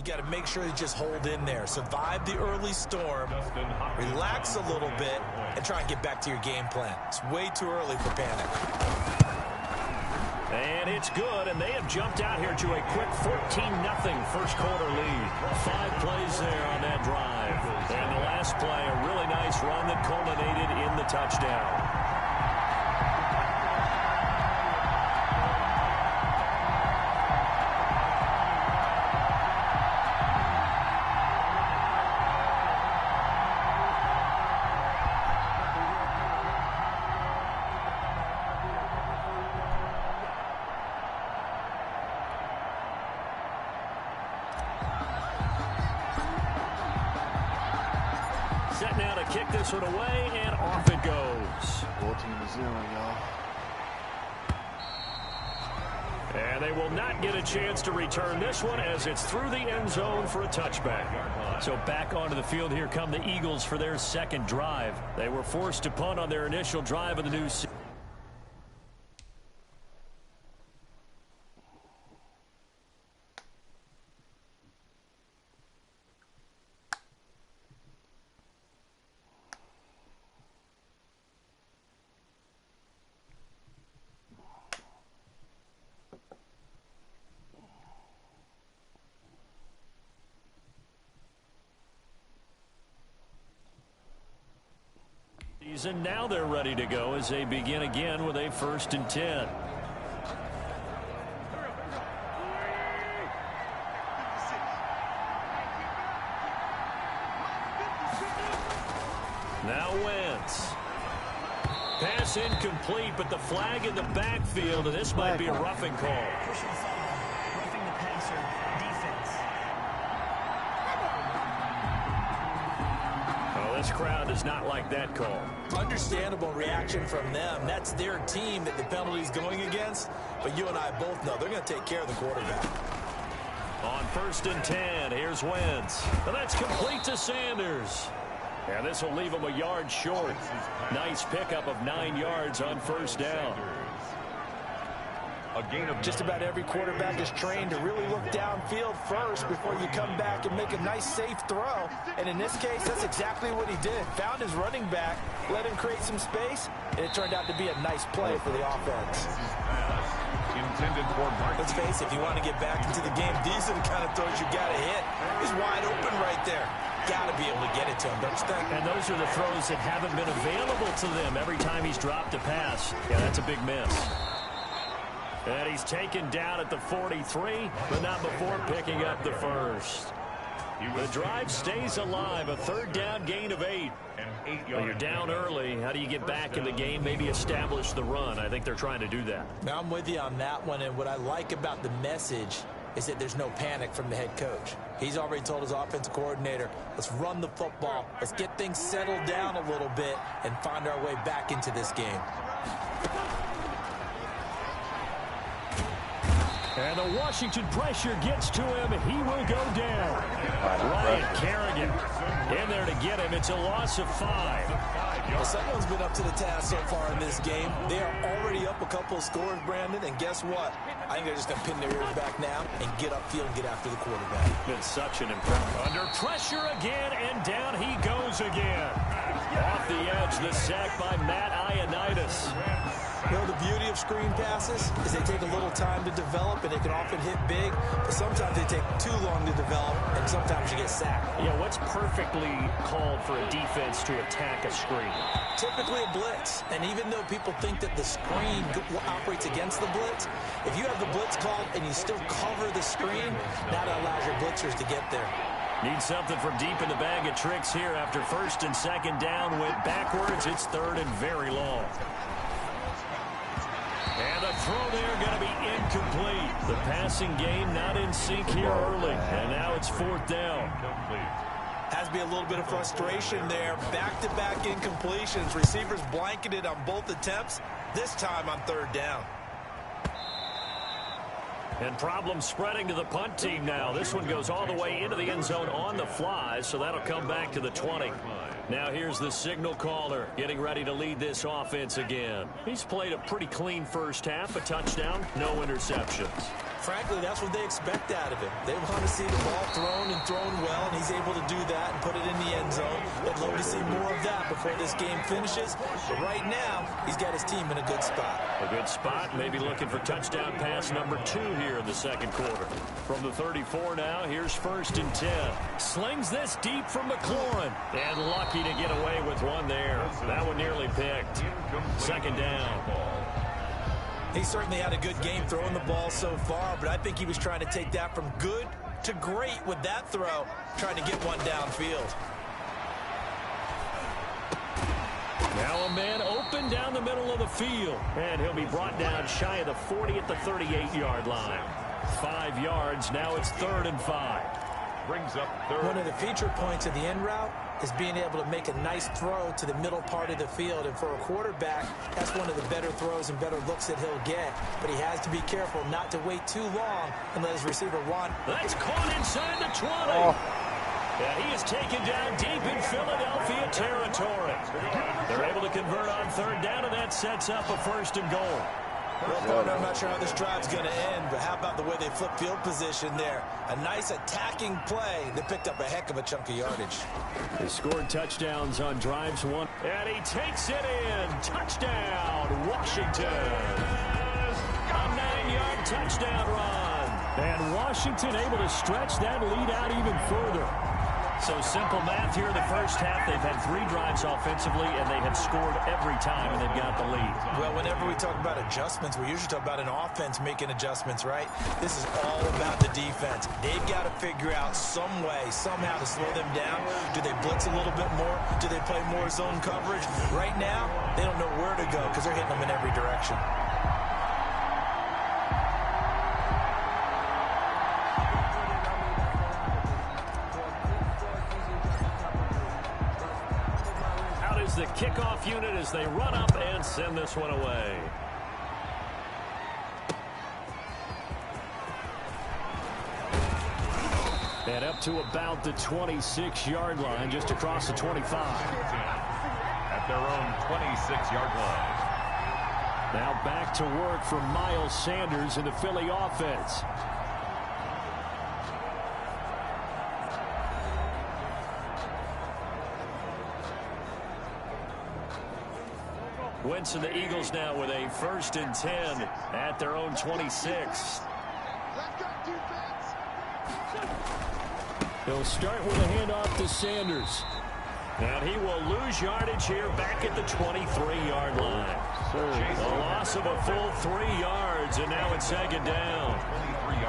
got to make sure you just hold in there. Survive the early storm, relax a little bit, and try and get back to your game plan. It's way too early for panic. And it's good, and they have jumped out here to a quick 14-0 first quarter lead. 5 plays there on that drive. And the last play, a really nice run that culminated in the touchdown. Set now to kick this one away, and off it goes. 14-0, y'all. And they will not get a chance to return this one as it's through the end zone for a touchback. So back onto the field here come the Eagles for their second drive. They were forced to punt on their initial drive of the new season. And now they're ready to go as they begin again with a 1st and 10. Now Wentz. Pass incomplete, but the flag in the backfield, and this might be a roughing call. Roughing the passer, defense. Oh, this crowd does not like that call. Understandable reaction from them. That's their team that the penalty's going against. But you and I both know they're going to take care of the quarterback. On 1st and 10, here's Wentz. And that's complete to Sanders. And this will leave him a yard short. Nice pickup of 9 yards on 1st down. A gain of just about every quarterback is trained to really look downfield first before you come back and make a nice safe throw. And in this case, that's exactly what he did. Found his running back, let him create some space, and it turned out to be a nice play for the offense. Intended for Mark. Let's face it, if you want to get back into the game, these are the kind of throws you got to hit. He's wide open right there. Got to be able to get it to him, don't you think? And those are the throws that haven't been available to them every time he's dropped a pass. Yeah, that's a big miss. And he's taken down at the 43, but not before picking up the 1st. The drive stays alive, a 3rd down gain of 8. Well, you're down early. How do you get back in the game, maybe establish the run? I think they're trying to do that. Now, I'm with you on that one, and what I like about the message is that there's no panic from the head coach. He's already told his offensive coordinator, let's run the football, let's get things settled down a little bit and find our way back into this game. And the Washington pressure gets to him. He will go down. Ryan Kerrigan in there to get him. It's a loss of 5. Well, someone's been up to the task so far in this game. They are already up a couple of scores, Brandon, and guess what? I think they're just going to pin their ears back now and get upfield and get after the quarterback. Been such an impressive. Under pressure again, and down he goes again. Off the edge, the sack by Matt Ioannidis. You know, the beauty of screen passes is they take a little time to develop, and they can often hit big, but sometimes they take too long to develop, and sometimes you get sacked. Yeah, what's perfectly called for a defense to attack a screen? Typically a blitz, and even though people think that the screen operates against the blitz, if you have the blitz called and you still cover the screen, that allows your blitzers to get there. Need something from deep in the bag of tricks here after 1st and 2nd down. Went backwards. It's 3rd and very long. And the throw there going to be incomplete. The passing game not in sync here early. And now it's 4th down. Has to be a little bit of frustration there. Back-to-back incompletions. Receivers blanketed on both attempts. This time on 3rd down. And problems spreading to the punt team now. This one goes all the way into the end zone on the fly, so that'll come back to the 20. Now here's the signal caller getting ready to lead this offense again. He's played a pretty clean first half, a touchdown, no interceptions. Frankly, that's what they expect out of him. They want to see the ball thrown and thrown well, and he's able to do that and put it in the end zone. They'd love to see more of that before this game finishes. But right now, he's got his team in a good spot. A good spot, maybe looking for touchdown pass number 2 here in the second quarter. From the 34 now, here's 1st and 10. Slings this deep from McLaurin. And lucky to get away with one there. That one nearly picked. 2nd down. He certainly had a good game throwing the ball so far, but I think he was trying to take that from good to great with that throw, trying to get one downfield. Now a man open down the middle of the field, and he'll be brought down shy of the 40 at the 38-yard line. 5 yards, now it's 3rd and 5. Brings up 3rd. One of the feature points of the end route is being able to make a nice throw to the middle part of the field. And for a quarterback, that's one of the better throws and better looks that he'll get. But he has to be careful not to wait too long and let his receiver run. That's caught inside the 20. And he is taken down deep in Philadelphia territory. They're able to convert on 3rd down, and that sets up a 1st and goal. Well, partner, I'm not sure how this drive's going to end, but how about the way they flip field position there? A nice attacking play that picked up a heck of a chunk of yardage. They scored touchdowns on drives 1. And he takes it in. Touchdown, Washington. A 9-yard touchdown run. And Washington able to stretch that lead out even further. So simple math here in the first half. They've had 3 drives offensively, and they have scored every time, and they've got the lead. Well, whenever we talk about adjustments, we usually talk about an offense making adjustments, right? This is all about the defense. They've got to figure out some way, somehow to slow them down. Do they blitz a little bit more? Do they play more zone coverage? Right now, they don't know where to go because they're hitting them in every direction. The kickoff unit as they run up and send this one away. And up to about the 26-yard line, just across the 25. At their own 26-yard line. Now back to work for Miles Sanders in the Philly offense. Wentz and the Eagles now with a 1st and 10 at their own 26. He'll start with a handoff to Sanders. And he will lose yardage here back at the 23-yard line. A loss of a full 3 yards, and now it's 2nd down.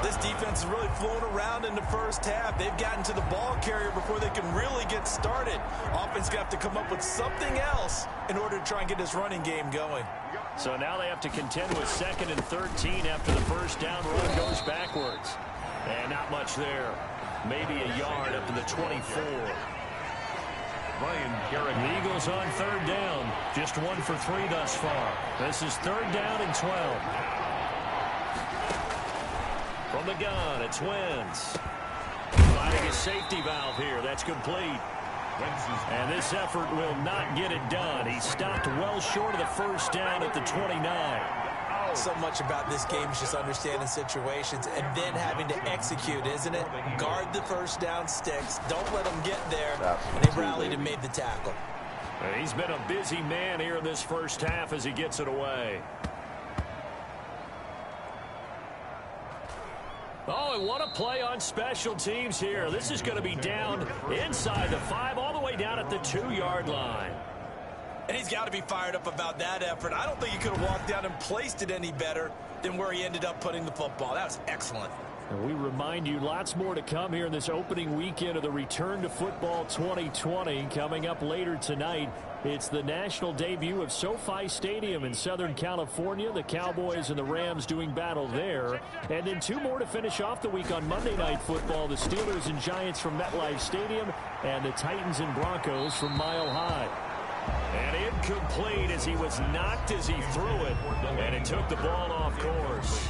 This defense is really flown around in the first half. They've gotten to the ball carrier before they can really get started. Offense got to come up with something else in order to try and get this running game going. So now they have to contend with 2nd and 13 after the first down run goes backwards. And not much there. Maybe a yard up to the 24. The Eagles on 3rd down. Just 1 for 3 thus far. This is 3rd down and 12. From the gun, it's Wentz. Finding a safety valve here. That's complete. And this effort will not get it done. He stopped well short of the first down at the 29. So much about this game is just understanding situations and then having to execute, isn't it? Guard the first down sticks. Don't let them get there. And they rallied and made the tackle. And he's been a busy man here in this first half as he gets it away. Oh, and what a play on special teams here. This is going to be down inside the 5, all the way down at the 2-yard line. And he's got to be fired up about that effort. I don't think he could have walked down and placed it any better than where he ended up putting the football. That was excellent. And we remind you, lots more to come here in this opening weekend of the Return to Football 2020. Coming up later tonight, it's the national debut of SoFi Stadium in Southern California. The Cowboys and the Rams doing battle there. And then 2 more to finish off the week on Monday Night Football. The Steelers and Giants from MetLife Stadium and the Titans and Broncos from Mile High. And incomplete as he was knocked as he threw it. And it took the ball off course.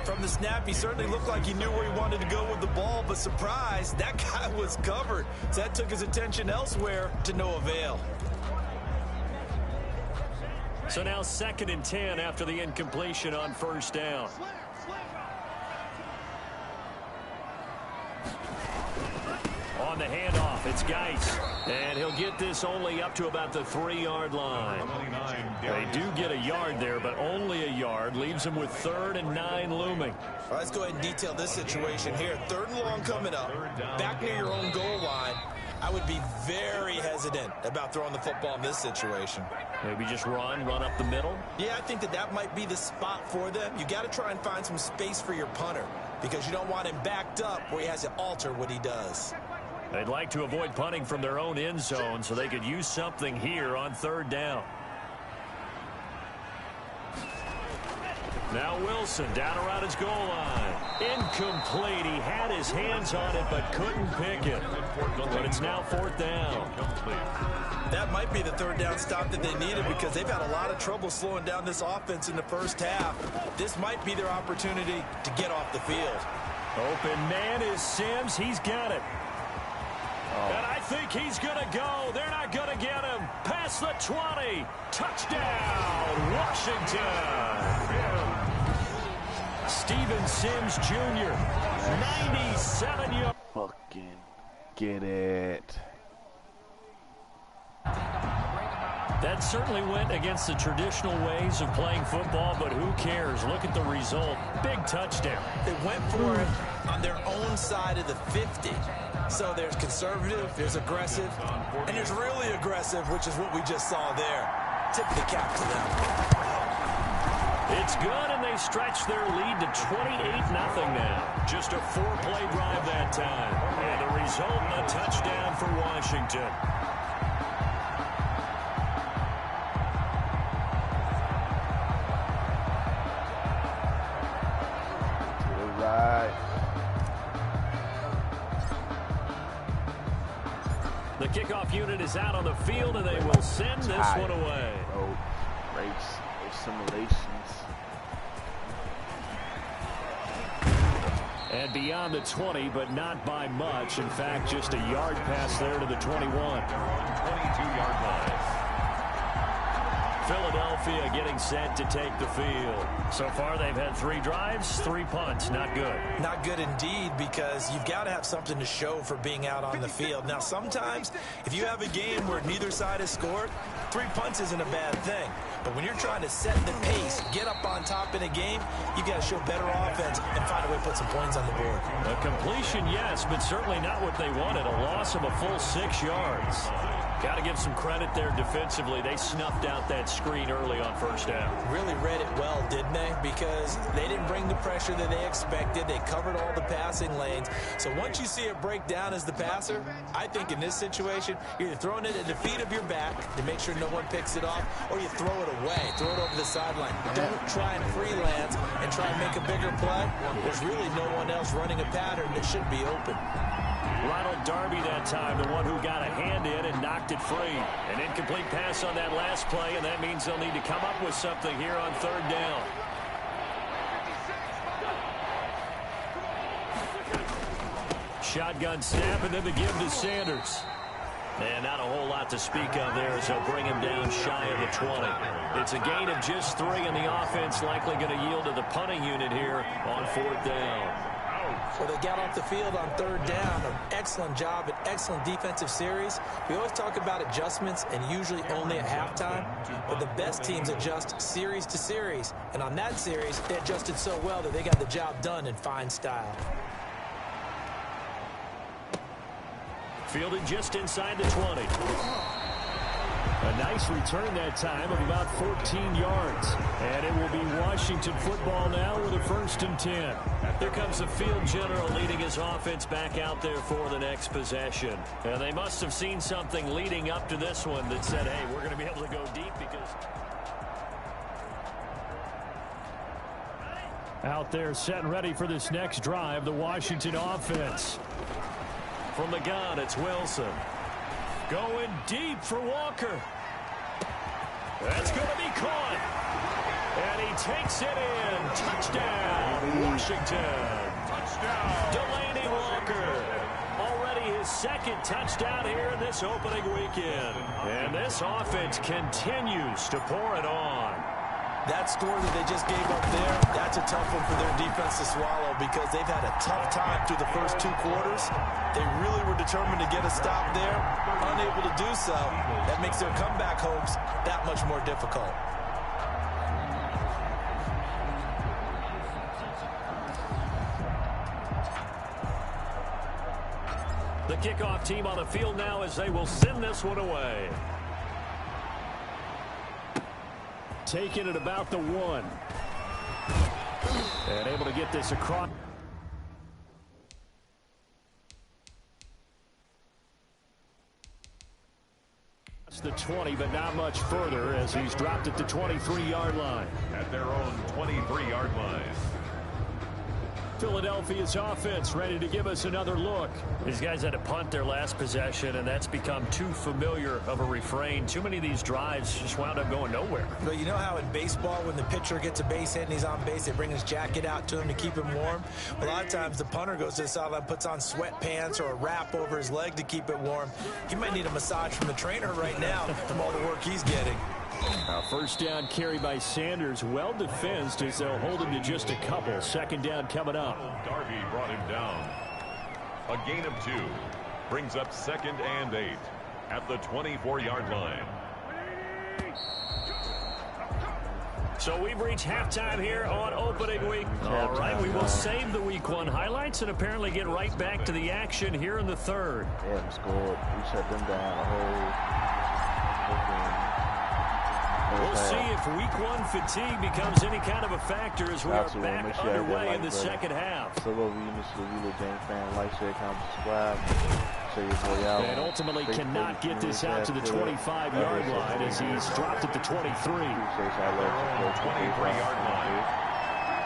From the snap, he certainly looked like he knew where he wanted to go with the ball, but surprise, that guy was covered. So that took his attention elsewhere to no avail. So now 2nd and 10 after the incompletion on first down. On the handoff, it's Geis. And he'll get this only up to about the 3-yard line. They do get a yard there, but only a yard. Leaves them with 3rd and 9 looming. All right, let's go ahead and detail this situation here. 3rd and long coming up. Back near your own goal line. I would be very hesitant about throwing the football in this situation. Maybe just run up the middle? Yeah, I think that might be the spot for them. You got to try and find some space for your punter because you don't want him backed up where he has to alter what he does. They'd like to avoid punting from their own end zone so they could use something here on 3rd down. Now Wilson down around his goal line. Incomplete. He had his hands on it but couldn't pick it. But it's now 4th down. That might be the 3rd down stop that they needed because they've had a lot of trouble slowing down this offense in the first half. This might be their opportunity to get off the field. Open man is Sims. He's got it. And I think he's going to go. They're not going to get him. Past the 20. Touchdown, Washington. Steven Sims Jr., 97 yards. Fucking get it. That certainly went against the traditional ways of playing football, but who cares? Look at the result. Big touchdown. They went for it on their own side of the 50. So there's conservative, there's aggressive, and there's really aggressive, which is what we just saw there. Tip the cap to them. It's good, and they stretch their lead to 28-0 now. Just a 4-play drive that time. And the result, a touchdown for Washington. The kickoff unit is out on the field, and they will send this one away. Oh, race simulations. And beyond the 20, but not by much. In fact, just a yard pass there to the 21. 22-yard line. Philadelphia getting set to take the field. So far, they've had 3 drives, 3 punts. Not good. Not good indeed, because you've got to have something to show for being out on the field. Now, sometimes, if you have a game where neither side has scored, 3 punts isn't a bad thing. But when you're trying to set the pace, get up on top in a game, you've got to show better offense and find a way to put some points on the board. A completion, yes, but certainly not what they wanted. A loss of a full 6 yards. Got to give some credit there defensively. They snuffed out that screen early on first down. Really read it well, didn't they? Because they didn't bring the pressure that they expected. They covered all the passing lanes. So once you see it break down as the passer, I think in this situation, you're either throwing it at the feet of your back to make sure no one picks it off, or you throw it away. Throw it over the sideline. Don't try and freelance and try and make a bigger play. There's really no one else running a pattern that should be open. Ronald Darby that time, the one who got a hand in and knocked it free. An incomplete pass on that last play, and that means they'll need to come up with something here on 3rd down. Shotgun snap, and then the give to Sanders. And not a whole lot to speak of there as they'll bring him down shy of the 20. It's a gain of just 3, and the offense likely going to yield to the punting unit here on 4th down. Well, they got off the field on 3rd down. An excellent job, an excellent defensive series. We always talk about adjustments and usually only at halftime, but the best teams adjust series to series. And on that series, they adjusted so well that they got the job done in fine style. Fielded just inside the 20. A nice return that time of about 14 yards. And it will be Washington football now with a 1st and 10. Here comes the field general leading his offense back out there for the next possession. And they must have seen something leading up to this one that said, hey, we're going to be able to go deep because... Out there set and ready for this next drive, the Washington offense. From the gun, it's Wilson. Going deep for Walker. That's going to be caught. And he takes it in. Touchdown, Washington. Touchdown. Delaney Walker. Already his second touchdown here in this opening weekend. And this offense continues to pour it on. That score that they just gave up there, that's a tough one for their defense to swallow because they've had a tough time through the first 2 quarters. They really were determined to get a stop there, unable to do so. That makes their comeback hopes that much more difficult. The kickoff team on the field now as they will send this one away. Taking it about the 1. And able to get this across. The 20, but not much further as he's dropped at the 23-yard line. At their own 23-yard line. Philadelphia's offense ready to give us another look. These guys had to punt their last possession, and that's become too familiar of a refrain. Too many of these drives just wound up going nowhere. Well, you know how in baseball when the pitcher gets a base hit and he's on base, they bring his jacket out to him to keep him warm? A lot of times the punter goes to the sideline, puts on sweatpants or a wrap over his leg to keep it warm. He might need a massage from the trainer right now from all the work he's getting. First down carry by Sanders, well defensed as they'll hold him to just a couple. Second down coming up. Darby brought him down. A gain of 2 brings up 2nd and 8 at the 24-yard line. So we've reached halftime here on opening week. All right, we will save the week 1 highlights and apparently get right back to the action here in the 3rd. Yeah, we scored. We shut them down a whole. We'll see if week 1 fatigue becomes any kind of a factor as we are back underway in the second half. So what we Mr. Wheeler James fan, like, share, comment, subscribe. Say your boy out. And ultimately cannot get this out to the 25-yard line as he's dropped at the 23. 23-yard line.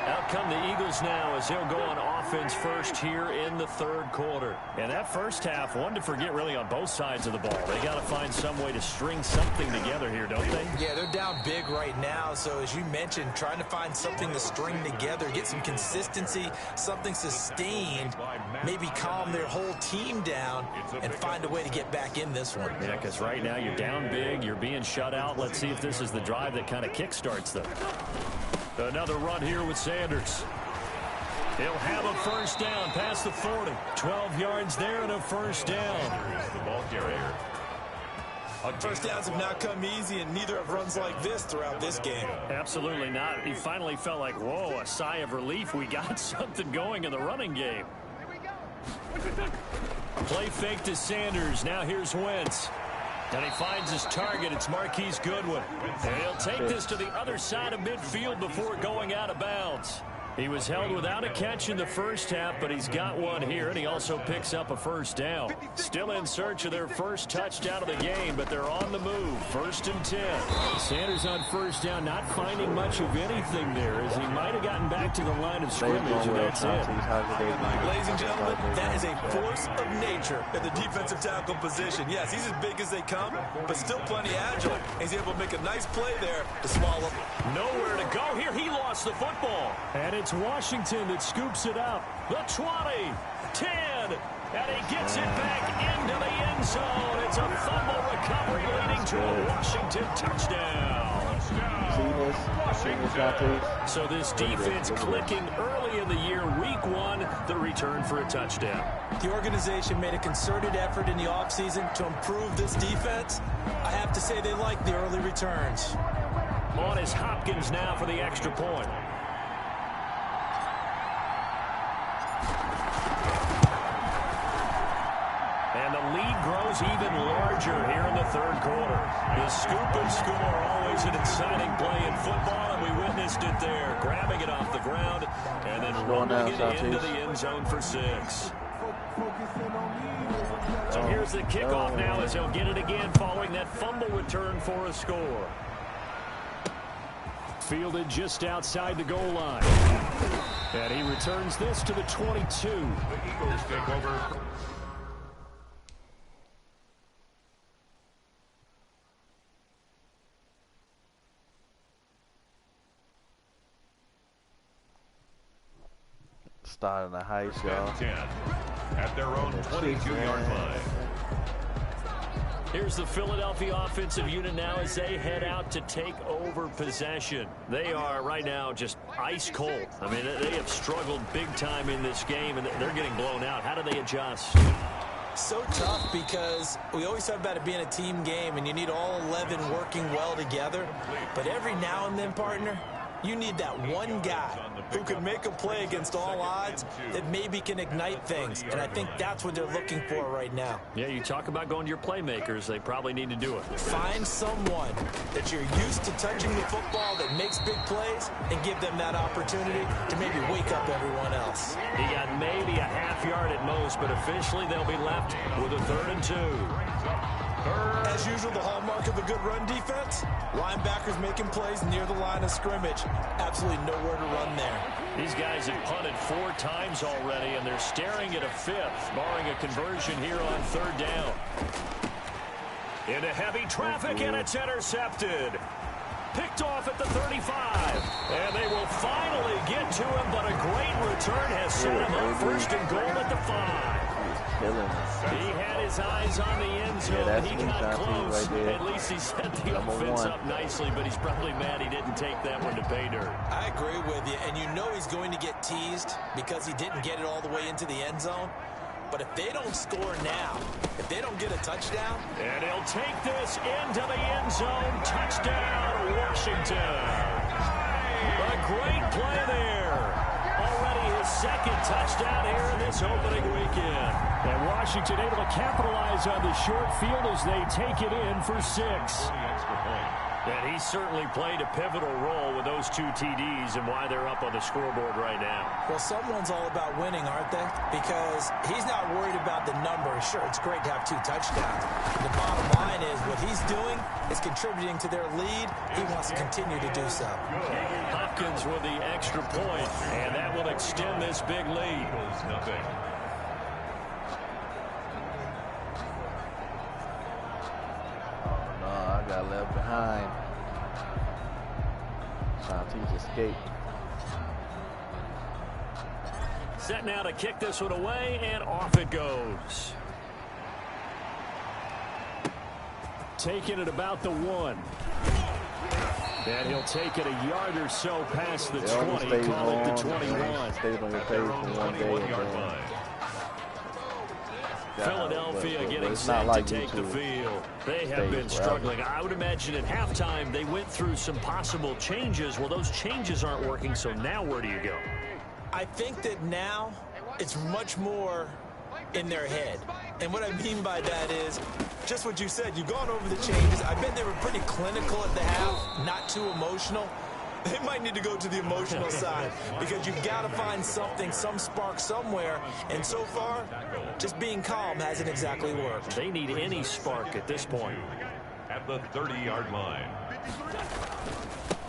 Out come the Eagles now as they'll go on offense first here in the 3rd quarter. And that first half, one to forget really on both sides of the ball. They got to find some way to string something together here, don't they? Yeah, they're down big right now. So as you mentioned, trying to find something to string together, get some consistency, something sustained, maybe calm their whole team down and find a way to get back in this one. Yeah, because right now you're down big, you're being shut out. Let's see if this is the drive that kind of kickstarts them. Another run here with Sanders. He'll have a first down past the 40. 12 yards there and a first down. The ball carrier. First downs have not come easy, and neither have runs like this throughout this game. Absolutely not. He finally felt like, whoa, a sigh of relief. We got something going in the running game. Play fake to Sanders. Now here's Wentz. And he finds his target. It's Marquise Goodwin. And he'll take this to the other side of midfield before going out of bounds. He was held without a catch in the first half, but he's got one here, and he also picks up a first down. Still in search of their first touchdown of the game, but they're on the move. 1st and 10. Sanders on first down, not finding much of anything there, as he might have gotten back to the line of scrimmage, and that's it. Ladies and gentlemen, that is a force of nature at the defensive tackle position. Yes, he's as big as they come, but still plenty agile. He's able to make a nice play there to swallow. Nowhere to go here. He lost the football. And it's Washington that scoops it up. The 20, 10, and he gets it back into the end zone. It's a fumble recovery leading to a Washington touchdown. So this defense clicking early in the year, week 1, the return for a touchdown. The organization made a concerted effort in the offseason to improve this defense. I have to say they like the early returns. On is Hopkins now for the extra point. And the lead grows even larger here in the 3rd quarter. The scoop and score, always an exciting play in football, and we witnessed it there. Grabbing it off the ground and then rolling it into the end zone for 6. So here's the kickoff now as he'll get it again following that fumble return for a score. Fielded just outside the goal line. And he returns this to the 22. The Eagles take over. Starting the heist, y'all. 10 at their own 22-yard line. Here's the Philadelphia offensive unit now as they head out to take over possession. They are right now just ice cold. I mean, they have struggled big time in this game, and they're getting blown out. How do they adjust? So tough because we always talk about it being a team game, and you need all 11 working well together. But every now and then, partner, you need that one guy who can make a play against all odds that maybe can ignite things. And I think that's what they're looking for right now. Yeah, you talk about going to your playmakers. They probably need to do it. Find someone that you're used to touching the football that makes big plays and give them that opportunity to maybe wake up everyone else. He got maybe a half yard at most, but officially they'll be left with a 3rd and 2. As usual, the hallmark of a good run defense, linebackers making plays near the line of scrimmage. Absolutely nowhere to run there. These guys have punted 4 times already, and they're staring at a 5th, barring a conversion here on 3rd down. Into heavy traffic, and it's intercepted. Picked off at the 35, and they will finally get to him, but a great return has set him up 1st and goal at the 5. He had his eyes on the end zone. Yeah, he got close. Right there. At least he set the offense up nicely, but he's probably mad he didn't take that one to pay dirt. I agree with you, and you know he's going to get teased because he didn't get it all the way into the end zone. But if they don't score now, if they don't get a touchdown. And he'll take this into the end zone. Touchdown, Washington. A great play there. Already his 2nd touchdown here in this opening weekend. And Washington able to capitalize on the short field as they take it in for 6. And he certainly played a pivotal role with those 2 TDs and why they're up on the scoreboard right now. Well, someone's all about winning, aren't they? Because he's not worried about the number. Sure, it's great to have 2 touchdowns. The bottom line is what he's doing is contributing to their lead. He wants to continue to do so. Hopkins with the extra point, and that will extend this big lead. I got left behind. Shanti's escaped. Set now to kick this one away, and off it goes. Taking it about the 1. And he'll take it a yard or so past the 20, call it the 21. Stays on your page for 1 day. Philadelphia getting set to take the field. They have been struggling. I would imagine at halftime they went through some possible changes. Well, those changes aren't working, so now where do you go? I think that now it's much more in their head. And what I mean by that is just what you said. You've gone over the changes. I bet they were pretty clinical at the half, not too emotional. They might need to go to the emotional side because you've got to find something, some spark somewhere. And so far, just being calm hasn't exactly worked. They need any spark at this point. At the 30-yard line.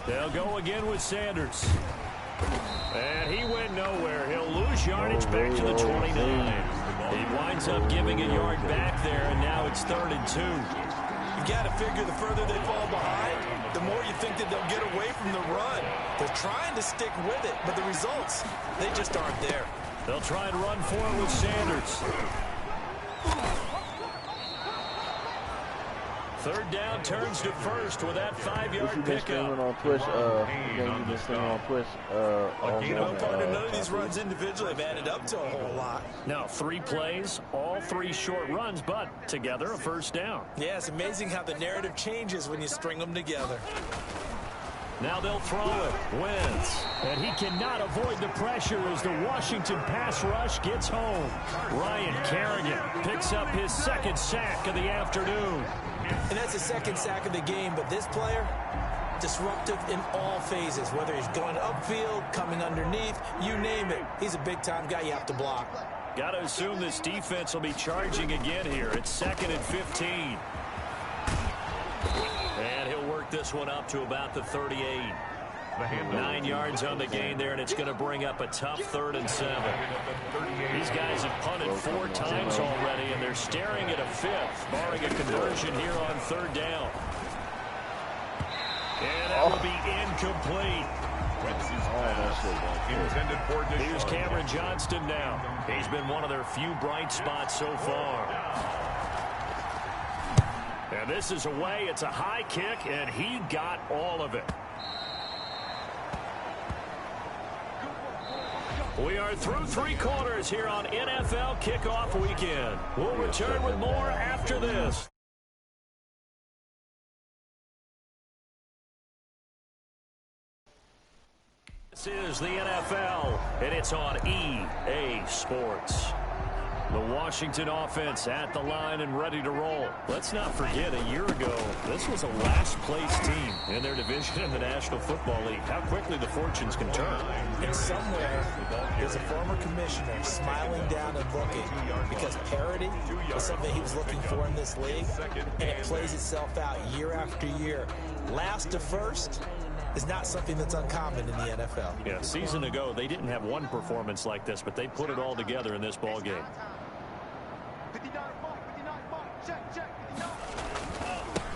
They'll go again with Sanders. And he went nowhere. He'll lose yardage back to the 29. He winds up giving a yard back there, and now it's 3rd and 2. You got to figure the further they fall behind, the more you think that they'll get away from the run. They're trying to stick with it, but the results, they just aren't there. They'll try and run for it with Sanders. 3rd down turns to 1st with that 5-yard pickup. On Twitch, you been streaming on Twitch. None of these runs individually have added up to a whole lot. Now 3 plays, all 3 short runs, but together a 1st down. Yeah, it's amazing how the narrative changes when you string them together. Now they'll throw it. Wentz. And he cannot avoid the pressure as the Washington pass rush gets home. Ryan Kerrigan picks up his 2nd sack of the afternoon. And that's the 2nd sack of the game, but this player, disruptive in all phases, whether he's going upfield, coming underneath, you name it. He's a big-time guy you have to block. Got to assume this defense will be charging again here. It's 2nd and 15. And he'll work this one up to about the 38. 9 yards on the gain there, and it's going to bring up a tough 3rd and 7. These guys have punted 4 times already, and they're staring at a 5th, barring a conversion here on 3rd down. And that will be incomplete. Intended for Here's Cameron Johnston now. He's been one of their few bright spots so far. And this is away. It's a high kick, and he got all of it. We are through 3 quarters here on NFL Kickoff Weekend. We'll return with more after this. This is the NFL, and it's on EA Sports. The Washington offense at the line and ready to roll. Let's not forget, a year ago, this was a last-place team in their division in the National Football League. How quickly the fortunes can turn. And somewhere, there's a former commissioner smiling down and looking because parity is something he was looking for in this league, and it plays itself out year after year. Last to first is not something that's uncommon in the NFL. Yeah, a season ago, they didn't have one performance like this, but they put it all together in this ball game.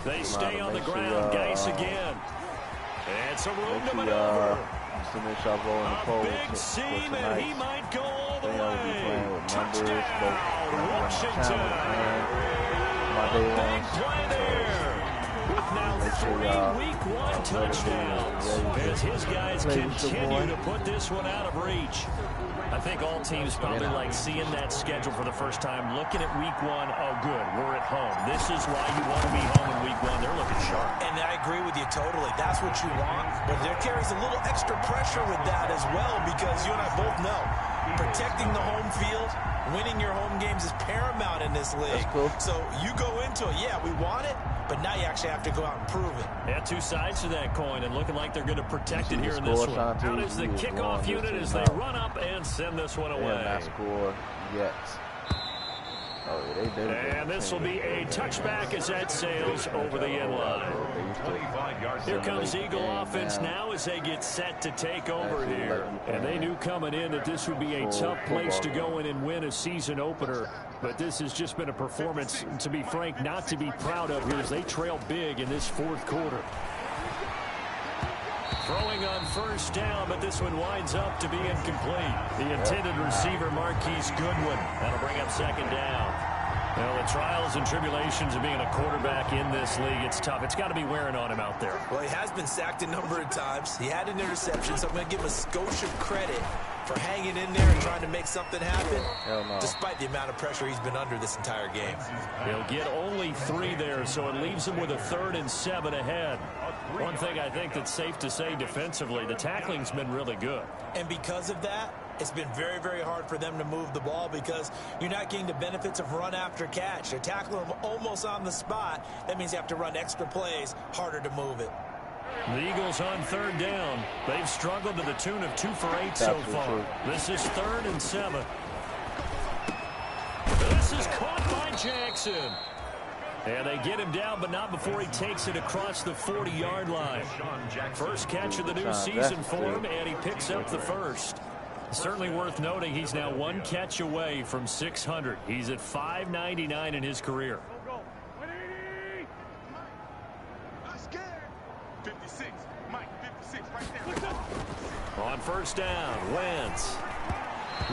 They stay on the ground. Geis again. And some room to maneuver. A big seam, and he might go all the way. Touchdown, Washington. A big play there. With now 3 Week 1 touchdowns. As his guys continue to put this one out of reach. I think all teams probably like seeing that schedule for the first time, looking at Week 1. Oh, good, we're at home. This is why you want to be home in Week 1. They're looking sharp. And I agree with you totally. That's what you want. But there carries a little extra pressure with that as well, because you and I both know protecting the home field, winning your home games is paramount in this league. Cool. So you go into it, yeah, we want it, but now you actually have to go out and prove it. Yeah, 2 sides to that coin, and looking like they're going to protect it here in this one. Out is the kickoff unit as they run up and send this one away. Not score yet. Oh, they did. And this will be a touchback as that sails over the end line. Here comes Eagle offense now as they get set to take over here. And they knew coming in that this would be a tough place to go in and win a season opener. But this has just been a performance, to be frank, not to be proud of here as they trail big in this 4th quarter. Throwing on first down, but this one winds up to be incomplete. The intended receiver, Marquise Goodwin. That'll bring up 2nd down. Well, the trials and tribulations of being a quarterback in this league, it's tough. It's got to be wearing on him out there. Well, he has been sacked a number of times. He had an interception, so I'm going to give him a skosh of credit for hanging in there and trying to make something happen, despite the amount of pressure he's been under this entire game. He'll get only 3 there, so it leaves him with a 3rd and 7 ahead. One thing I think that's safe to say defensively, the tackling's been really good. And because of that, it's been very, very hard for them to move the ball because you're not getting the benefits of run after catch. They're tackling them almost on the spot. That means you have to run extra plays, harder to move it. The Eagles on 3rd down. They've struggled to the tune of 2 for 8 so far. This is 3rd and 7. This is caught by Jackson. And they get him down, but not before he takes it across the 40-yard line. First catch of the new season for him, and he picks up the first. Certainly worth noting he's now 1 catch away from 600. He's at 599 in his career. 56, Mike, 56, right there. On first down, Wentz.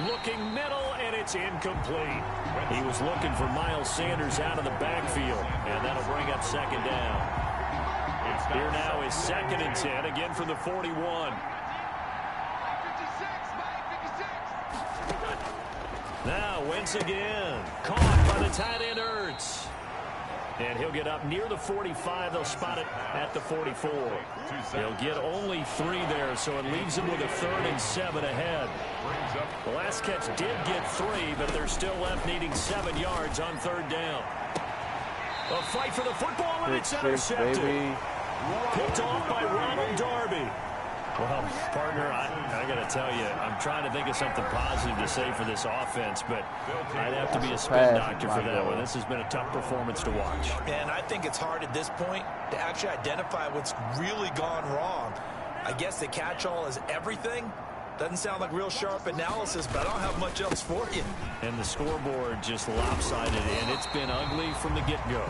Looking middle, and it's incomplete. He was looking for Miles Sanders out of the backfield, and that'll bring up 2nd down. Here now is 2nd and 10, again from the 41. Now Wentz again, caught by the tight end Ertz. And he'll get up near the 45. They'll spot it at the 44. He'll get only 3 there, so it leaves him with a 3rd and 7 ahead. The last catch did get 3, but they're still left needing 7 yards on 3rd down. A fight for the football, and it's intercepted. Picked off by Ronald Darby. Well, partner, I got to tell you, I'm trying to think of something positive to say for this offense, but I'd have to be a spin doctor for that one. This has been a tough performance to watch. And I think it's hard at this point to actually identify what's really gone wrong. I guess the catch-all is everything. Doesn't sound like real sharp analysis, but I don't have much else for you. And the scoreboard just lopsided, and it's been ugly from the get-go.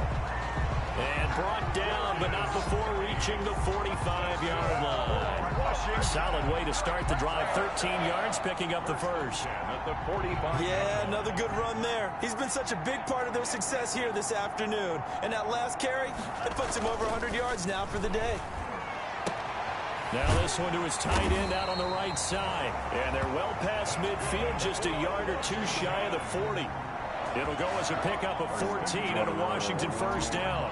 And brought down, but not before reaching the 45-yard line. Solid way to start the drive. 13 yards, picking up the first. Yeah, another good run there. He's been such a big part of their success here this afternoon. And that last carry, it puts him over 100 yards now for the day. Now this one to his tight end out on the right side. And they're well past midfield, just a yard or two shy of the 40. It'll go as a pickup of 14 and a Washington first down.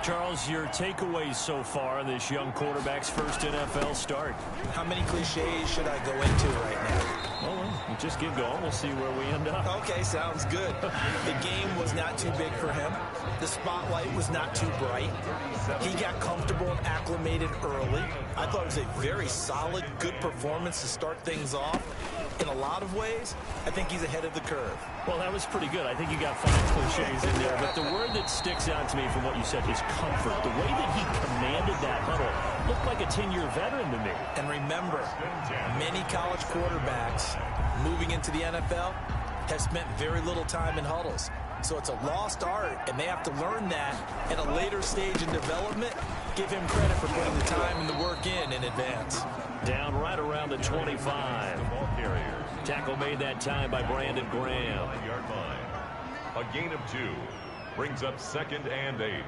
Charles, your takeaways so far on this young quarterback's first NFL start? How many cliches should I go into right now? Well, just get going. We'll see where we end up. Okay, sounds good. The game was not too big for him. The spotlight was not too bright. He got comfortable and acclimated early. I thought it was a very solid, good performance to start things off. In a lot of ways, I think he's ahead of the curve. Well, that was pretty good. I think you got 5 cliches in there. But the word that sticks out to me from what you said is comfort. The way that he commanded that huddle looked like a 10-year veteran to me. And remember, many college quarterbacks moving into the NFL have spent very little time in huddles. So it's a lost art, and they have to learn that at a later stage in development. Give him credit for putting the time and the work in advance. Down right around the 25. Tackle made that time by Brandon Graham. A gain of 2 brings up 2nd and 8.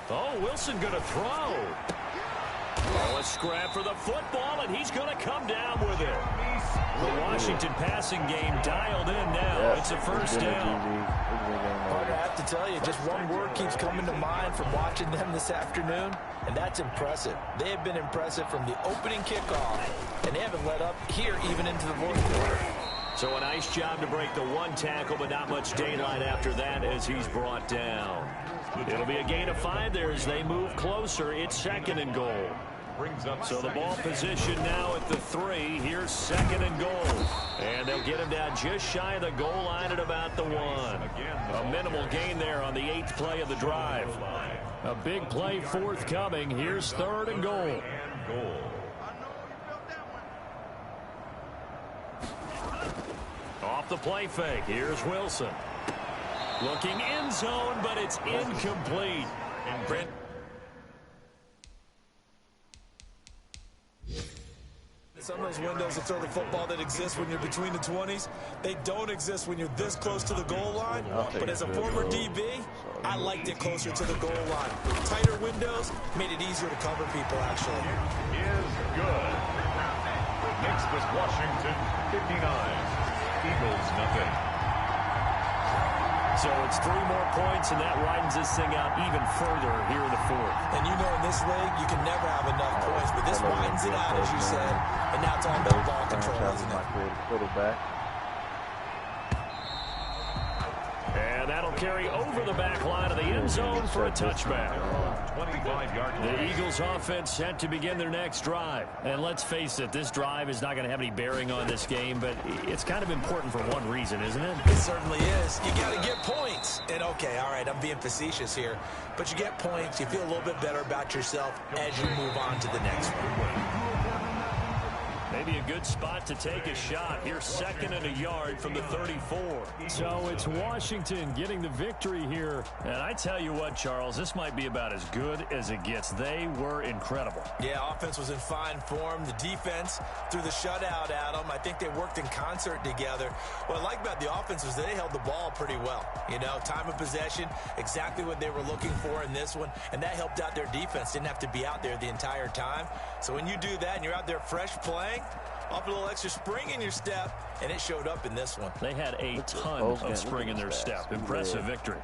Oh, Wilson going to throw. Oh, a scrap for the football, and he's going to come down with it. The Washington passing game dialed in now. It's a first down. Parker, I have to tell you, just one word keeps coming to mind from watching them this afternoon, and that's impressive. They have been impressive from the opening kickoff, and they haven't let up here even into the fourth quarter. So a nice job to break the 1 tackle, but not much daylight after that as he's brought down. It'll be a gain of 5 there as they move closer. It's 2nd and goal. So the ball position now at the 3. Here's 2nd and goal. And they'll get him down just shy of the goal line at about the 1. A minimal gain there on the 8th play of the drive. A big play forthcoming. Here's 3rd and goal. Off the play fake. Here's Wilson. Looking end zone, but it's incomplete. And Brent. Some of those windows to throw the football that exist when you're between the 20s, they don't exist when you're this close to the goal line. But as a former DB, I liked it closer to the goal line. Tighter windows made it easier to cover people, actually. Is good. Next is Washington, 59. Eagles, nothing. So it's 3 more points, and that widens this thing out even further here in the 4th. And you know in this league, you can never have enough points, but this widens it out, as you said, and now it's all about ball control, isn't it? And that'll carry over the back line of the end zone for a touchback. 25-yard line. The Eagles offense set to begin their next drive. And let's face it, this drive is not going to have any bearing on this game, but it's kind of important for one reason, isn't it? It certainly is. You got to get points. And okay, all right, I'm being facetious here, but you get points, you feel a little bit better about yourself as you move on to the next one. Maybe a good spot to take a shot. Here's 2nd and a yard from the 34. So it's Washington getting the victory here. And I tell you what, Charles, this might be about as good as it gets. They were incredible. Yeah, offense was in fine form. The defense threw the shutout at them. I think they worked in concert together. What I like about the offense was they held the ball pretty well. You know, time of possession, exactly what they were looking for in this one. And that helped out their defense. Didn't have to be out there the entire time. So when you do that and you're out there fresh playing, off a little extra spring in your step, and it showed up in this one. They had a ton of spring in their step. Impressive victory.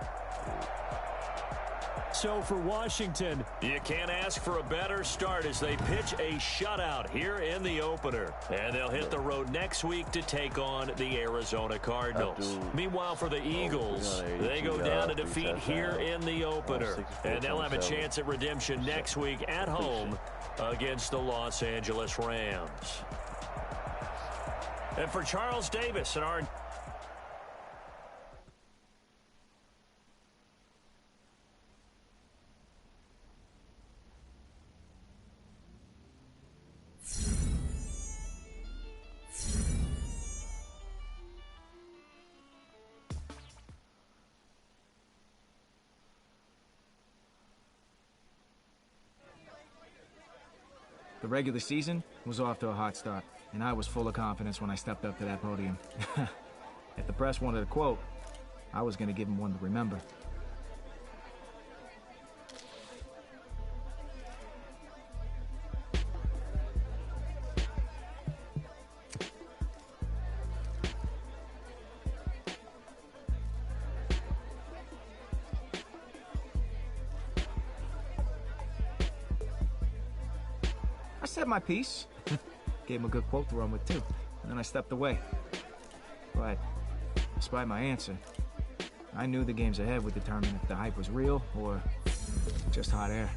So for Washington, you can't ask for a better start as they pitch a shutout here in the opener. And they'll hit the road next week to take on the Arizona Cardinals. Meanwhile, for the Eagles, they go down to defeat here in the opener. And they'll have a chance at redemption next week at home against the Los Angeles Rams. And for Charles Davis and our The regular season was off to a hot start, and I was full of confidence when I stepped up to that podium. If the press wanted a quote, I was going to give them one to remember. I said my piece. Gave him a good quote to run with, too. And then I stepped away. But, despite my answer, I knew the games ahead would determine if the hype was real or just hot air.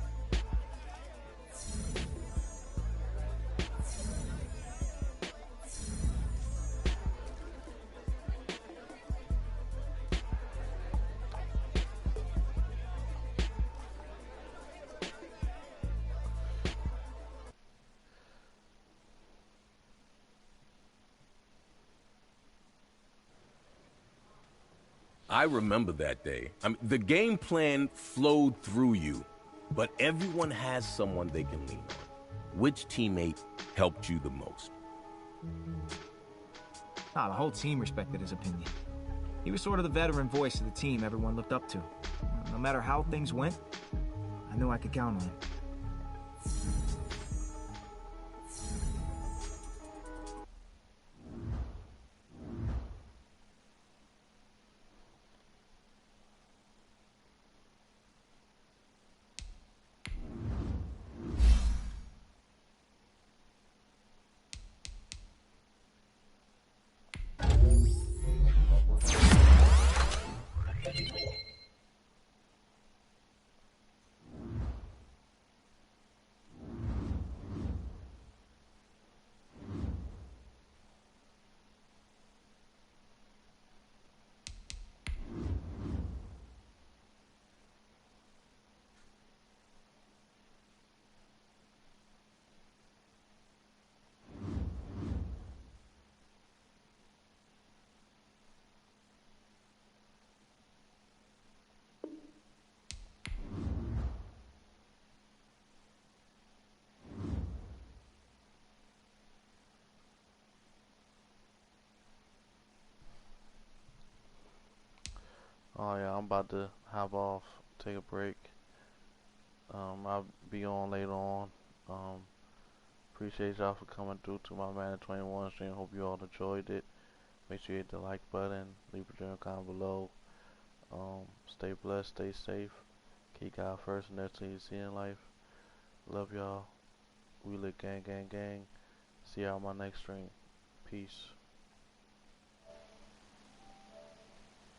I remember that day. I mean, the game plan flowed through you, but everyone has someone they can lean on. Which teammate helped you the most? The whole team respected his opinion. He was sort of the veteran voice of the team everyone looked up to. No matter how things went, I knew I could count on him. Oh yeah, I'm about to hop off, take a break. I'll be on later on. Appreciate y'all for coming through to my Madden 21 stream. Hope you all enjoyed it. Make sure you hit the like button, leave a general comment below. Stay blessed, stay safe. Keep God first and everything you see in life. Love y'all. We live gang, gang, gang. See y'all on my next stream. Peace.